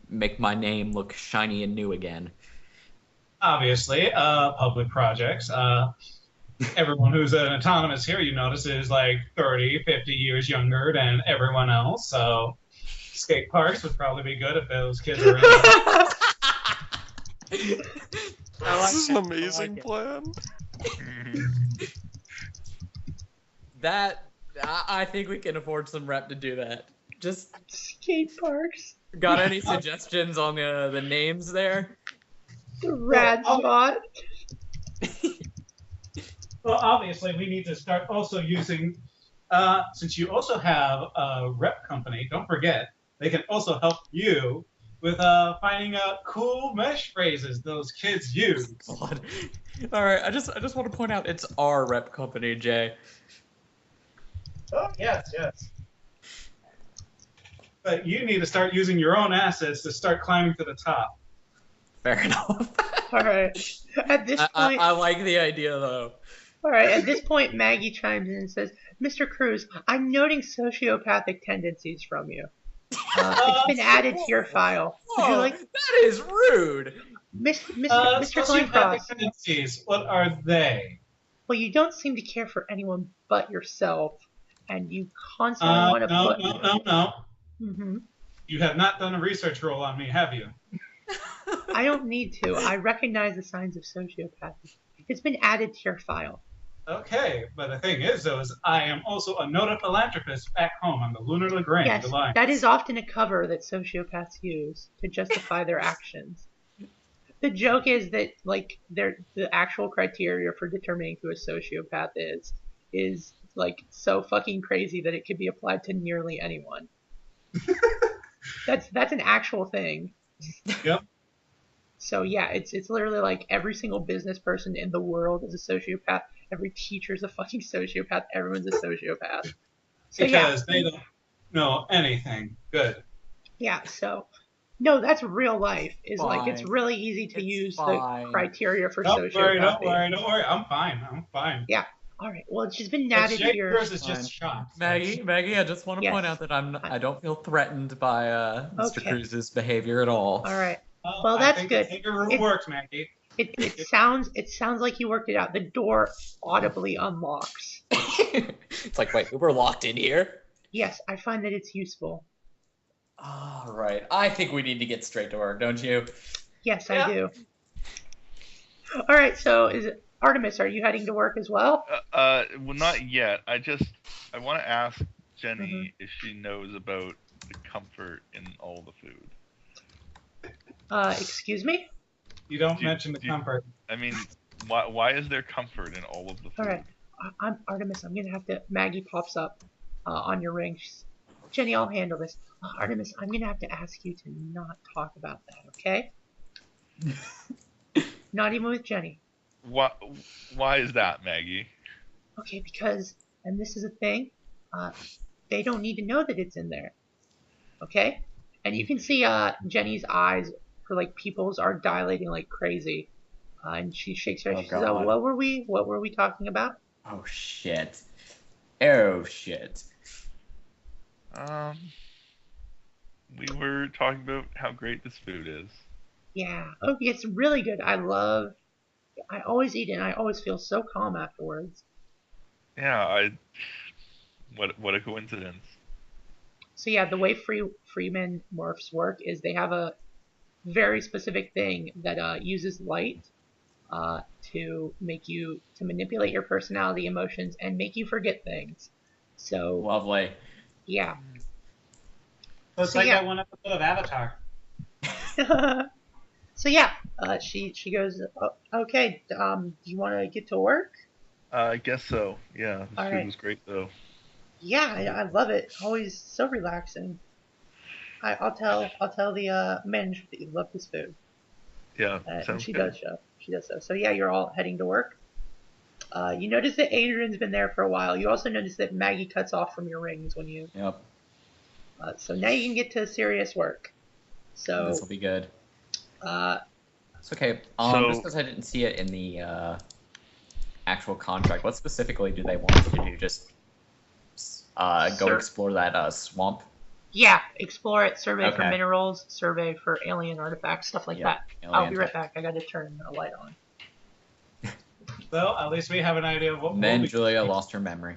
make my name look shiny and new again? Obviously, public projects. Everyone who's an autonomous here, you notice, is like 30, 50 years younger than everyone else. So skate parks would probably be good if those kids are in. This is an amazing plan. I think we can afford some rep to do that. Just Skate parks. got any suggestions on the names there? The rad spot. Well, obviously, we need to start also using, since you also have a rep company, don't forget, they can also help you with finding out cool mesh phrases those kids use. God. All right, I just want to point out it's our rep company, Jay. Oh, yes. But you need to start using your own assets to start climbing to the top. Fair enough. All right. At this point, I like the idea though. all right. At this point, Maggie chimes in and says, "Mr. Cruz, I'm noting sociopathic tendencies from you. It's been added to your file. Would you Whoa, like, that is rude. Mr. Sociopathic Glencross? tendencies. What are they? Well, you don't seem to care for anyone but yourself, and you constantly want to put. No. Hmm. You have not done a research roll on me, have you? I don't need to. I recognize the signs of sociopathy. It's been added to your file. Okay, but the thing is, though, is I am also a noted philanthropist back home on the Lunar Lagrange Yes, Alliance. that is often a cover that sociopaths use to justify their actions. The joke is that, like, the actual criteria for determining who a sociopath is like so fucking crazy that it could be applied to nearly anyone. That's an actual thing. Yep. So yeah, it's literally like every single business person in the world is a sociopath. Every teacher's a fucking sociopath. Everyone's a sociopath. So Because they don't know anything. Good. yeah. So no, that's real life. Is like it's Fine. really easy to It's use fine. the criteria for Don't sociopathy. worry. I'm fine. Yeah. All right. Well, it's just been But added Jake here. Cruz is Fine. just shocked. Maggie, I just want to Yes. point out that I don't feel threatened by Mr. Okay. Cruz's behavior at all. All right. Well, Well, I that's think good. The kangaroo It- works, Maggie. It sounds like you worked it out. The door audibly unlocks. It's like, wait, we were locked in here? Yes, I find that it's useful. All right. I think we need to get straight to work, don't you? Yes, Yeah. I do. All right. So is it Artemis? Are you heading to work as well? Well, not yet. I want to ask Jenny Mhm. if she knows about the comfort in all the food. Excuse me. You don't Do you- mention the do you- comfort. I mean, why is there comfort in all of the food? All right. I'm Artemis. I'm gonna have to. Maggie pops up on your ring. Jenny, I'll handle this. Artemis, I'm gonna have to ask you to not talk about that, okay? Not even with Jenny. Why is that, Maggie? Okay, because, and this is a thing, they don't need to know that it's in there. Okay? And you can see Jenny's eyes, her like pupils are dilating like crazy. And she shakes her head. Oh, She says, God. what were we talking about? Oh, shit. Oh, shit. We were talking about how great this food is. Yeah. Oh, it's really good. I always eat it and I always feel so calm afterwards. Yeah, what a coincidence. So yeah, the way Freeman morphs work is they have a very specific thing that uses light to manipulate your personality, emotions, and make you forget things. So Lovely. yeah. So it's So, like yeah. that one episode of Avatar. So yeah, she goes, "Oh, okay. Do you want to get to work? I guess so. Yeah, this All food right. was great though. Yeah, I love it. Always so relaxing. I'll tell the manager that you love this food. Yeah, And sounds she good. does so. She does so. So yeah, you're all heading to work. You notice that Adrian's been there for a while. You also notice that Maggie cuts off from your rings when you. Yep. So now you can get to serious work. So This will be good. uh, It's okay. So- Just because I didn't see it in the actual contract, what specifically do they want us to do? Just go Sir. explore that swamp? yeah, explore it, survey for Okay. minerals, survey for alien artifacts, stuff like Yeah, that. I'll be alien right back. I got to turn a light on. Well, at least we have an idea of what And then we'll be- Julia lost her memory.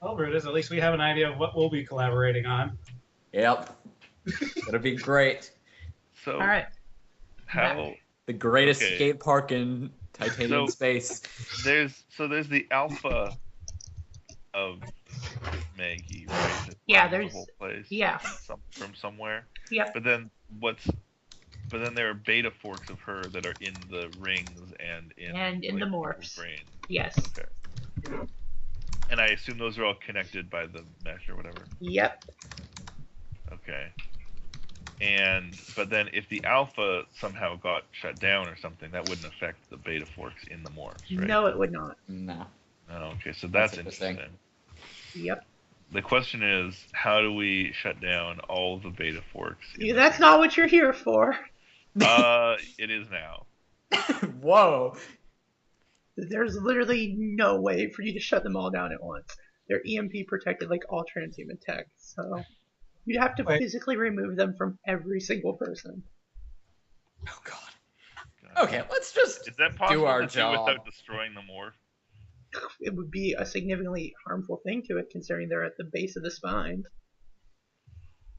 Well, Brutus, at least we have an idea of what we'll be collaborating on. Yep. It'll be great. So All right. how The greatest Okay. skate park in titanium So- space. there's the alpha of Maggie, right? that Yeah, runs the there's- whole place. Yeah. From somewhere. Yep. But then there are beta forks of her that are in the rings and in And in the people's morphs. brains. Yes. Okay. And I assume those are all connected by the mesh or whatever. Yep. Okay. But then if the alpha somehow got shut down or something, that wouldn't affect the beta forks in the morphs, right? No, it would not. No. Oh, okay, so that's That's interesting. interesting. Yep. the question is, how do we shut down all the beta forks? That's not what you're here for. It is now. Whoa. There's literally no way for you to shut them all down at once. They're EMP protected like all transhuman tech, so you'd have to physically remove them from every single person. Oh god. Okay, let's just Is that possible do our to job do without destroying the morph? It would be a significantly harmful thing to it, considering they're at the base of the spine.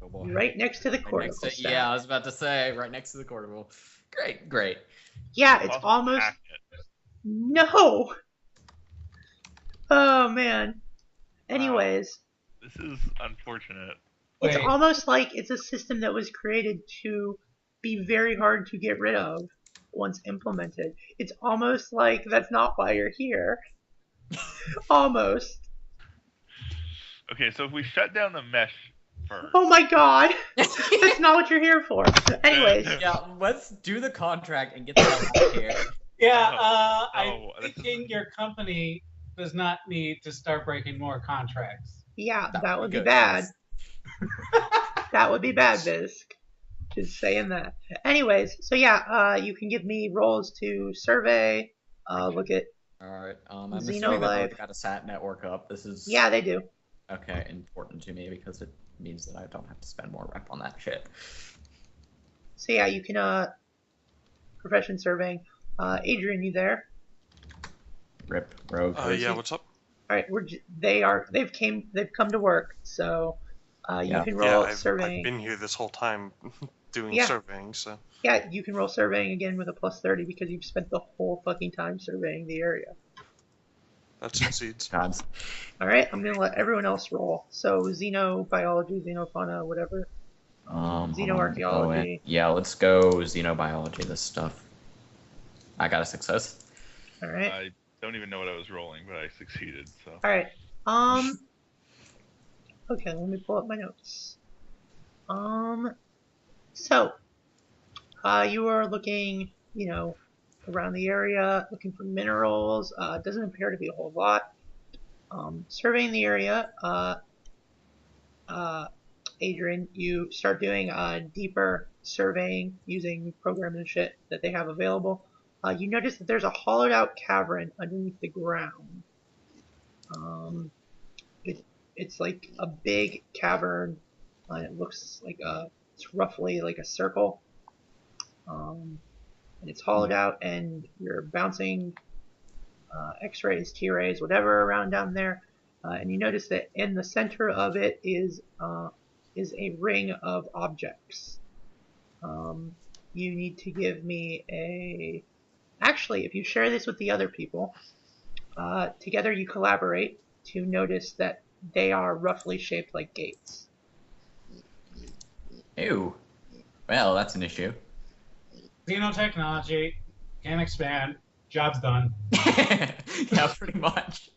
Oh boy. Right next to the Right cortical next to, stack. yeah, I was about to say, right next to the cortical. Great. Yeah, Is it it's possible to almost... hack it? No! Oh, man. Anyways, This is unfortunate. it's Wait. almost like it's a system that was created to be very hard to get rid of once implemented. It's almost like that's not why you're here. Almost. Okay, so if we shut down the mesh first. Oh my god! That's not what you're here for. Anyways, Yeah, let's do the contract and get the hell out of here. Yeah, No, I'm this thinking is- your company does not need to start breaking more contracts. yeah, that would be good. bad. That would be bad, Visc. Just saying that. Anyways, so yeah, you can give me rolls to survey, look at... Alright, I'm Xenolife. assuming they've already got a SAT network up. This is Yeah, they do. okay, important to me because it means that I don't have to spend more rep on that shit. So yeah, you can, profession surveying. Adrian, you there? Rip, rogue. Yeah, what's up? Alright, they've come to work, so, you Yeah. can Yeah, roll I've surveying. been here this whole time doing Yeah. surveying, so. Yeah, you can roll surveying again with a plus 30 because you've spent the whole fucking time surveying the area. That succeeds. Times. Alright, I'm gonna let everyone else roll. So, xenobiology, xenofauna, whatever. Xenoarchaeology. Yeah, let's go xenobiology, this stuff. I got a success. Alright. I don't even know what I was rolling, but I succeeded. So Alright. Okay, let me pull up my notes. So, you are looking, around the area, looking for minerals. Doesn't appear to be a whole lot. Surveying the area, Adrian, you start doing deeper surveying using programs and shit that they have available. You notice that there's a hollowed out cavern underneath the ground. It's like a big cavern. It looks like it's roughly like a circle. And it's hollowed out, and you're bouncing X-rays, T-rays, whatever around down there. And you notice that in the center of it is a ring of objects. You need to give me a... Actually, if you share this with the other people, together you collaborate to notice that they are roughly shaped like gates. Ew. Well, that's an issue. Xenotechnology can expand. Job's done. Yeah, pretty much.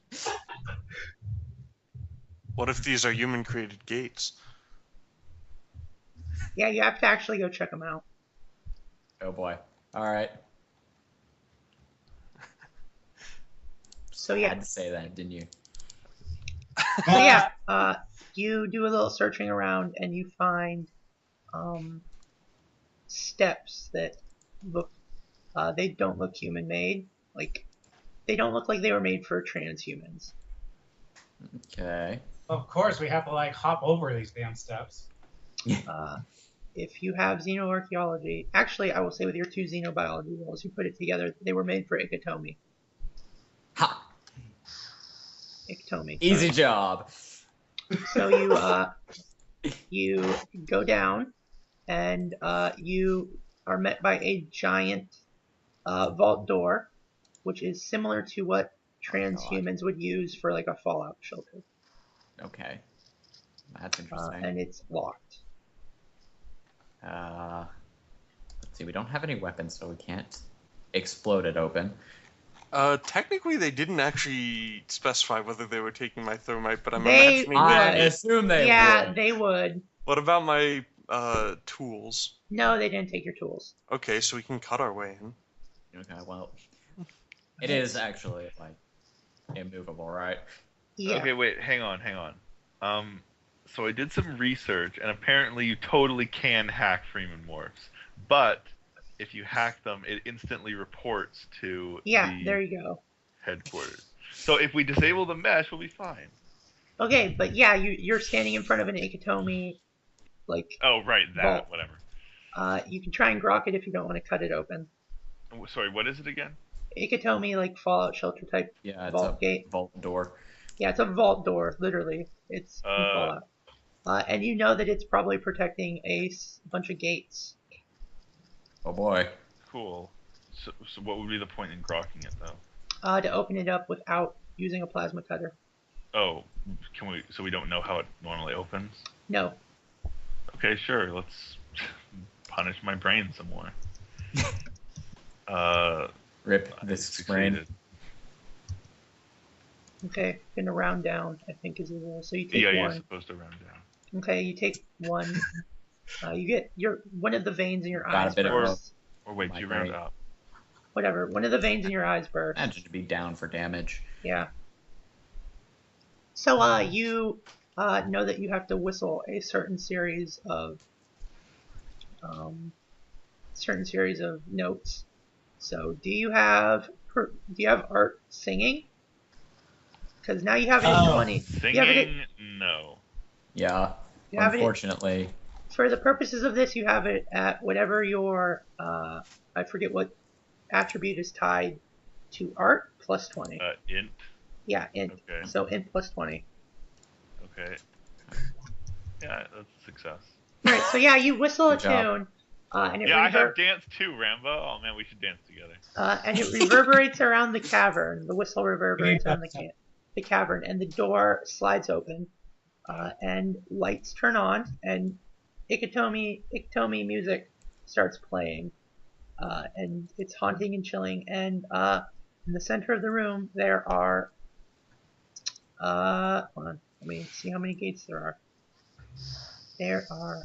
What if these are human-created gates? Yeah, you have to actually go check them out. Oh boy. Alright. So yeah. Had to say that, didn't you? So yeah, you do a little searching around and you find steps that look, they don't look human-made. Like, they don't look like they were made for transhumans. Okay. Of course, we have to hop over these damn steps. If you have xenoarchaeology, actually, I will say with your 2 xenobiology rolls, you put it together, they were made for ectomy. Ha! Ectomy. Easy sorry. job. So you go down, and you are met by a giant vault door, which is similar to what transhumans would use for a fallout shelter. Okay. That's interesting. And it's locked. Let's see, we don't have any weapons, so we can't explode it open. Technically, they didn't actually specify whether they were taking my thermite, but I'm They imagining. I would. assume they Yeah, would. they would. What about my tools? No, they didn't take your tools. Okay, so we can cut our way in. Okay, well, it is actually immovable, right? Yeah. okay, wait, hang on. So I did some research, and apparently you totally can hack Freeman morphs, but if you hack them, it instantly reports to Yeah, the there you go. headquarters. So if we disable the mesh, we'll be fine. Okay, but yeah, you're standing in front of an Ikitomi, like, Oh, right, that, vault. whatever. You can try and grok it if you don't want to cut it open. Sorry, what is it again? Ikitomi, like Fallout Shelter type Yeah, it's vault a gate. vault door. Yeah, it's a vault door, literally. It's in Fallout. And you know that it's probably protecting a bunch of gates. Oh boy. Cool. So what would be the point in grokking it, though? To open it up without using a plasma cutter. Oh, can we? So we don't know how it normally opens? No. Okay, sure. Let's punish my brain some more. Rip this brain. Succeeded. Okay, gonna round down, I think is the rule. So you take Yeah, one. you're supposed to round down. Okay, you take one. You get one of the veins in your Got eyes a bit of bursts. Or wait, My you round brain. up. Whatever. One of the veins in your eyes bursts. Imagine to be down for damage. Yeah. So you know that you have to whistle a certain series of notes. So do you have art singing? Because now you have it in 20. Singing? You have it No. Yeah. You have it- Unfortunately. for the purposes of this, you have it at whatever your I forget what attribute is tied to art plus 20. Int. Yeah, int. Okay. So int plus 20. Okay. Yeah, that's a success. All right. So yeah, you whistle Good a job. tune, and it Yeah, I have dance too, Ramba. Oh man, we should dance together. and it reverberates around the cavern. The whistle reverberates around the cavern, and the door slides open, and lights turn on, and Ikitomi music starts playing, and it's haunting and chilling. And in the center of the room, there are hold on, let me see how many gates there are. There are.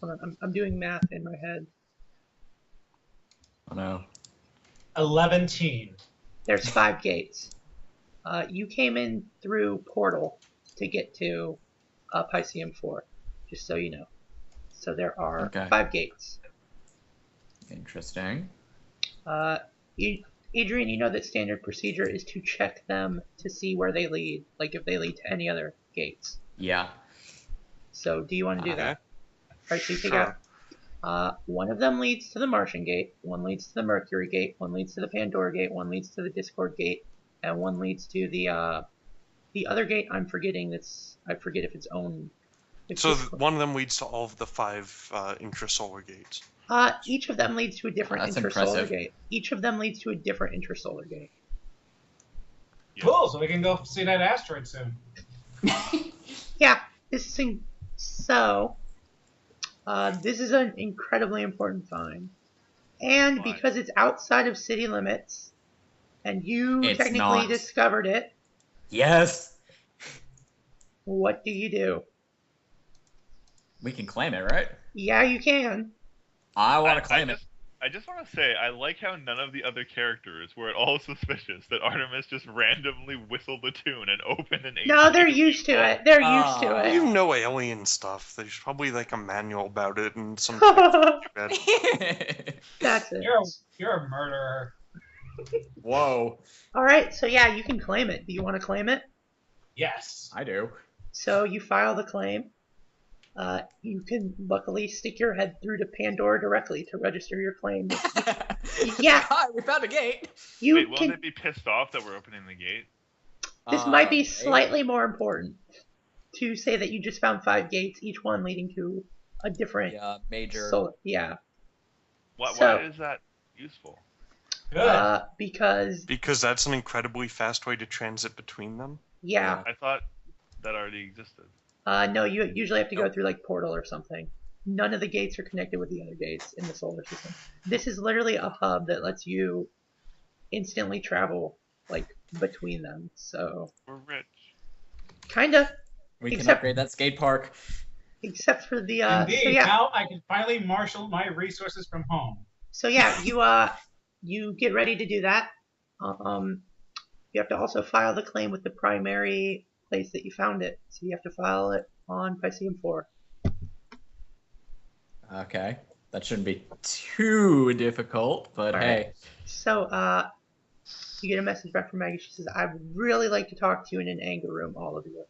Hold on, I'm doing math in my head. Oh no. 11. There's 5 gates. You came in through portal to get to Piscium IV, just so you know. So there are Okay. 5 gates. Interesting. Adrian, you know that standard procedure is to check them to see where they lead, like if they lead to any other gates. Yeah. So do you want to do Okay. that? Alright, so you take Sure. out. One of them leads to the Martian gate, one leads to the Mercury gate, one leads to the Pandora gate, one leads to the Discord gate, and one leads to the other gate I'm forgetting. I forget if it's owned. So one of them leads to all of the 5 intrasolar gates. Each of them leads to a different That's intrasolar impressive. gate. Each of them leads to a different intrasolar gate. Yeah. Cool, so we can go see that asteroid soon. Yeah, so this is an incredibly important find, and Why? because it's outside of city limits, and you It's technically not. discovered it, Yes. what do you do? We can claim it, right? Yeah, you can. I want to claim it. I just want to say, I like how none of the other characters were at all suspicious that Artemis just randomly whistled the tune and opened an No, they're used to it. They're used to You it. know alien stuff. There's probably like a manual about it and some bed. That's it. You're a murderer. Whoa. All right, so yeah, you can claim it. Do you want to claim it? Yes. I do. So you file the claim. You can luckily stick your head through to Pandora directly to register your claim. Yeah. Hi, we found a gate. You Wait, won't can. they be pissed off that we're opening the gate? This might be Maybe. slightly more important to say that you just found 5 gates, each one leading to a different. Yeah, major. So yeah. Why So- is that useful? Good. Because that's an incredibly fast way to transit between them. yeah. I thought that already existed. No, you usually have to go through like portal or something. None of the gates are connected with the other gates in the solar system. This is literally a hub that lets you instantly travel like between them. So We're rich. kinda, We can except- upgrade that skate park. except for the Indeed, so yeah. now I can finally marshal my resources from home. So yeah, you get ready to do that. You have to also file the claim with the primary place that you found it. So you have to file it on Piscium IV. Okay. That shouldn't be too difficult, but All hey. right. So, you get a message back from Maggie. She says, "I would really like to talk to you in an anger room, all of you."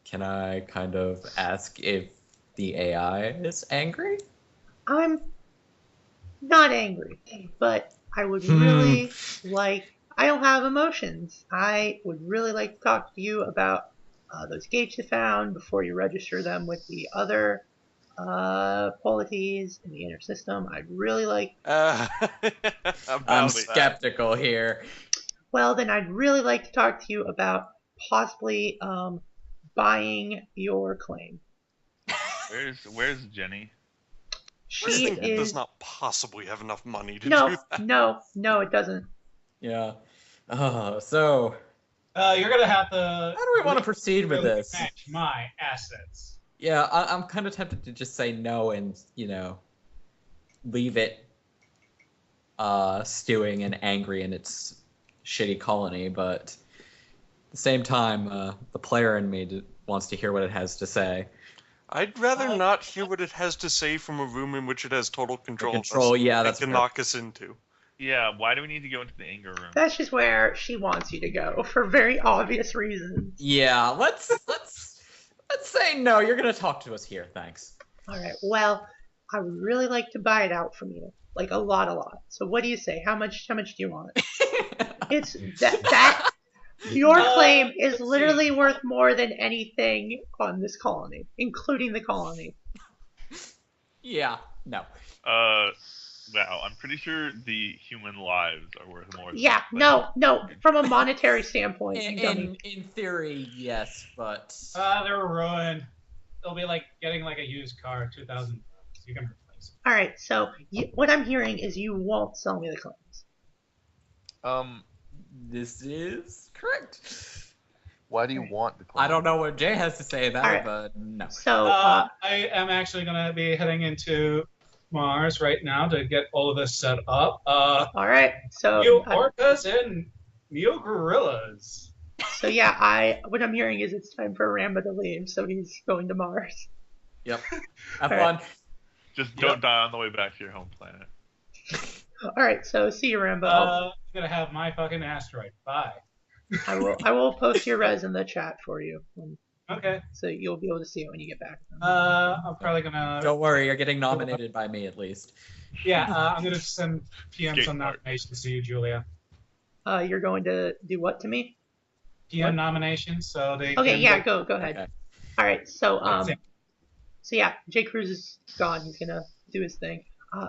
Can I kind of ask if the AI is angry? I'm not angry, but I would really like. I don't have emotions. I would really like to talk to you about those gates you found before you register them with the other polities in the inner system. I'd really like. I'm skeptical here. Well, then I'd really like to talk to you about possibly buying your claim. Where's Jenny? She It does not possibly have enough money to do that. No, it doesn't. Yeah. So You're gonna have to. how do we want to proceed with this? Match my assets. Yeah, I'm kind of tempted to just say no and, leave it stewing and angry in its shitty colony, but at the same time, the player in me wants to hear what it has to say. I'd rather not hear what it has to say from a room in which it has total control. Yeah, that's can knock us into. Yeah, why do we need to go into the anger room? That's just where she wants you to go for very obvious reasons. Yeah, let's say no. You're gonna talk to us here, thanks. All right. Well, I would really like to buy it out from you, like a lot. So what do you say? How much do you want? It's that your claim is literally worth more than anything on this colony, including the colony. Yeah, no. Wow, I'm pretty sure the human lives are worth more. Yeah, no. From a monetary standpoint, In theory, yes, but They're ruined. They'll be like getting like a used car, $2,000. You can replace it. All right. So what I'm hearing is you won't sell me the claims. this is correct. Why do you want the claim? I don't know what Jay has to say about it, Alright. but no. So I am actually gonna be heading into Mars right now to get all of this set up. all right. So New orcas and new gorillas. So yeah, what I'm hearing is it's time for Ramba to leave, so he's going to Mars. Yep. Have Alright. fun. Just don't die on the way back to your home planet. All right, so see you, Ramba. I'm gonna have my fucking asteroid. Bye. I will post your res in the chat for you, Okay. so you'll be able to see it when you get back. I'm probably gonna. Don't worry, you're getting nominated by me at least. Yeah, I'm gonna send PM Skate some park. nominations to you, Julia. You're going to do what to me? PM What? nominations, so they. Okay, can yeah, vote. go ahead. Okay. All right, so That's it. so yeah, Jay Cruz is gone. He's gonna do his thing.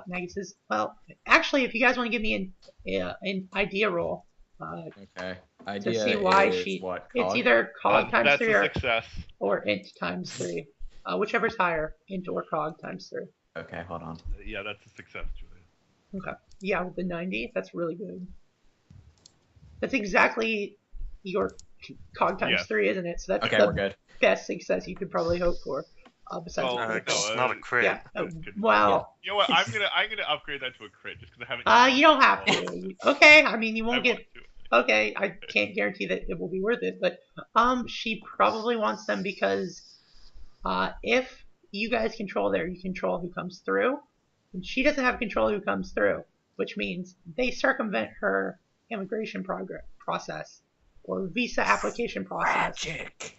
Maggie says, "Well, actually, if you guys want to give me an idea roll, Okay. to Idea see why is what? it's Cog? either cog times That's 3 a success. or int times 3, whichever's higher, int or cog times 3." Okay, hold on. Yeah, that's a success, Julia. Okay. Yeah, with the 90, that's really good. That's exactly your cog times Yes. 3, isn't it? So that's Okay, the we're good. best success you could probably hope for. Besides, Well, the It's no, not a crit. yeah. good. Well, You know what? I'm gonna upgrade that to a crit just because I haven't. you don't have to. Okay, I mean, you I won't want get. to. Okay, I can't guarantee that it will be worth it, but she probably wants them because if you guys control there, you control who comes through, and she doesn't have control who comes through, which means they circumvent her immigration process or visa application process. Magic.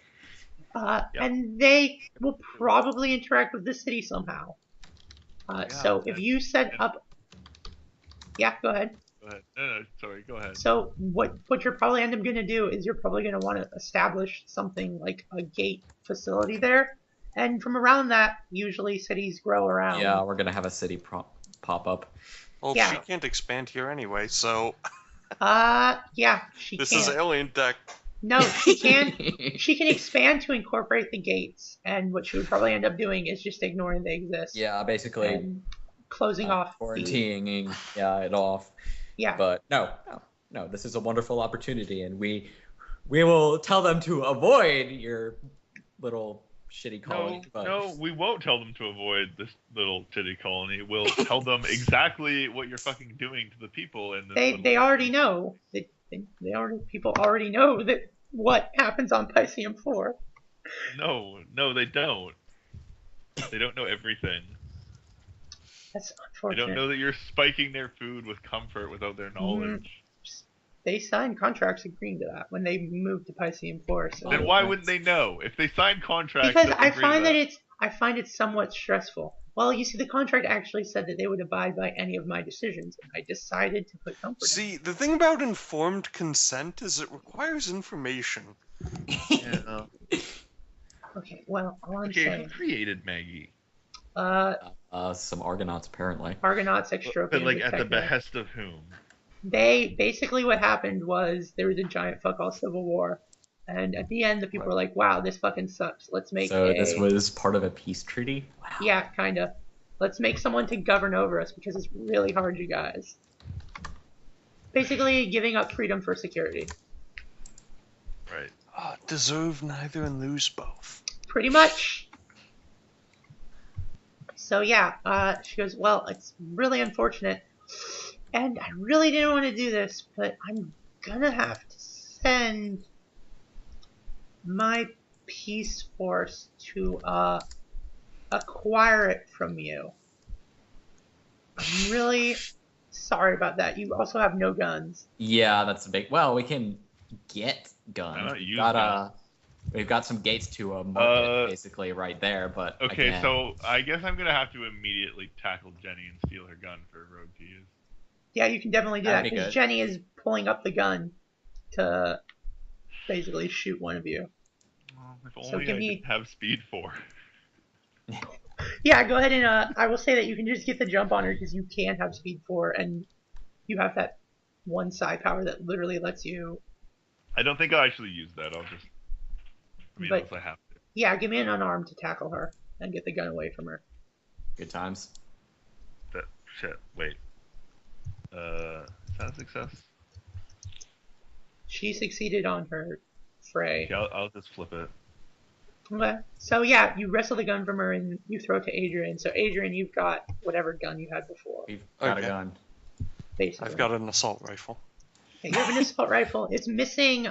And they will probably interact with the city somehow. So if you set up, yeah, go ahead. Go ahead. No, sorry. Go ahead. So what you're probably end up going to do is you're probably going to want to establish something like a gate facility there, and from around that, usually cities grow around. Yeah, we're gonna have a city pop up. Well, Yeah. she can't expand here anyway, so Yeah, she this can. is alien tech. No, she can. She can expand to incorporate the gates, and what she would probably end up doing is just ignoring they exist. Yeah, basically And closing off. quarantining it off. Yeah. But no, this is a wonderful opportunity, and we will tell them to avoid your little shitty colony. No, we won't tell them to avoid this little titty colony. We'll tell them exactly what you're fucking doing to the people in this. They already know that People already know that what happens on Piscium IV. No, they don't. They don't know everything. That's They unfortunate. don't know that you're spiking their food with comfort without their knowledge. They signed contracts agreeing to that when they moved to Piscium IV. So Then why wouldn't they know if they signed contracts? because that I agree find to that I find it somewhat stressful. Well, you see, the contract actually said that they would abide by any of my decisions, and I decided to put comfort in. See, the thing about informed consent is it requires information. Yeah. Okay, well, all I'm Okay, who saying, created Maggie? Some Argonauts apparently. Argonauts, extropians, But like at the Techno. behest of whom? They basically what happened was there was a giant fuck all civil war, and at the end the people were like, "Wow, this fucking sucks. Let's make this was part of a peace treaty. Wow. Yeah, kinda. Let's make someone to govern over us because it's really hard, you guys." Basically, giving up freedom for security. Right. Deserve neither and lose both. Pretty much. So yeah, she goes, "Well, it's really unfortunate, and I really didn't want to do this, but I'm gonna have to send my peace force to acquire it from you. I'm really sorry about that. You also have no guns." Yeah, that's a big. Well, we can get guns. I don't use We've got some gates to a market basically right there, but Okay, again, so I guess I'm gonna have to immediately tackle Jenny and steal her gun for Rogue to use. Yeah, you can definitely do That'd that be because good. Jenny is pulling up the gun to basically shoot one of you. Well, if So only give I me- didn't have speed 4. Yeah, go ahead and I will say that you can just get the jump on her because you can have speed 4 and you have that one side power that literally lets you. I don't think I'll actually use that. I'll just. I mean, But- unless I have to. Yeah, give me an unarmed to tackle her and get the gun away from her. good times. That shit. Wait. Is that a success? She succeeded on her fray. Okay, I'll just flip it. Okay. So yeah, you wrestle the gun from her and you throw it to Adrian. So Adrian, you've got whatever gun you had before, We've got Okay. a gun. basically. I've got an assault rifle. Okay, you have an assault rifle. It's missing.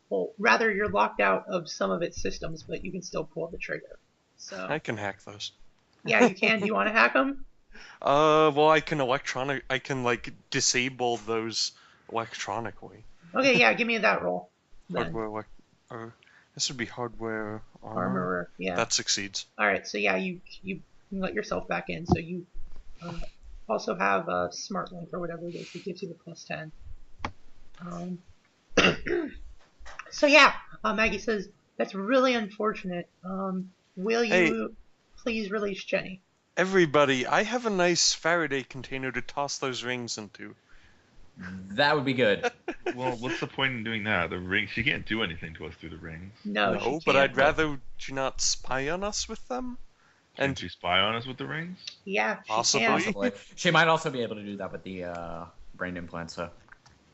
Well, rather, you're locked out of some of its systems, but you can still pull the trigger. So I can hack those. yeah, you can. Do you want to hack them? Well, I can like disable those electronically. Okay, yeah, give me that roll. Then. Hardware, this would be hardware armor. Armorer, yeah. That succeeds. All right, so yeah, you can let yourself back in. So you also have a smart link or whatever it is that gives you the +10. So yeah, Maggie says that's really unfortunate. Will you please release Jenny? Everybody, I have a nice Faraday container to toss those rings into. That would be good. Well, what's the point in doing that? The ring. She can't do anything to us through the rings. No, she but can't. I'd rather you not spy on us with them. Can And she spy on us with the rings? Yeah, she Possibly. can. Possibly. She might also be able to do that with the brain implants. So.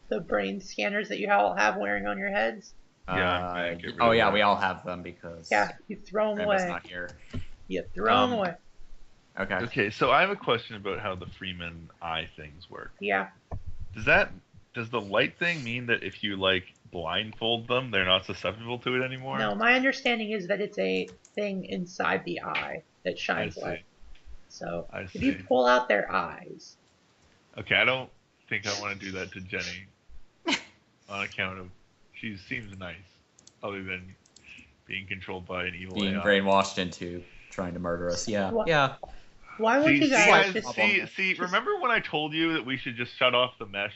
The brain scanners that you all have wearing on your heads. Yeah, I'm gonna get rid Oh of yeah, that. we all have them because Yeah, you throw them Randa's away. not here. You throw them away. Okay. Okay, so I have a question about how the Freeman eye things work. Yeah. Does the light thing mean that if you like blindfold them, they're not susceptible to it anymore? No, my understanding is that it's a thing inside the eye that I shines see. light. So I if you see. pull out their eyes, Okay, I don't think I want to do that to Jenny on account of she seems nice, other than being controlled by an evil Being AI. brainwashed into trying to murder us. Yeah. What? Yeah. why would you guys just? See, remember when I told you that we should just shut off the mesh?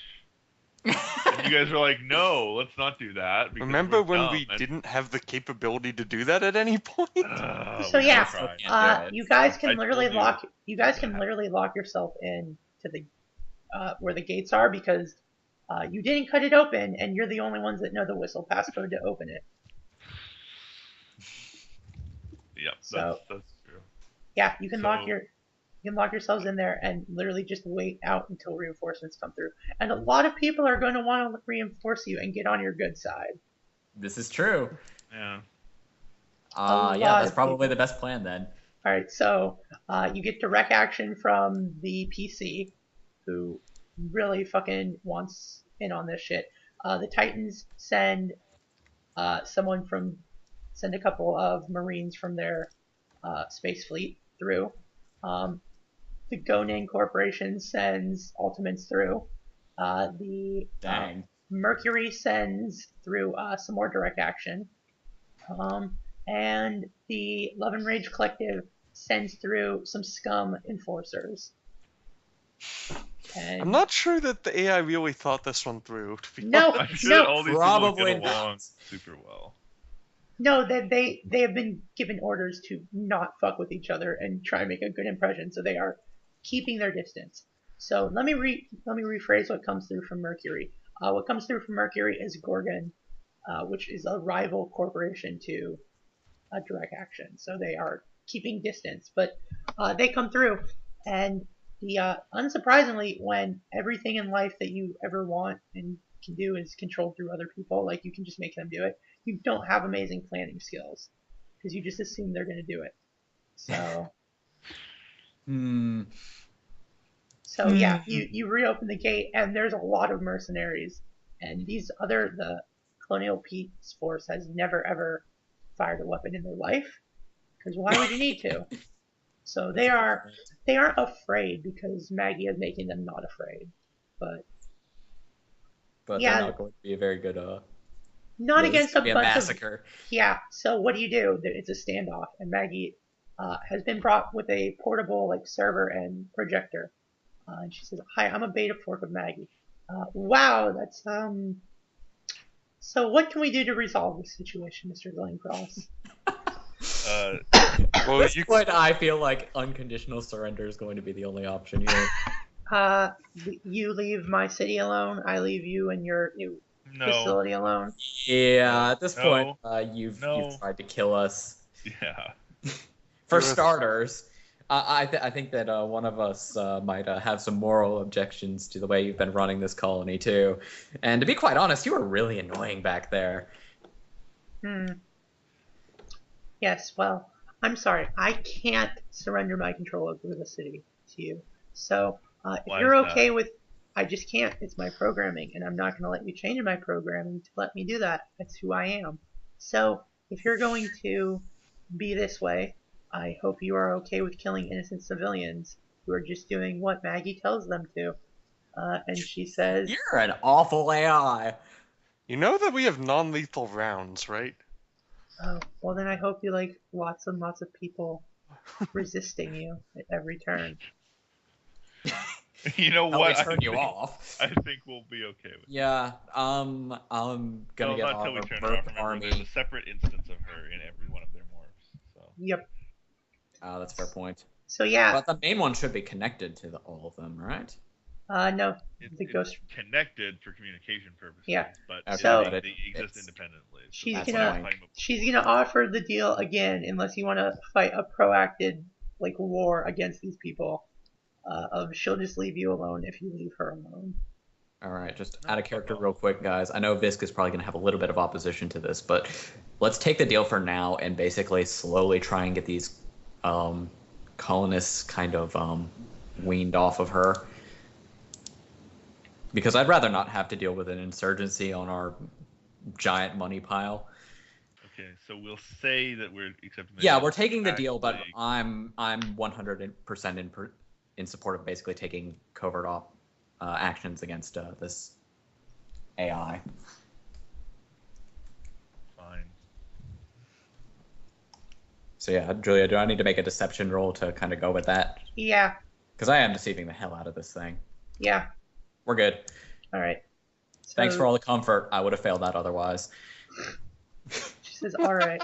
And you guys were like, no, let's not do that. because remember we're when dumb," we and- didn't have the capability to do that at any point? So we yeah, tried. Yeah, you guys I can told literally you. lock. You guys can Yeah. literally lock yourself in to the where the gates are because you didn't cut it open, and you're the only ones that know the whistle passcode to open it. Yeah, So- that's true. Yeah, you can lock So- yourselves in there and literally just wait out until reinforcements come through. And a lot of people are going to want to reinforce you and get on your good side. This is true. Yeah. lot Yeah, that's of probably people. the best plan then. All right, so you get direct action from the PC, who really fucking wants in on this shit. The Titans send send a couple of Marines from their space fleet through. The Gonin Corporation sends Ultimates through. The Dang. Mercury sends through some more direct action. And the Love and Rage Collective sends through some scum enforcers. And I'm not sure that the AI really thought this one through. To be No, I'm sure no, all these probably people get along not. super well. no, that they have been given orders to not fuck with each other and try and make a good impression, so they are keeping their distance. So let me rephrase what comes through from Mercury. What comes through from Mercury is Gorgon, which is a rival corporation to Direct Action. So they are keeping distance, but they come through, and unsurprisingly, when everything in life that you ever want and can do is controlled through other people, like you can just make them do it, you don't have amazing planning skills because you just assume they're going to do it. So. So yeah, you reopen the gate and there's a lot of mercenaries, and the Colonial Peace Force has never ever fired a weapon in their life, because why would you need to? So they aren't afraid because Maggie is making them not afraid, but yeah, they're not going to be a very good not there's against a gonna be bunch massacre. Yeah. So what do? It's a standoff, and Maggie has been brought with a portable server and projector. And she says, "Hi, I'm a beta fork of Maggie." Wow, that's So what can we do to resolve this situation, Mr. Glencross? At this point, I feel like unconditional surrender is going to be the only option here. You leave my city alone. I leave you and your new facility alone. Yeah, at this point, you've tried to kill us. Yeah. For starters. I think that one of us might have some moral objections to the way you've been running this colony, too. And to be quite honest, you were really annoying back there. Yes, well, I'm sorry. I can't surrender my control over the city to you. So, if you're okay with... I just can't. It's my programming, and I'm not going to let you change my programming to let me do that. That's who I am. So, if you're going to be this way... I hope you are okay with killing innocent civilians who are just doing what Maggie tells them to. And she says... You're an awful AI. You know that we have non-lethal rounds, right? Oh, well then I hope you like lots and lots of people resisting you at every turn. You know what? Turn you off. I think we'll be okay with it. Yeah, I'm gonna get off our burp army. There's a separate instance of her in every one of their morphs. So. Yep. Oh, that's a fair point. So yeah. But the main one should be connected to all of them, right? No. It's connected for communication purposes. Yeah. But they exist independently. She's gonna offer the deal again unless you want to fight a proactive war against these people. She'll just leave you alone if you leave her alone. All right, just out of character real quick, guys. I know Visk is probably going to have a little bit of opposition to this, but let's take the deal for now and basically slowly try and get these colonists kind of weaned off of her. Because I'd rather not have to deal with an insurgency on our giant money pile. Okay, so we'll say that we're accepting the deal. Yeah, we're taking the deal, but I'm 100% in support of basically taking covert actions against this AI. Fine. So yeah, Julia, do I need to make a deception roll to kind of go with that? Yeah. Because I am deceiving the hell out of this thing. Yeah. We're good. All right. So, thanks for all the comfort. I would have failed that otherwise. She says, all right.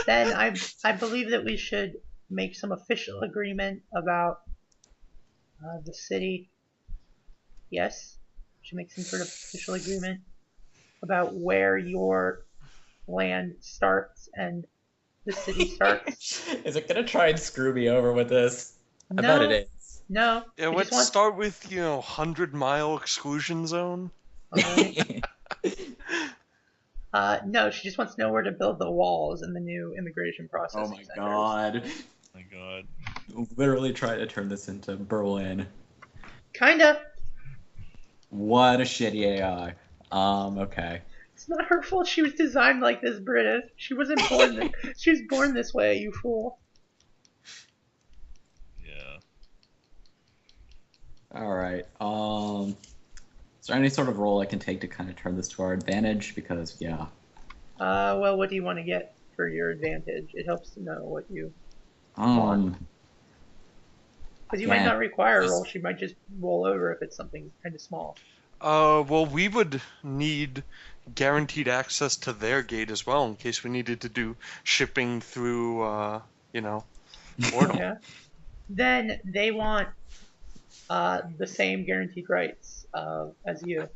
Then I believe that we should make some official agreement about the city. Yes? We should make some sort of official agreement about where your land starts and the city starts. Is it going to try and screw me over with this? No. I bet it is. No. Yeah, let's start with, 100-mile exclusion zone. Right. No, she just wants to know where to build the walls in the new immigration process. Oh my god. Oh my god. Literally try to turn this into Berlin. Kinda. What a shitty AI. Okay. It's not her fault she was designed like this, Brutus. She wasn't born. She was born this way, you fool. Yeah. Alright, is there any sort of role I can take to kind of turn this to our advantage? Because, yeah. Well, what do you want to get for your advantage? It helps to know what you... Um, Because you might not require a roll. She might just roll over if it's something kind of small. Well, we would need guaranteed access to their gate as well in case we needed to do shipping through, portal. Yeah. Then they want the same guaranteed rights as you.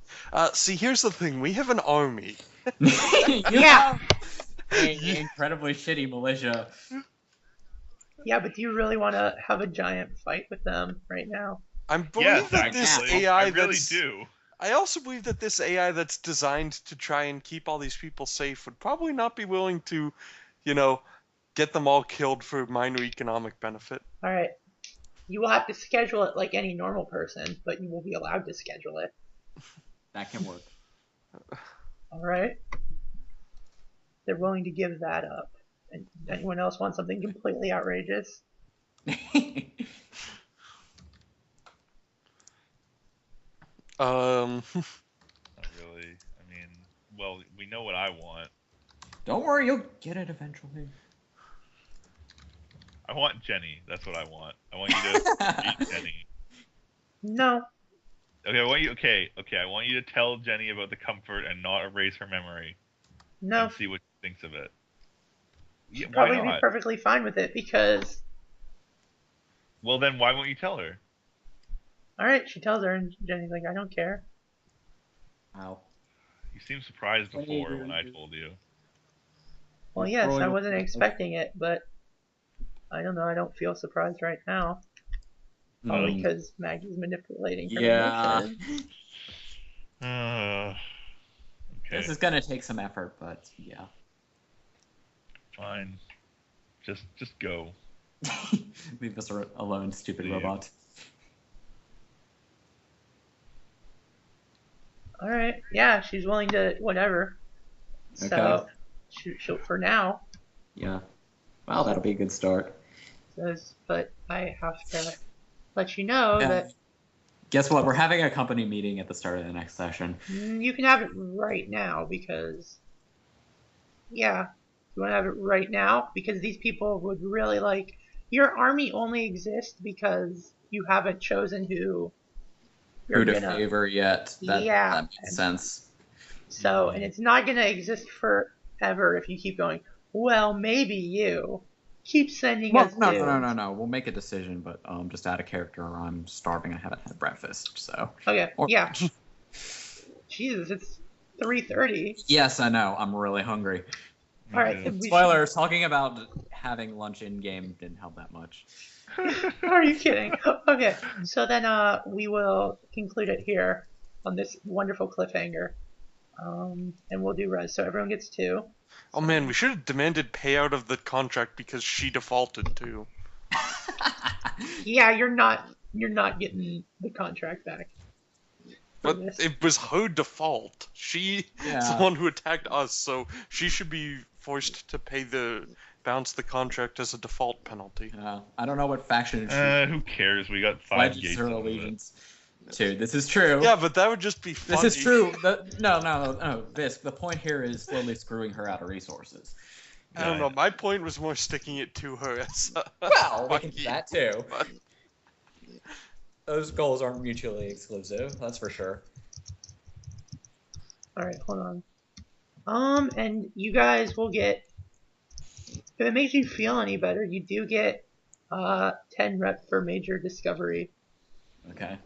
See, here's the thing. We have an army. Yeah. Incredibly shitty militia. Yeah, but do you really want to have a giant fight with them right now? I believe Yes, that this actually, AI I really that's... do. I also believe that this AI that's designed to try and keep all these people safe would probably not be willing to, get them all killed for minor economic benefit. All right. You will have to schedule it like any normal person, but you will be allowed to schedule it. That can work. All right. They're willing to give that up. And anyone else want something completely outrageous? Not really. I mean, well, we know what I want. Don't worry, you'll get it eventually. I want Jenny. That's what I want. I want you to beat Jenny. No. Okay, I want you. Okay. I want you to tell Jenny about the comfort and not erase her memory. No. And see what she thinks of it. Yeah, She'd why probably be not? perfectly fine with it because... Well, then why won't you tell her? Alright, she tells her and Jenny's like, I don't care. Wow. You seemed surprised before when I told you. Well, yes, I wasn't expecting it, but I don't know, I don't feel surprised right now. Probably because Maggie's manipulating her emotions. Okay. This is gonna take some effort, but yeah. Fine. Just go. Leave us alone, stupid Yeah. robot. Alright, yeah, she's willing to whatever. So, she'll for now. Yeah. Well, that'll be a good start. Says, but I have to let you know that Guess what? We're having a company meeting at the start of the next session. you can have it right now because, yeah, you want to have it right now because these people would really like. Your army only exists because you haven't chosen who you're Who to gonna favor yet? That makes sense. So, and it's not gonna exist forever if you keep going. Well, maybe you keep sending us. No. We'll make a decision, but just out of character, I'm starving. I haven't had breakfast, so. Okay. Yeah. Jesus, it's 3:30. Yes, I know. I'm really hungry. All right. Spoilers. Talking about having lunch in game didn't help that much. Are you kidding? Okay. So then, we will conclude it here on this wonderful cliffhanger, and we'll do res. So everyone gets 2. Oh man, we should have demanded payout of the contract because she defaulted too. Yeah, you're not getting the contract back. But it was her default. She's the one who attacked us, so she should be forced to bounce the contract as a default penalty. I don't know what faction who cares? We got 5 gates her of allegiance to. This is true. Yeah, but that would just be funny. This is true. No. The point here is slowly screwing her out of resources. I don't know. My point was more sticking it to her as well, we can do that too. But... Those goals aren't mutually exclusive, that's for sure. Alright, hold on. And you guys will get, if it makes you feel any better, you do get 10 rep for major discovery. Okay.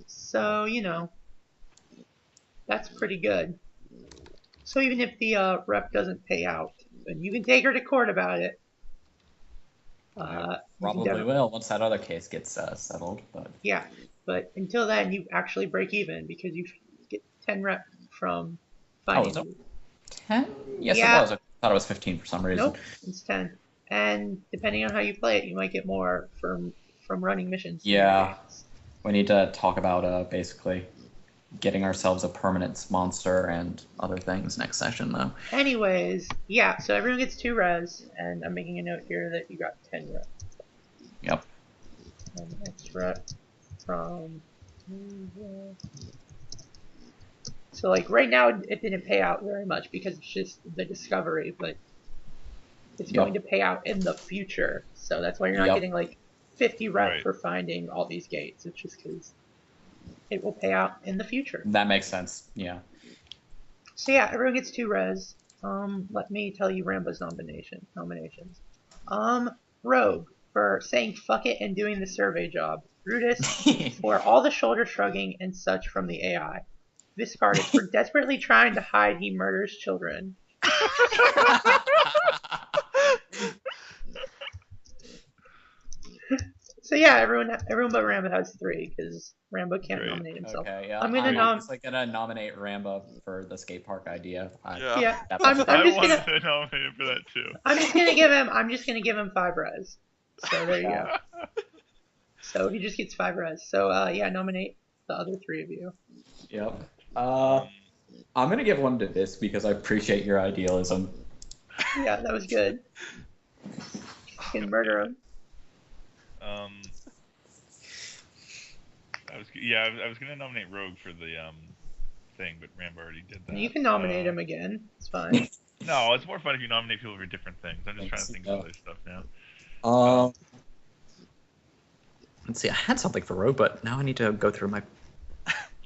So, that's pretty good. So even if the rep doesn't pay out, and you can take her to court about it. Probably will once that other case gets settled. But yeah, but until then, you actually break even because you get 10 rep from finding. Oh, 10? Yes, yeah. It was. I thought it was 15 for some reason. Nope, it's 10. And depending on how you play it, you might get more from running missions. Yeah, we need to talk about basically getting ourselves a permanence monster and other things next session, though. Anyways, yeah, so everyone gets 2 res, and I'm making a note here that you got 10 res. Yep. And extra from... So, like, right now it didn't pay out very much because it's just the discovery, but it's going to pay out in the future. So that's why you're not getting, like, 50 rep for finding all these gates. It's just because it will pay out in the future. That makes sense, yeah. So yeah, everyone gets 2 res. Let me tell you Ramba's nominations. Rogue for saying fuck it and doing the survey job. Brutus for all the shoulder shrugging and such from the AI. Viscardus for desperately trying to hide he murders children. So yeah, everyone but Ramba has 3 because Ramba can't nominate himself. Okay, yeah. I'm gonna nominate Ramba for the skate park idea. I'm I just wanted to nominate him for that too. I'm just gonna give him 5 res. So there you go. So he just gets 5 res. So yeah, nominate the other 3 of you. Yep. I'm gonna give one to this because I appreciate your idealism. Yeah, that was good. You can murder him. I was gonna nominate Rogue for the thing, but Ramba already did that. You can nominate him again. It's fine. No, it's more fun if you nominate people for different things. I'm just trying to think of other stuff now. Let's see. I had something for Rogue, but now I need to go through my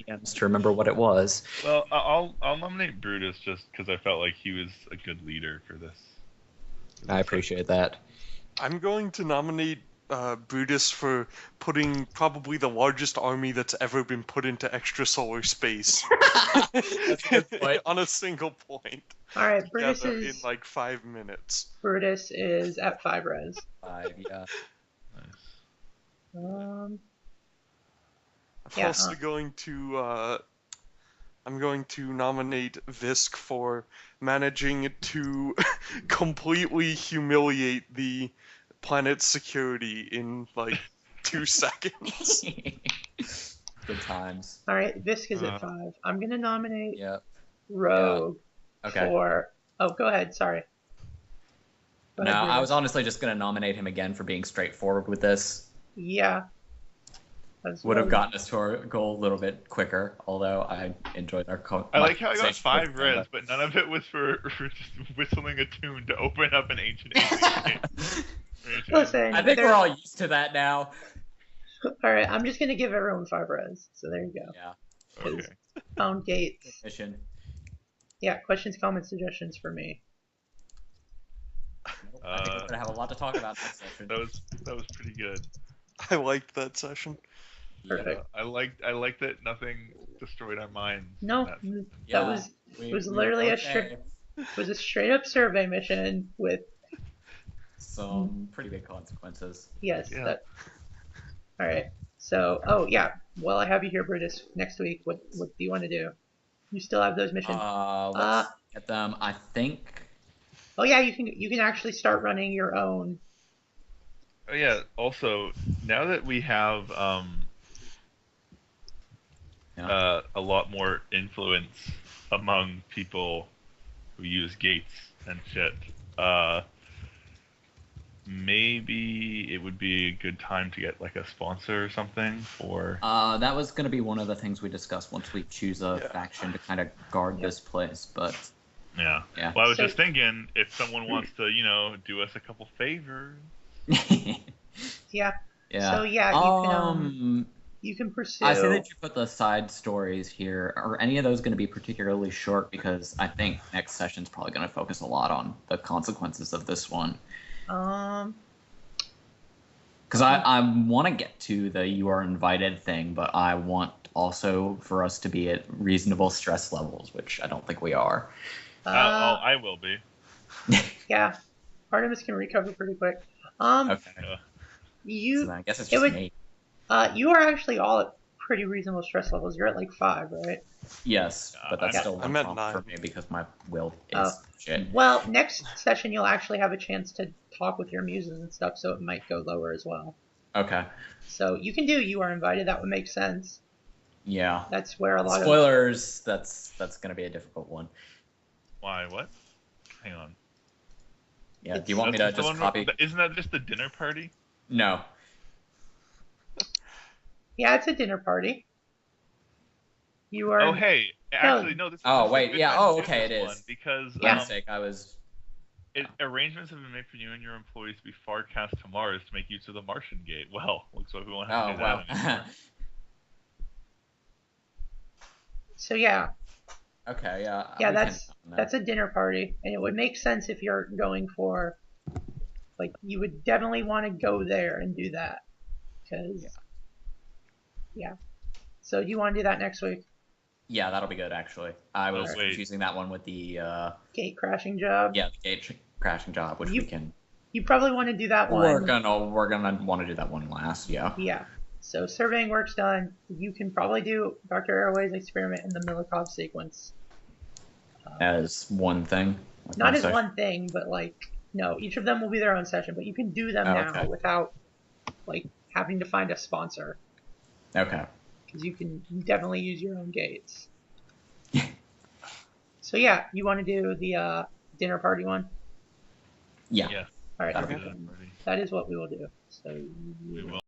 DMs to remember what it was. Well, I'll nominate Brutus just because I felt like he was a good leader for this. I appreciate that. I'm going to nominate Brutus for putting probably the largest army that's ever been put into extrasolar space That's a good point. on a single point. All right, Brutus in like 5 minutes. Brutus is at 5 res. 5, yeah. I'm also going to I'm going to nominate Visk for managing to completely humiliate the planet's security in like 2 seconds. Good times. All right, Visk is at 5. I'm gonna nominate Rogue Okay. for. Oh, go ahead. Sorry. Go No, ahead, I was honestly just gonna nominate him again for being straightforward with this. Yeah. Would have gotten us to our goal a little bit quicker, although I enjoyed our I like how I got 5 res, but none of it was for just whistling a tune to open up an ancient alien. Listen, I think we're all used to that now. All right, I'm just gonna give everyone 5 res. So there you go. Yeah. Okay. Found gates. Mission. Yeah, questions, comments, suggestions for me. I think we're gonna have a lot to talk about next session. That was pretty good. I liked that session. Perfect. I liked that nothing destroyed our minds. No, that was literally a straight up survey mission with some pretty big consequences. Yes. Yeah. All right. So, while I have you here, Brutus, next week, what do you want to do? You still have those missions? Let's get them. I think. Oh yeah, you can actually start running your own. Oh yeah. Also, now that we have a lot more influence among people who use gates and shit, maybe it would be a good time to get like a sponsor or something for. That was going to be one of the things we discussed once we choose a faction to kind of guard this place, but. Yeah. Well, I was just thinking if someone wants to, do us a couple favors. Yeah. Yeah. So you can pursue. I see that you put the side stories here. Are any of those going to be particularly short? Because I think next session's probably going to focus a lot on the consequences of this one. Because I want to get to the you are invited thing, but I want also for us to be at reasonable stress levels, which I don't think we are. I will be. Yeah. Artemis can recover pretty quick. Okay. So I guess it's just me. You are actually all at pretty reasonable stress levels. You're at like 5, right? Yes, but that's still I'm one at problem 9. for me because my will is shit. Well, next session you'll actually have a chance to talk with your muses and stuff, so it might go lower as well. Okay. So you can do You Are Invited. That would make sense. Yeah. That's where a lot of Spoilers. That's gonna be a difficult one. Why? What? Hang on. Yeah. Do you want me to That's the just one copy? Isn't that just the dinner party? No. yeah, it's a dinner party. You are Oh, hey. Actually, no. This is Oh, this is a wait, good yeah, time to oh, do okay, this it one is. because My mistake. I was. arrangements have been made for you and your employees to be farcast to Mars to make use of the Martian gate. Well, looks like we won't have to Oh do well. that anymore. so yeah. Okay. Yeah. Yeah, we can- that's a dinner party, and it would make sense if you're going for, like, you would definitely want to go there and do that, because, yeah. So do you want to do that next week? Yeah, that'll be good actually. I was wait. confusing that one with the Gate crashing job. the gate crashing job, which we can. You probably want to do that one. We're gonna want to do that one last. Yeah. Yeah. So surveying work's done. You can probably do Dr. Airway's experiment in the Milikov sequence. As one thing. Like Not as session. one thing, but like, no, each of them will be their own session, but you can do them now okay. without, like, having to find a sponsor. Okay. Because you can definitely use your own gates. So yeah, you want to do the dinner party one? Yeah. Yes. All right. That'll be Dinner party. That is what we will do. So We will.